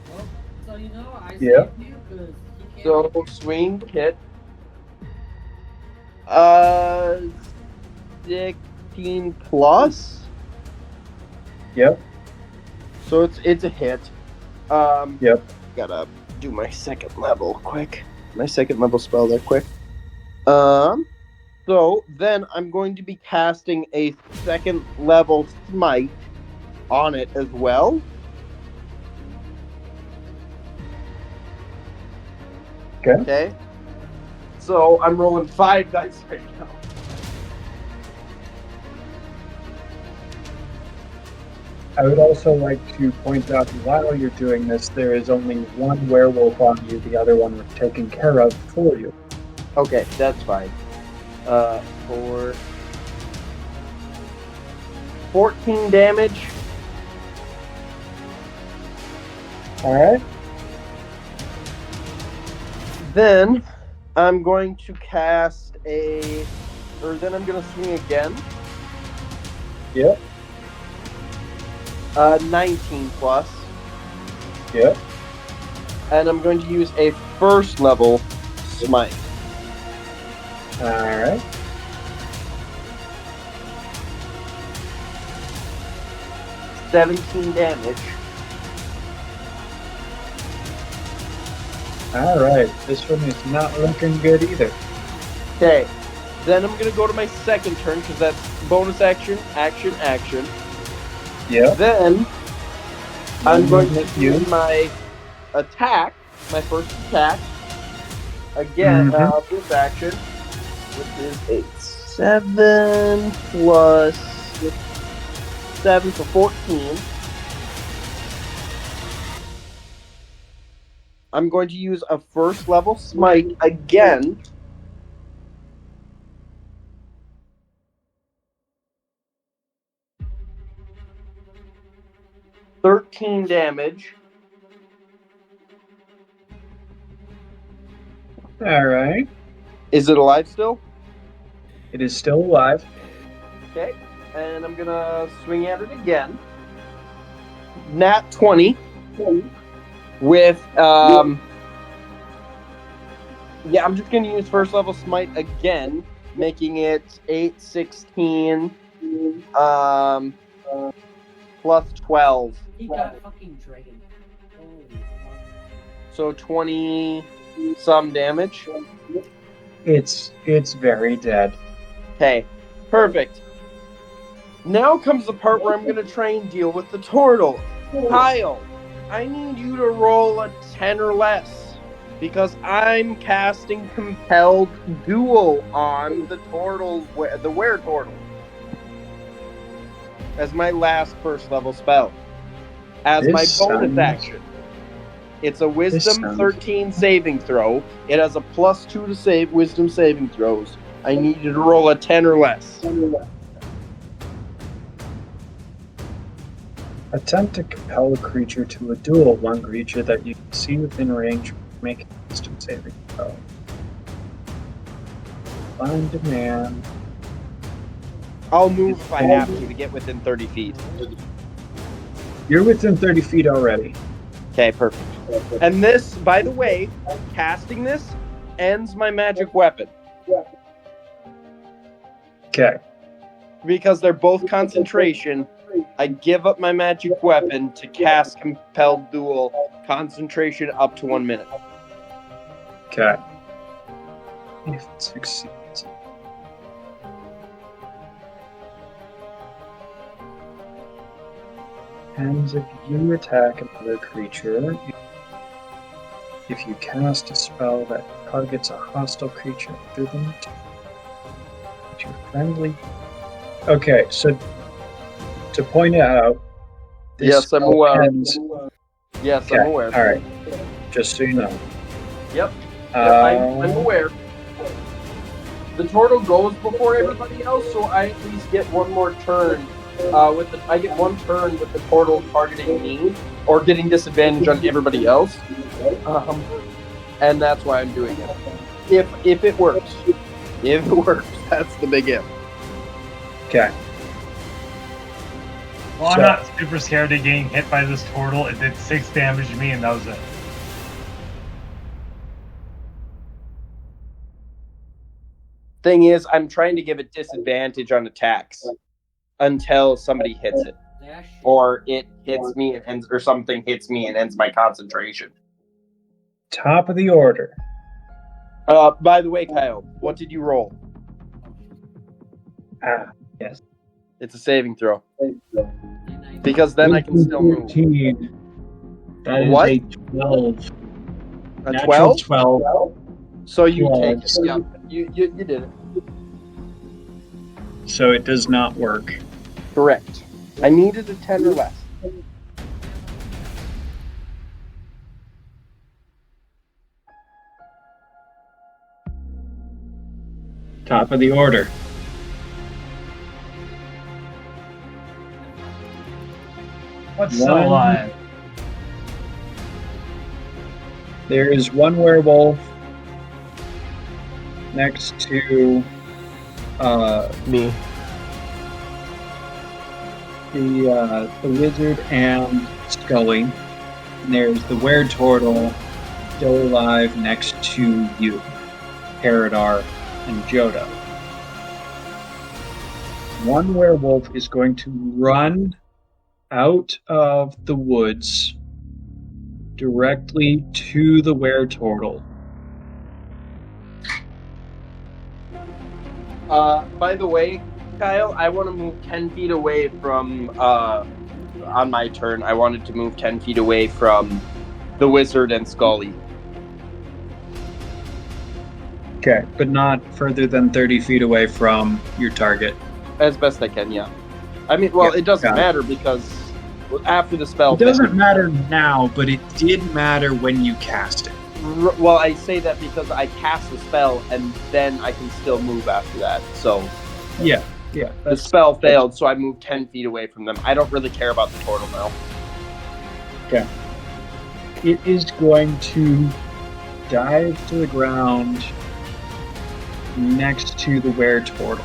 Well, so you know, I saved Yeah. you because he can't. So swing, hit. 16 plus. Yep. So it's a hit. Yep. Gotta do my second level quick. My second level spell there quick. So then I'm going to be casting a second level smite on it as well. Okay. So I'm rolling 5 dice right now. I would also like to point out while you're doing this, there is only one werewolf on you, the other one was taken care of for you. Okay, that's fine. For 14 damage. Alright. Then I'm going to cast then I'm going to swing again. Yep. 19 plus. Yep. And I'm going to use a first level smite. Alright. $17 damage. Alright, this one is not looking good either. Okay. Then I'm going to go to my second turn because that's bonus action, action, action. Yeah. Then I'm going to You. use my attack, my first attack. Again, this action, which is a 7 plus 7 for 14. I'm going to use a first level smite again. $13 damage. Alright. Is it alive still? It is still alive. Okay. And I'm gonna swing at it again. Nat 20. With I'm just gonna use first level smite again, making it 8, 16, plus 12. He got fucking dragon. Holy fuck. So 20 some damage. It's very dead. Okay, perfect. Now comes the part where I'm gonna try and deal with the turtle. Kyle, I need you to roll a 10 or less because I'm casting Compelled Duel on the turtle, the were-turtle, as my last first level spell. As This my bonus sounds- action. It's a Wisdom sounds- 13 saving throw. It has a +2 to save Wisdom saving throws. I need you to roll a 10 or less. Attempt to compel a creature to a duel. One creature that you see within range make a wisdom saving throw. On demand. I'll move if I have to get within 30 feet. You're within 30 feet already. Okay, perfect. And this, by the way, casting this ends my magic weapon. Okay. Because they're both concentration, I give up my magic weapon to cast Compelled Duel, concentration up to 1 minute. Okay. If it succeeds. And if you attack another creature, if you cast a spell that targets a hostile creature other than your friendly. Okay, so to point it out, this Yes, I'm aware. ends- Yes, Okay, I'm aware. Alright. Just so you know. Yep. I'm aware. The turtle goes before everybody else, so I at least get one more turn. I get one turn with the turtle targeting me, or getting disadvantage on everybody else. And that's why I'm doing it. If it works. If it works, that's the big if. Okay. Well, I'm So- not super scared of getting hit by this turtle. It did 6 damage to me, and that was it. Thing is, I'm trying to give it disadvantage on attacks until somebody hits it, That shit. or it hits me and ends, or something hits me and ends my concentration. Top of the order. By the way, Kyle, what did you roll? Ah, yes. It's a saving throw. Because then I can still move. 13. That is What? a 12. A Natural 12? 12. So you 12. take it. Yeah, you did it. So it does not work. Correct. I needed a 10 or less. Top of the order. What's still One. alive? There is one werewolf next to Me. the lizard and Scully. And there's the were-turtle still alive next to you, Paradar and Jodo. One werewolf is going to run out of the woods directly to the were-turtle. By the way, Kyle, I want to move 10 feet away from, on my turn, I wanted to move 10 feet away from the wizard and Scully. Okay, but not further than 30 feet away from your target. As best I can, yeah. I mean, well, Yeah, it doesn't got it. matter because after the spell... It doesn't matter now, but it did matter when you cast it. Well, I say that because I cast the spell and then I can still move after that, so... Yeah. The spell failed, so I moved 10 feet away from them. I don't really care about the turtle now. Okay. It is going to dive to the ground next to the were-turtle.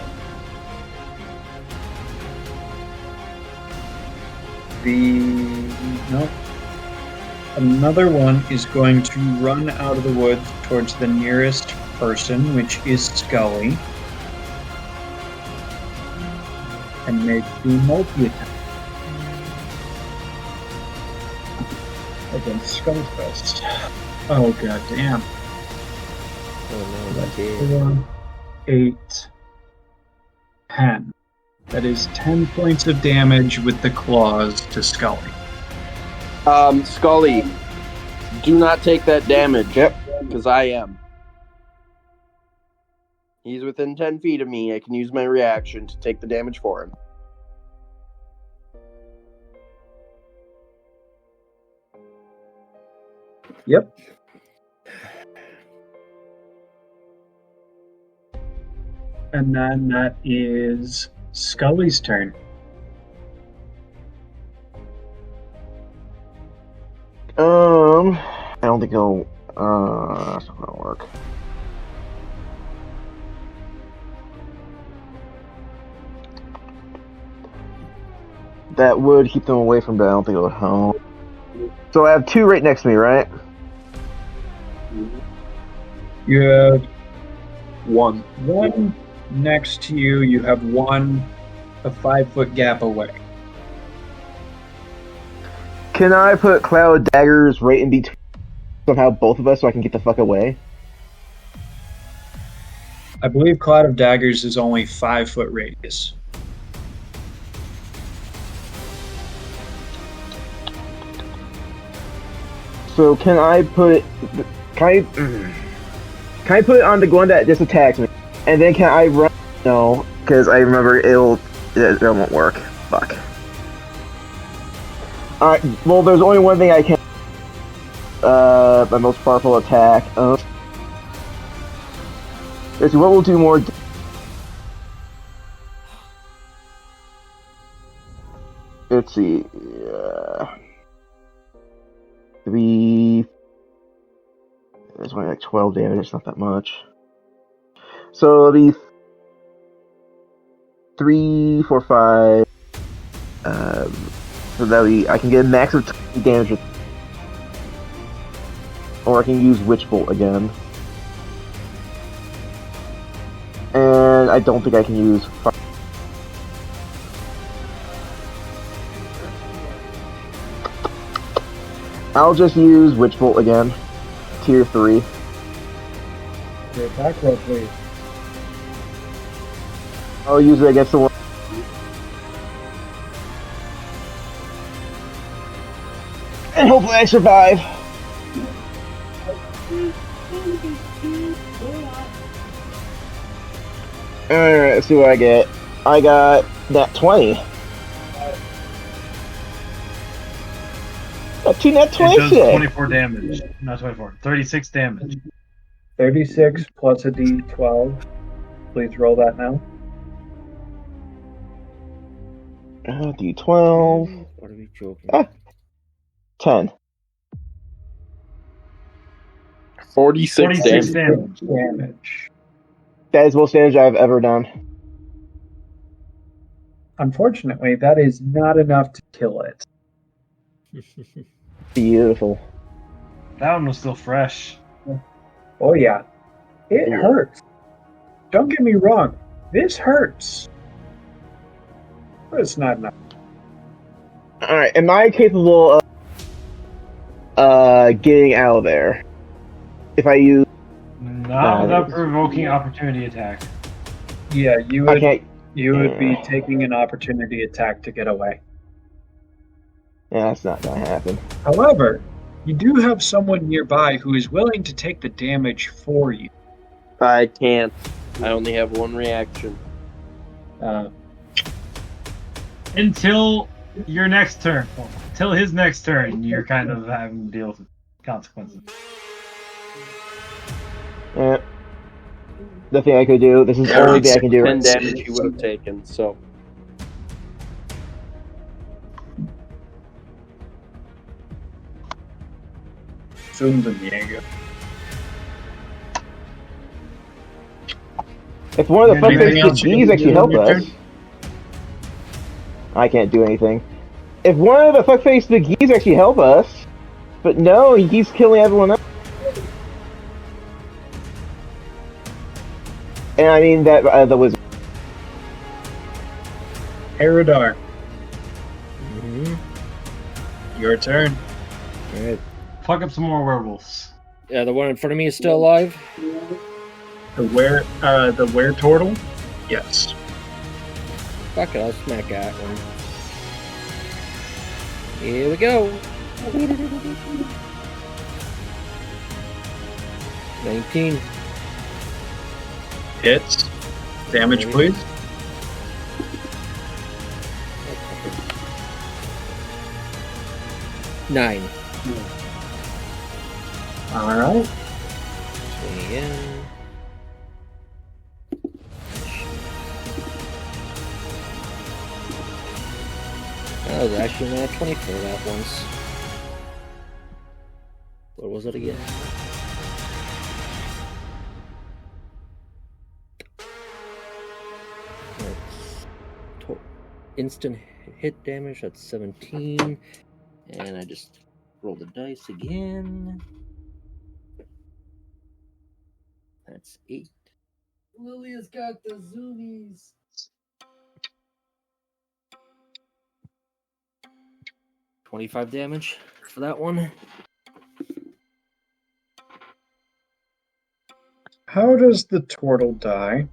Another one is going to run out of the woods towards the nearest person, which is Scully, and make the multi-attack against Skullfest. Oh god damn. Oh no, that's it. 4, 8, 10. That is 10 points of damage with the claws to Scully. Scully, do not take that damage. Yep. Because I am. He's within 10 feet of me. I can use my reaction to take the damage for him. Yep. And then that is Scully's turn. I don't think it'll. That's not gonna work. That would keep them away from, but I don't think it would help. So I have two right next to me, right? You have One. one next to you. You have one a 5-foot gap away. Can I put Cloud Daggers right in between somehow both of us so I can get the fuck away? I believe Cloud of Daggers is only 5-foot radius. So can I put it on the one that just attacked me, and then can I run? No, because I remember it won't work. Fuck. Alright, well, there's only one thing I can. My most powerful attack. Let's see, what will do more? Let's see. 3. There's only like 12 damage. It's not that much. So the 3, 4, 5. So that I can get a max of 20 damage with, or I can use Witch Bolt again. And I don't think I can use fire. I'll just use Witch Bolt again. Tier 3. Your attack roll, please. I'll use it against the one. And hopefully I survive. Alright, let's see what I get. I got that 20. Got 2 net 20 It does today. 24 damage. Not 24. 36 damage. 36 plus a d12. Please roll that now. D12. What are we joking? Ah. 10. 46 46 damage. damage. That is the most damage I've ever done. Unfortunately, that is not enough to kill it. Beautiful. That one was still fresh. Oh yeah. It hurts. Don't get me wrong. This hurts. But it's not enough. Alright, am I capable of getting out of there. If I use... Not without provoking opportunity attack. Yeah, you I would. can't... You would be taking an opportunity attack to get away. Yeah, that's not gonna happen. However, you do have someone nearby who is willing to take the damage for you. I can't. I only have one reaction. Until your next turn. Until his next turn, you're kind of having to deal with consequences. Nothing I could do. This is the only thing I can do. 10 damage he would have taken, so. If one of the Anything else fuckface you McGee's can actually do help on your us... turn? I can't do anything. If one of the fuckface McGee's actually help us... But no, he's killing everyone else. And I mean that the wizard. Herodar, Mm-hmm. your turn. Alright. Fuck up some more werewolves. Yeah, the one in front of me is still alive. The were-turtle? Yes. Fuck it, I'll smack that one. Here we go. 19. Hits. Damage, please. Nine. Alright. Swing again. That was actually not 20 for that once. What was it again? That's instant hit damage, that's 17. And I just roll the dice again. That's 8. Lilia's got the zoomies. 25 damage for that one. How does the turtle die?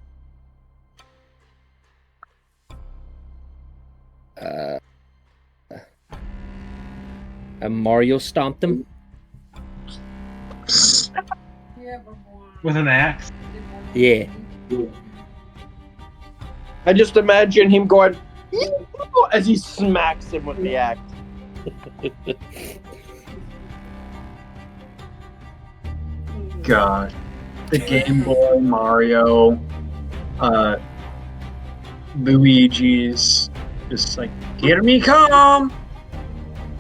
Mario stomped him. With an axe. Yeah. I just imagine him going as he smacks him with the axe. God. The Game Boy, Mario, Luigi's just like, here me come!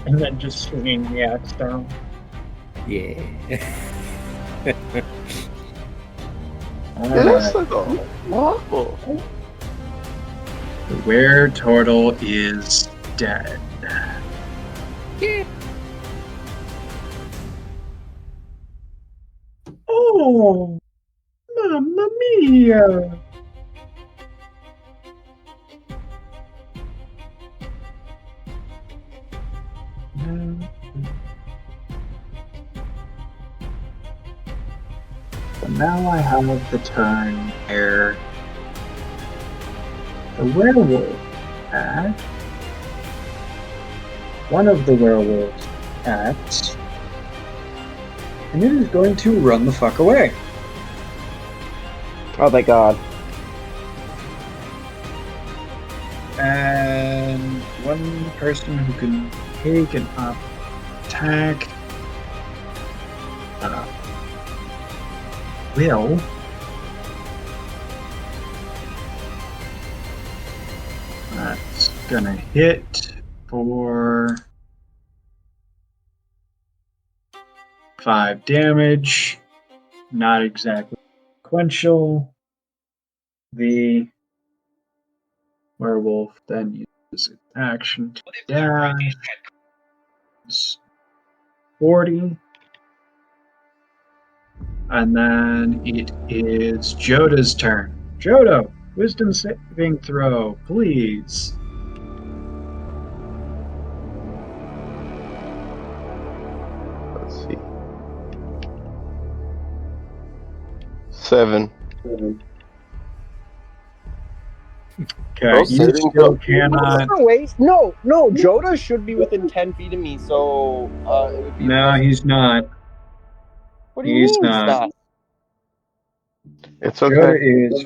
And then just swinging the axe down. Yeah. It looks like awful. The were-turtle is dead. Yeah. Oh, Mamma Mia! So now I have the turn where the werewolf acts. One of the werewolves acts. And it is going to run the fuck away. Oh, thank God. And one person who can take an attack will that's gonna hit for 5 damage. Not exactly sequential. The werewolf then uses its action to dash. 40. And then it is Joda's turn. Joda, wisdom saving throw, please. Let's see. 7. Okay, Those you saving still throws- cannot. No, Joda should be within 10 feet of me, so it would be. No, he's not. What do you he's mean? not. It's Joda okay. is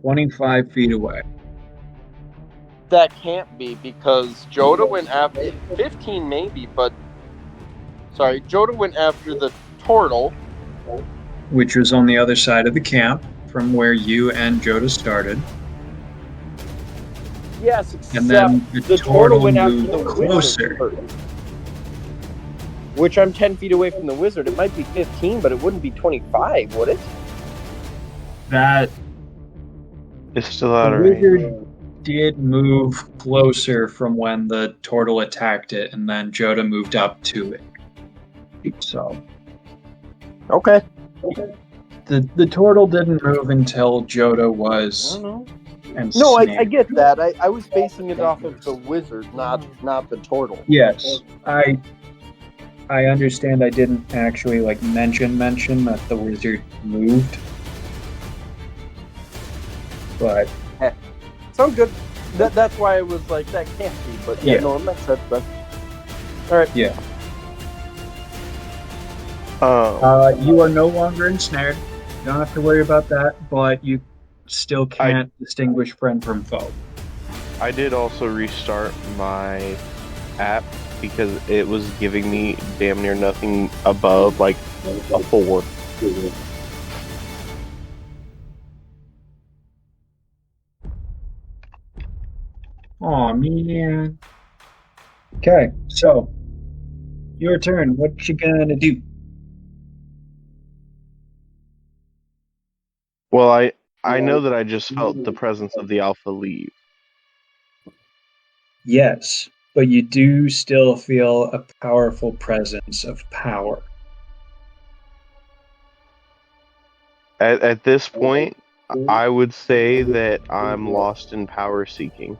25 feet away. That can't be because Joda went after 15, maybe, but sorry, Joda went after the turtle, Which was on the other side of the camp from where you and Joda started. Yes, except And then the the turtle turtle went after moved the closer. wizard, which I'm 10 feet away from the wizard. It might be 15, but it wouldn't be 25, would it? That It's still out the of range. wizard did move closer from when the turtle attacked it, and then Joda moved up to it. So Okay. the turtle didn't move until Joda was. And No, I snapped. get that. I was basing it off of the wizard, not the turtle. Yes, I understand. I didn't actually mention that the wizard moved, but Sounds good. That's why I was like, that can't be. But yeah, Yeah. no, it makes sense then. All right. yeah, you are no longer ensnared. You don't have to worry about that, but you still can't distinguish friend from foe. I did also restart my app because it was giving me damn near nothing above like a 4. Oh man. Okay, so your turn. What you gonna do? Well, I know that I just felt the presence of the alpha leave. Yes, but you do still feel a powerful presence of power. At this point, I would say that I'm lost in power seeking.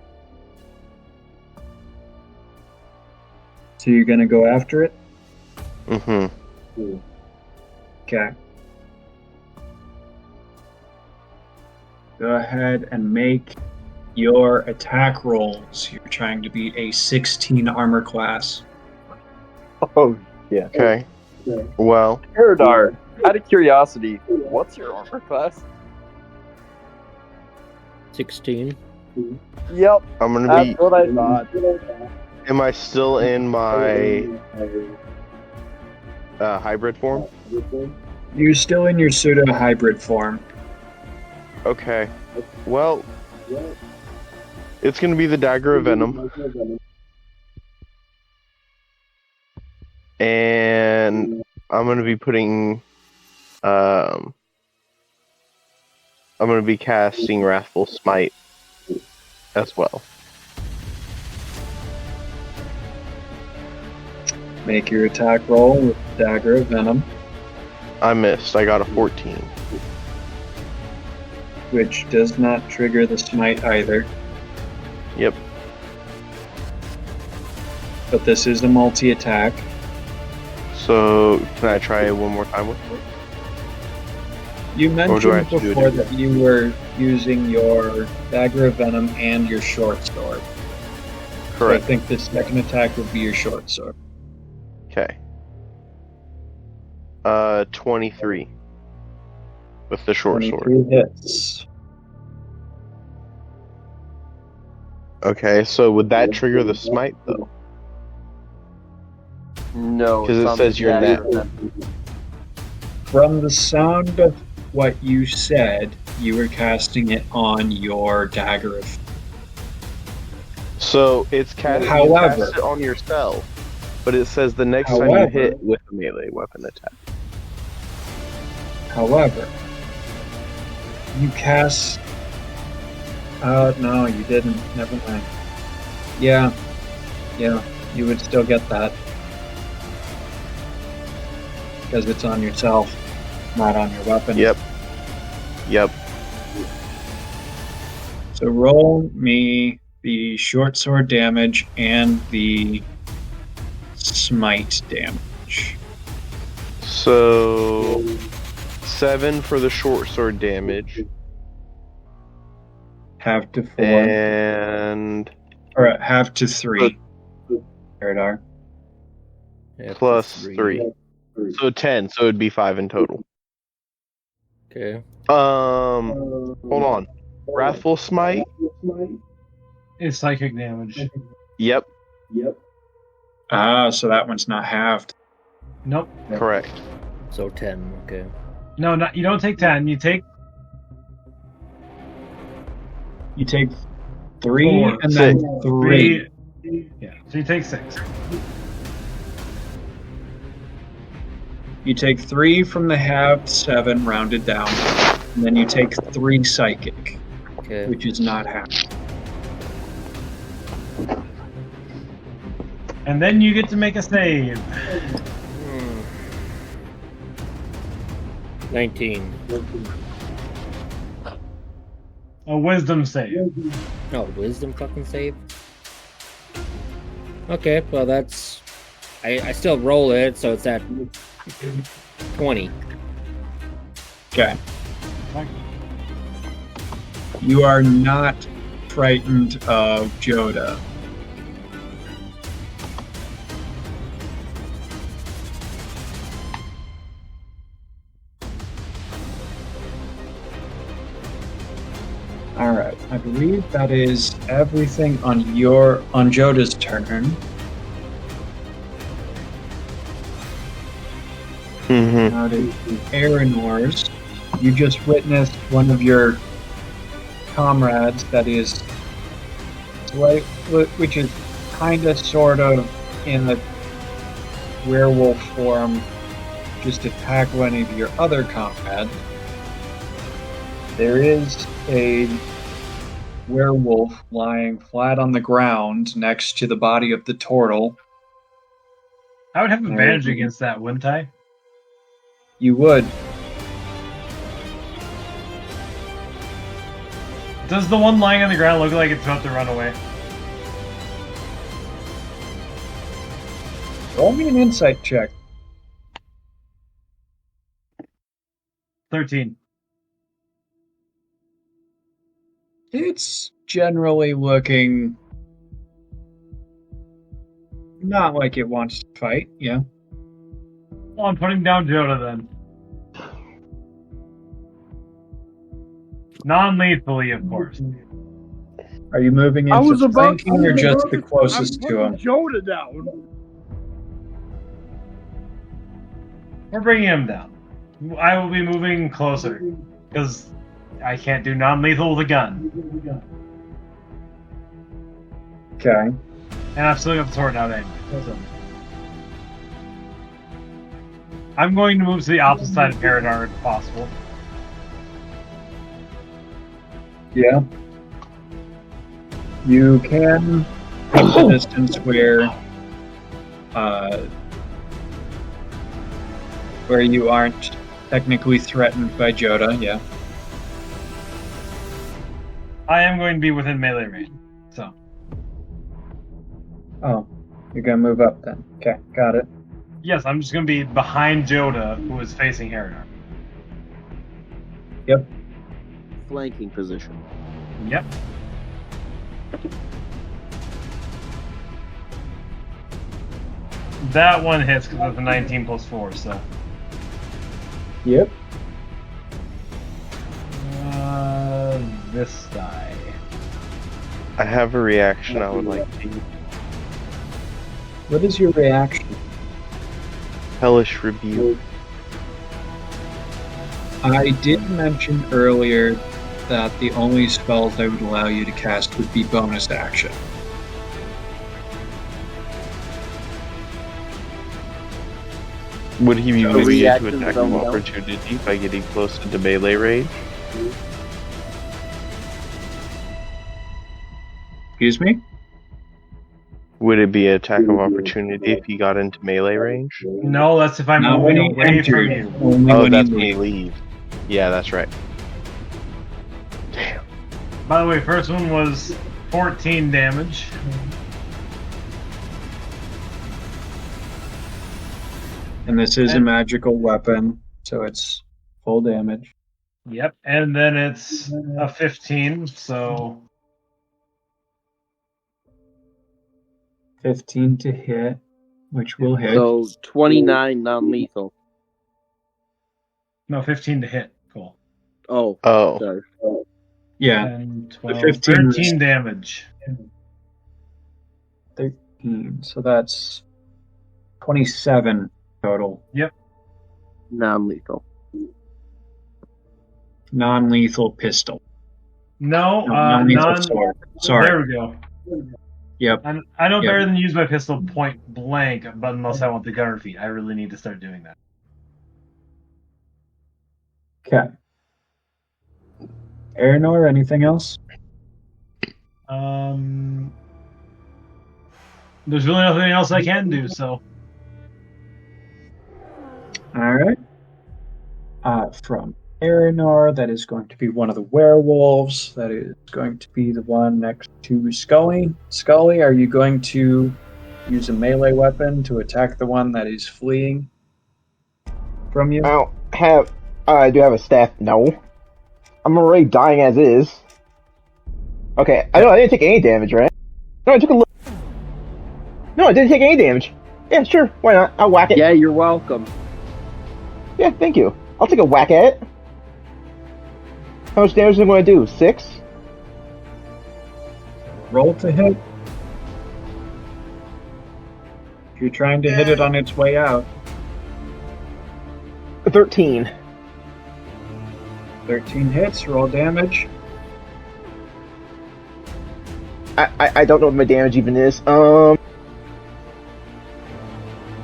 So you're gonna go after it? Mm-hmm. Okay. Go ahead and make your attack rolls. You're trying to be a 16 armor class. Oh, yeah. Okay. Well, Paradar, out of curiosity, what's your armor class? 16. Yep, I'm gonna that's be. what I thought. Am I still in my hybrid form? You're still in your pseudo hybrid form. Okay. Well, it's gonna be the Dagger of Venom, and I'm gonna be putting. I'm gonna be casting Wrathful Smite as well. Make your attack roll with Dagger of Venom, I missed. I got a 14. which does not trigger the smite either. Yep. But this is a multi-attack. So can I try it one more time with it? You do I mentioned have to do it before again? that you were using your Dagger of Venom and your short sword. So I Correct. think the second attack would be your short sword. Okay. 23 with the short sword. 22 hits. Okay, so would that trigger the smite though? No, 'Cause it it's on says the you're dagger. net. From the sound of what you said, you were casting it on your Dagger of. So it's cast, you However- cast it on yourself, but it says the next time you However- hit with a melee weapon attack. However, you cast. No, you didn't. Never mind. Yeah, you would still get that. Because it's on yourself, not on your weapon. Yep. Yep. So roll me the short sword damage and the smite damage. So 7 for the short sword damage. Half to 4. And Or half to 3. Paradar. Yeah, plus 3. So 10, so it'd be 5 in total. Okay. Hold on. Wrathful Smite? It's psychic damage. Yep, Ah, so that one's not halved. Nope. correct. So 10. Okay. No, not, you don't take 10. You take You take 3 4. and then 3. Yeah, so you take 6. You take 3 from the halved 7, rounded down, and then you take 3 psychic, Okay. which is not halved. And then you get to make a save. 19. A wisdom save. No, wisdom fucking save. Okay, well that's. I still roll it, so it's at 20. Okay. You are not frightened of Joda. Alright, I believe that is everything on Joda's turn. Mm-hmm. Now it is Aranor's. You just witnessed one of your comrades that is, which is kind of sort of in a werewolf form, just attack one of your other comrades. There is a werewolf lying flat on the ground next to the body of the turtle. I would have advantage against that, wouldn't I? You would. Does the one lying on the ground look like it's about to run away? Roll me an insight check. 13. It's generally looking not like it wants to fight, yeah. Well, I'm putting down Joda then. Non-lethally, of course. Are you moving into flanking or just the closest to him? Joda down. We're bringing him down. I will be moving closer because I can't do non-lethal with a gun, Okay. and I've still got the sword out anyway. So. I'm going to move to the opposite side of Paradar if possible. Yeah. You can keep the distance where you aren't technically threatened by Joda, yeah. I am going to be within melee range, so. Oh, you're gonna move up then. Okay, got it. Yes, I'm just going to be behind Joda, who is facing Paradar. Yep. Flanking position. Yep. That one hits because it's a 19 plus 4, so. Yep. This die. I have a reaction I would like to use. What is your reaction? Hellish Rebuke. I did mention earlier that the only spells I would allow you to cast would be bonus action. Would he be So moving into reactions attack don't of count? opportunity by getting close to melee range? Excuse me? Would it be an attack of opportunity if he got into melee range? No, that's if I'm Not when moving he away entered. from you. Only Oh, when that's he when he leaves. leaves. Yeah, that's right. Damn. By the way, first one was 14 damage. And this is a magical weapon, so it's full damage. Yep, and then it's a 15, so 15 to hit, which will hit. So 29 non-lethal. no, 15 to hit. Cool. Oh, Oh. sorry. Yeah, 10, 12, 15 13 damage. 13. So that's 27 total. Non-lethal. Non-lethal pistol. No, Non-lethal sword. Sorry. There we go. Yep. I know Yep. better than use my pistol point blank, but unless I want the gunner feat, I really need to start doing that. Okay. Aranor, anything else? There's really nothing else I can do, so. All right. From Aranor, that is going to be one of the werewolves. That is going to be the one next to Scully. Scully, are you going to use a melee weapon to attack the one that is fleeing from you? I do have a staff. No. I'm already dying as is. Okay, I didn't take any damage, right? No, I took a little. No, I didn't take any damage. Yeah, sure, why not? I'll whack it. Yeah, you're welcome. Yeah, thank you. I'll take a whack at it. How much damage am I going to do? 6? Roll to hit. If you're trying to hit it on its way out. 13. 13 hits, roll damage. I don't know what my damage even is.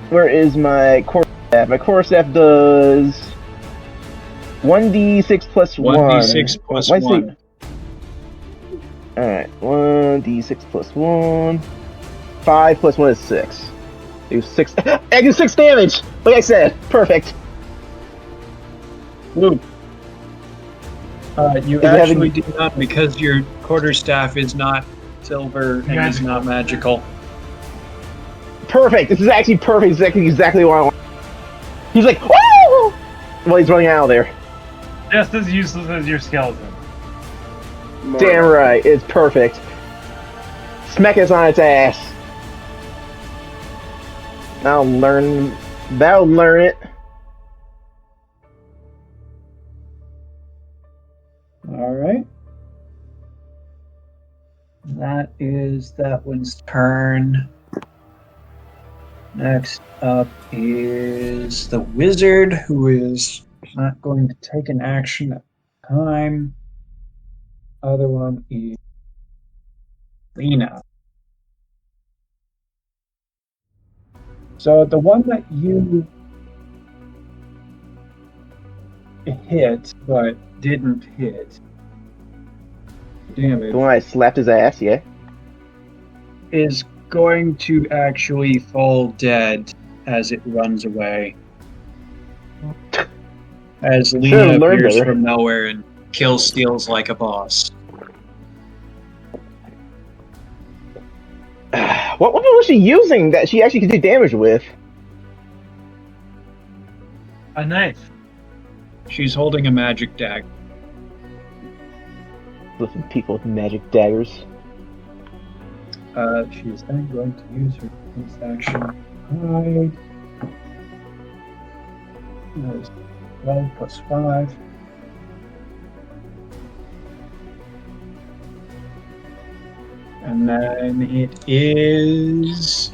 Where is my core staff? My core staff does 1d6 plus 1. 1d6 plus 1. Alright, 1d6 plus 1. 5 plus 1 is 6. Do 6. I do 6 damage! Like I said, perfect. Woo. You actually do not, because your quarterstaff is not silver and is not magical. Perfect! This is actually perfect. Exactly what I want. He's like, woo! Well, he's running out of there. Just as useless as your skeleton. Damn right, it's perfect. Smack us on its ass. That'll learn it. Alright. That is that one's turn. Next up is the wizard, who is not going to take an action at the time. Other one is Lena. So the one that you hit but didn't hit, damage, The one I slapped his ass, yeah. is going to actually fall dead as it runs away. As Lena appears from nowhere and kill steals like a boss. What weapon was she using that she actually could do damage with? A knife. She's holding a magic dagger. Listen, people with magic daggers. She is then going to use her bonus action hide. That is 12 plus 5. And then it is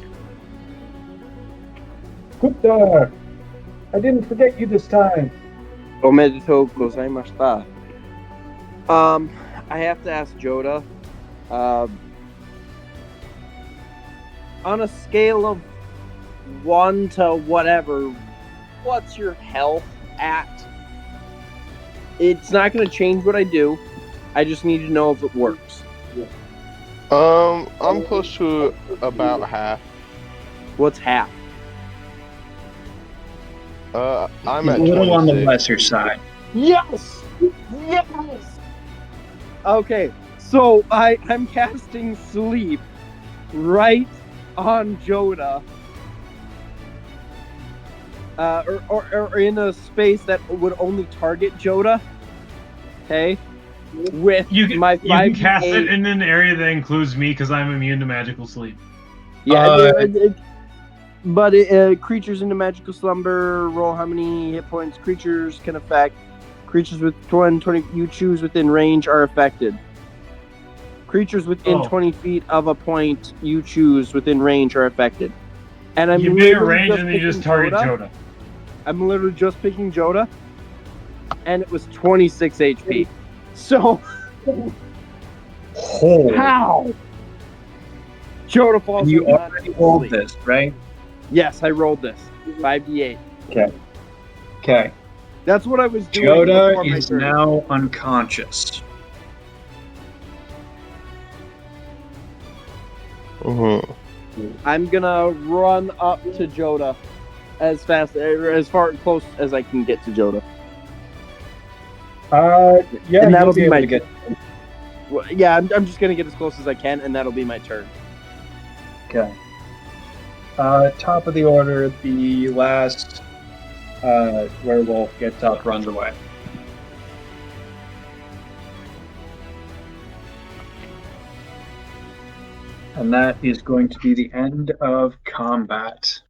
Gupta! I didn't forget you this time. Omedetou gozaimashita. I have to ask Joda. On a scale of 1 to whatever, what's your health at? It's not going to change what I do. I just need to know if it works. I'm close to about half. What's half? I'm He's at a little 26. on the lesser side. Yes! Yes! Okay, so I'm casting sleep right on Joda. or in a space that would only target Joda. Okay, with You can, my you can 5d8. cast it in an area that includes me because I'm immune to magical sleep. Yeah, but creatures into magical slumber roll how many hit points creatures can affect. Creatures with 20 you choose within range are affected. Creatures within 20 feet of a point you choose within range are affected. And I'm You pick a literally range and then you just target Joda. I'm literally just picking Joda, and it was 26 HP. So, how? Joda falls. And you asleep. already rolled this, right? Yes, I rolled this. 5d8. Okay. That's what I was doing. before Joda my is turn. now unconscious. I'm gonna run up to Joda as far close as I can get to Joda. Yeah, and that'll you'll be be able my to get. Well, yeah, I'm just gonna get as close as I can, and that'll be my turn. Okay. Top of the order, the last werewolf gets up, runs away. And that is going to be the end of combat.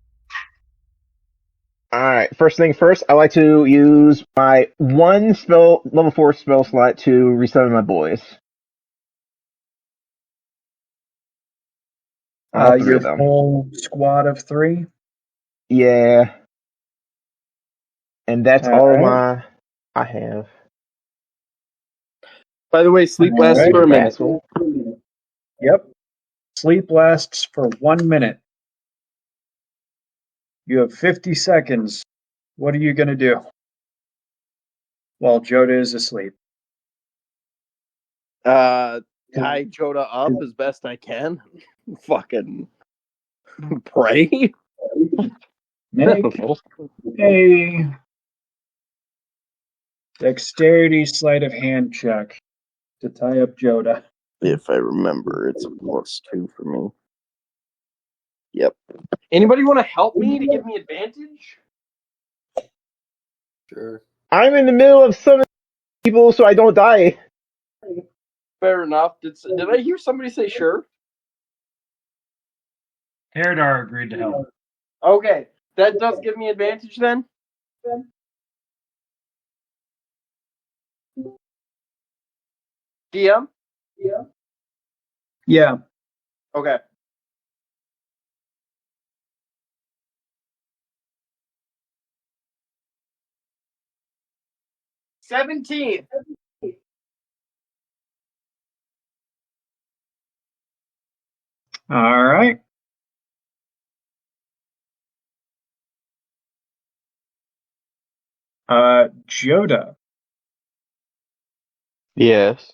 Alright, first thing first, I like to use my one level 4 spell slot to resummon my boys. Your full squad of 3? Yeah. And that's all I have. By the way, sleep lasts for a minute. Yep. Sleep lasts for 1 minute. You have 50 seconds. What are you going to do while Joda is asleep? Tie Joda up as best I can. Fucking pray. Make a dexterity sleight of hand check to tie up Joda. If I remember, it's a +2 for me. Yep. Anybody want to help me to give me advantage? Sure. I'm in the middle of summoning people so I don't die. Fair enough. Did I hear somebody say sure? Herodar agreed to help. Okay. That does give me advantage then? DM? Yeah. Okay. $17. All right. Joda. Yes.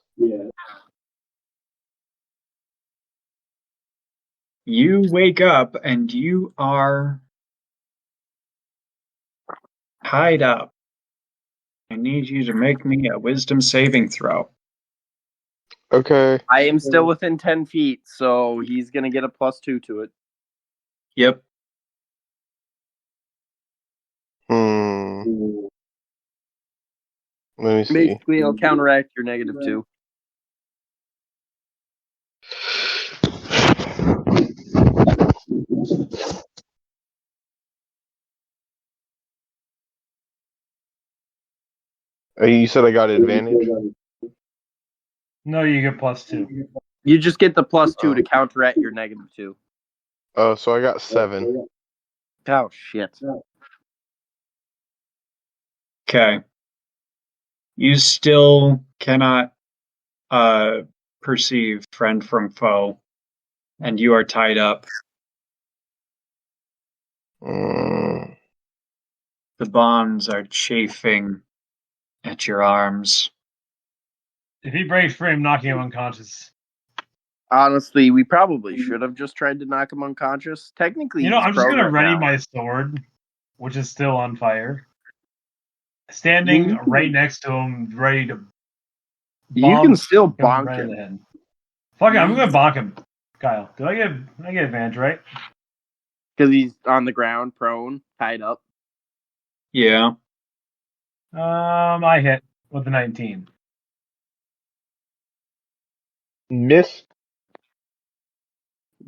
You wake up and you are tied up. I need you to make me a wisdom saving throw. Okay. I am still within 10 feet, so he's going to get a +2 to it. Yep. Let me see. Basically, he'll counteract your -2. You said I got advantage? No, you get +2. You just get the +2 to counteract your -2. Oh, so I got 7. Oh, shit. Okay. You still cannot perceive friend from foe, and you are tied up. The bonds are chafing at your arms. If he breaks free, I'm knocking him unconscious. Honestly, we probably should have just tried to knock him unconscious. Technically, You know, he's I'm just prone going to right ready now. my sword, which is still on fire. Standing right next to him, ready to You can still him bonk right in him. the head. Fuck it, I'm going to bonk him. Kyle, I get advantage, right? Because he's on the ground, prone, tied up. Yeah. I hit with the 19. Miss.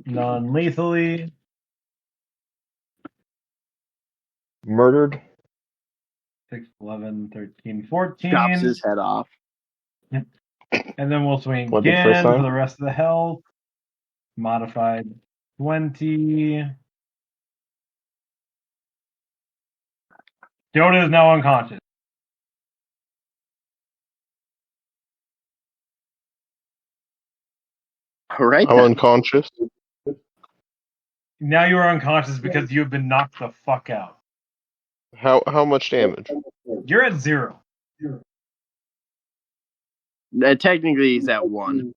Non-lethally. Murdered. 6, 11, 13, 14. Chops his head off. And then we'll swing What, the first again time? for the rest of the health. Modified 20. Yoda is now unconscious. All right. I'm then. unconscious. Now you are unconscious because you have been knocked the fuck out. How much damage? You're at 0. Technically, he's at 1.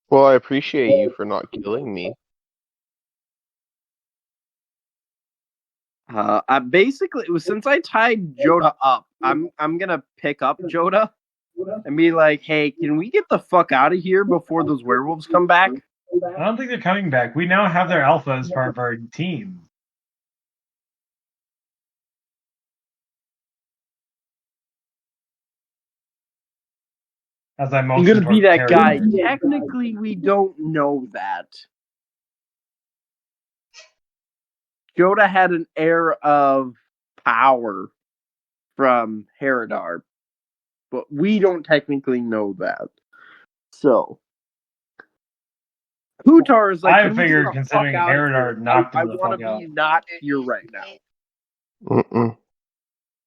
Well, I appreciate you for not killing me. I basically, since I tied Joda up, I'm gonna pick up Joda and be like, "Hey, can we get the fuck out of here before those werewolves come back?" I don't think they're coming back. We now have their alpha as part of our team. As I I'm motion gonna be towards that guy. Harry. Technically, we don't know that. Joda had an air of power from Herodar, but we don't technically know that. So, Hutar is like, I "Can we figured get the considering fuck out of Herodar here? knocked I him the want to fuck out. be not here right now." Mm-mm.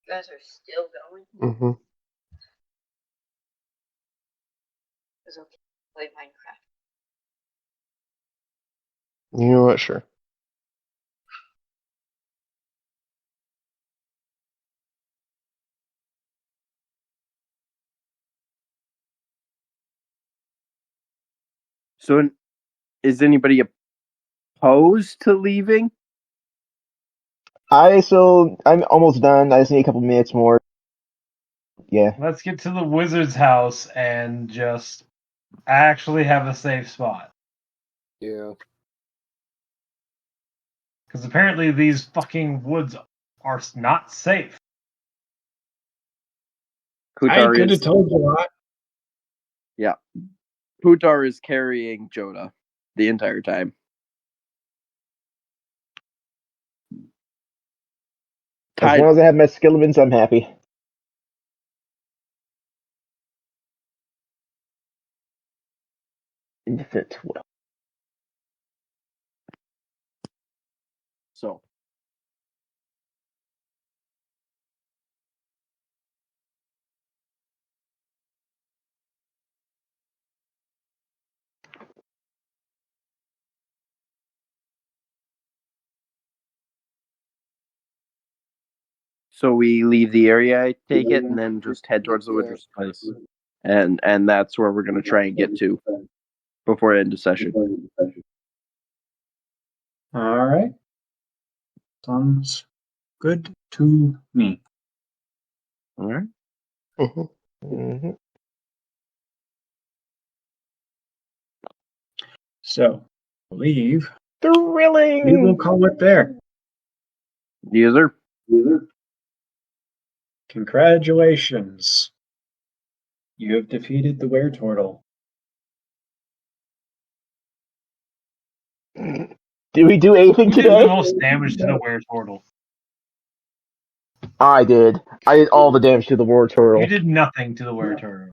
You guys are still going? Mm-hmm. It's okay. Play Minecraft. You know what? Sure. So, is anybody opposed to leaving? I'm almost done. I just need a couple minutes more. Yeah. Let's get to the wizard's house and just actually have a safe spot. Yeah. Because apparently these fucking woods are not safe. I Hutar could have is, told you that. yeah. Hutar is carrying Joda the entire time. As long as I have my skeletons, I'm happy. Infinite 12. So, we leave the area, I take it, and then just head towards the wizard's place. And that's where we're going to try and get to before end of session. All right. Sounds good to me. All right. Mm-hmm. Mm-hmm. So, I believe Thrilling! we will call it there. Yes, sir. Congratulations. You have defeated the Were-Turtle. Did we do anything Who did today? the most damage to the Were-Turtle? I did. I did all the damage to the Were-Turtle. You did nothing to the Were-Turtle.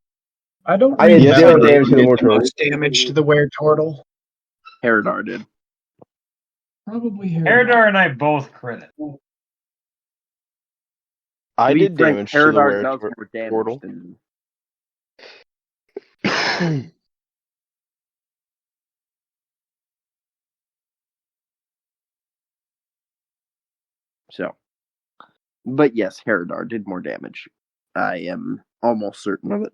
I don't I did Yes, zero I did. damage to the did the Were-Turtle. most damage to the Were-Turtle. Herodar did. Probably Herodar and I both crit it. I To be did frank, damage to the Herodar does more damage Were-Turtle. than so. But yes, Herodar did more damage. I am almost certain of it.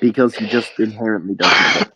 Because he just inherently does more.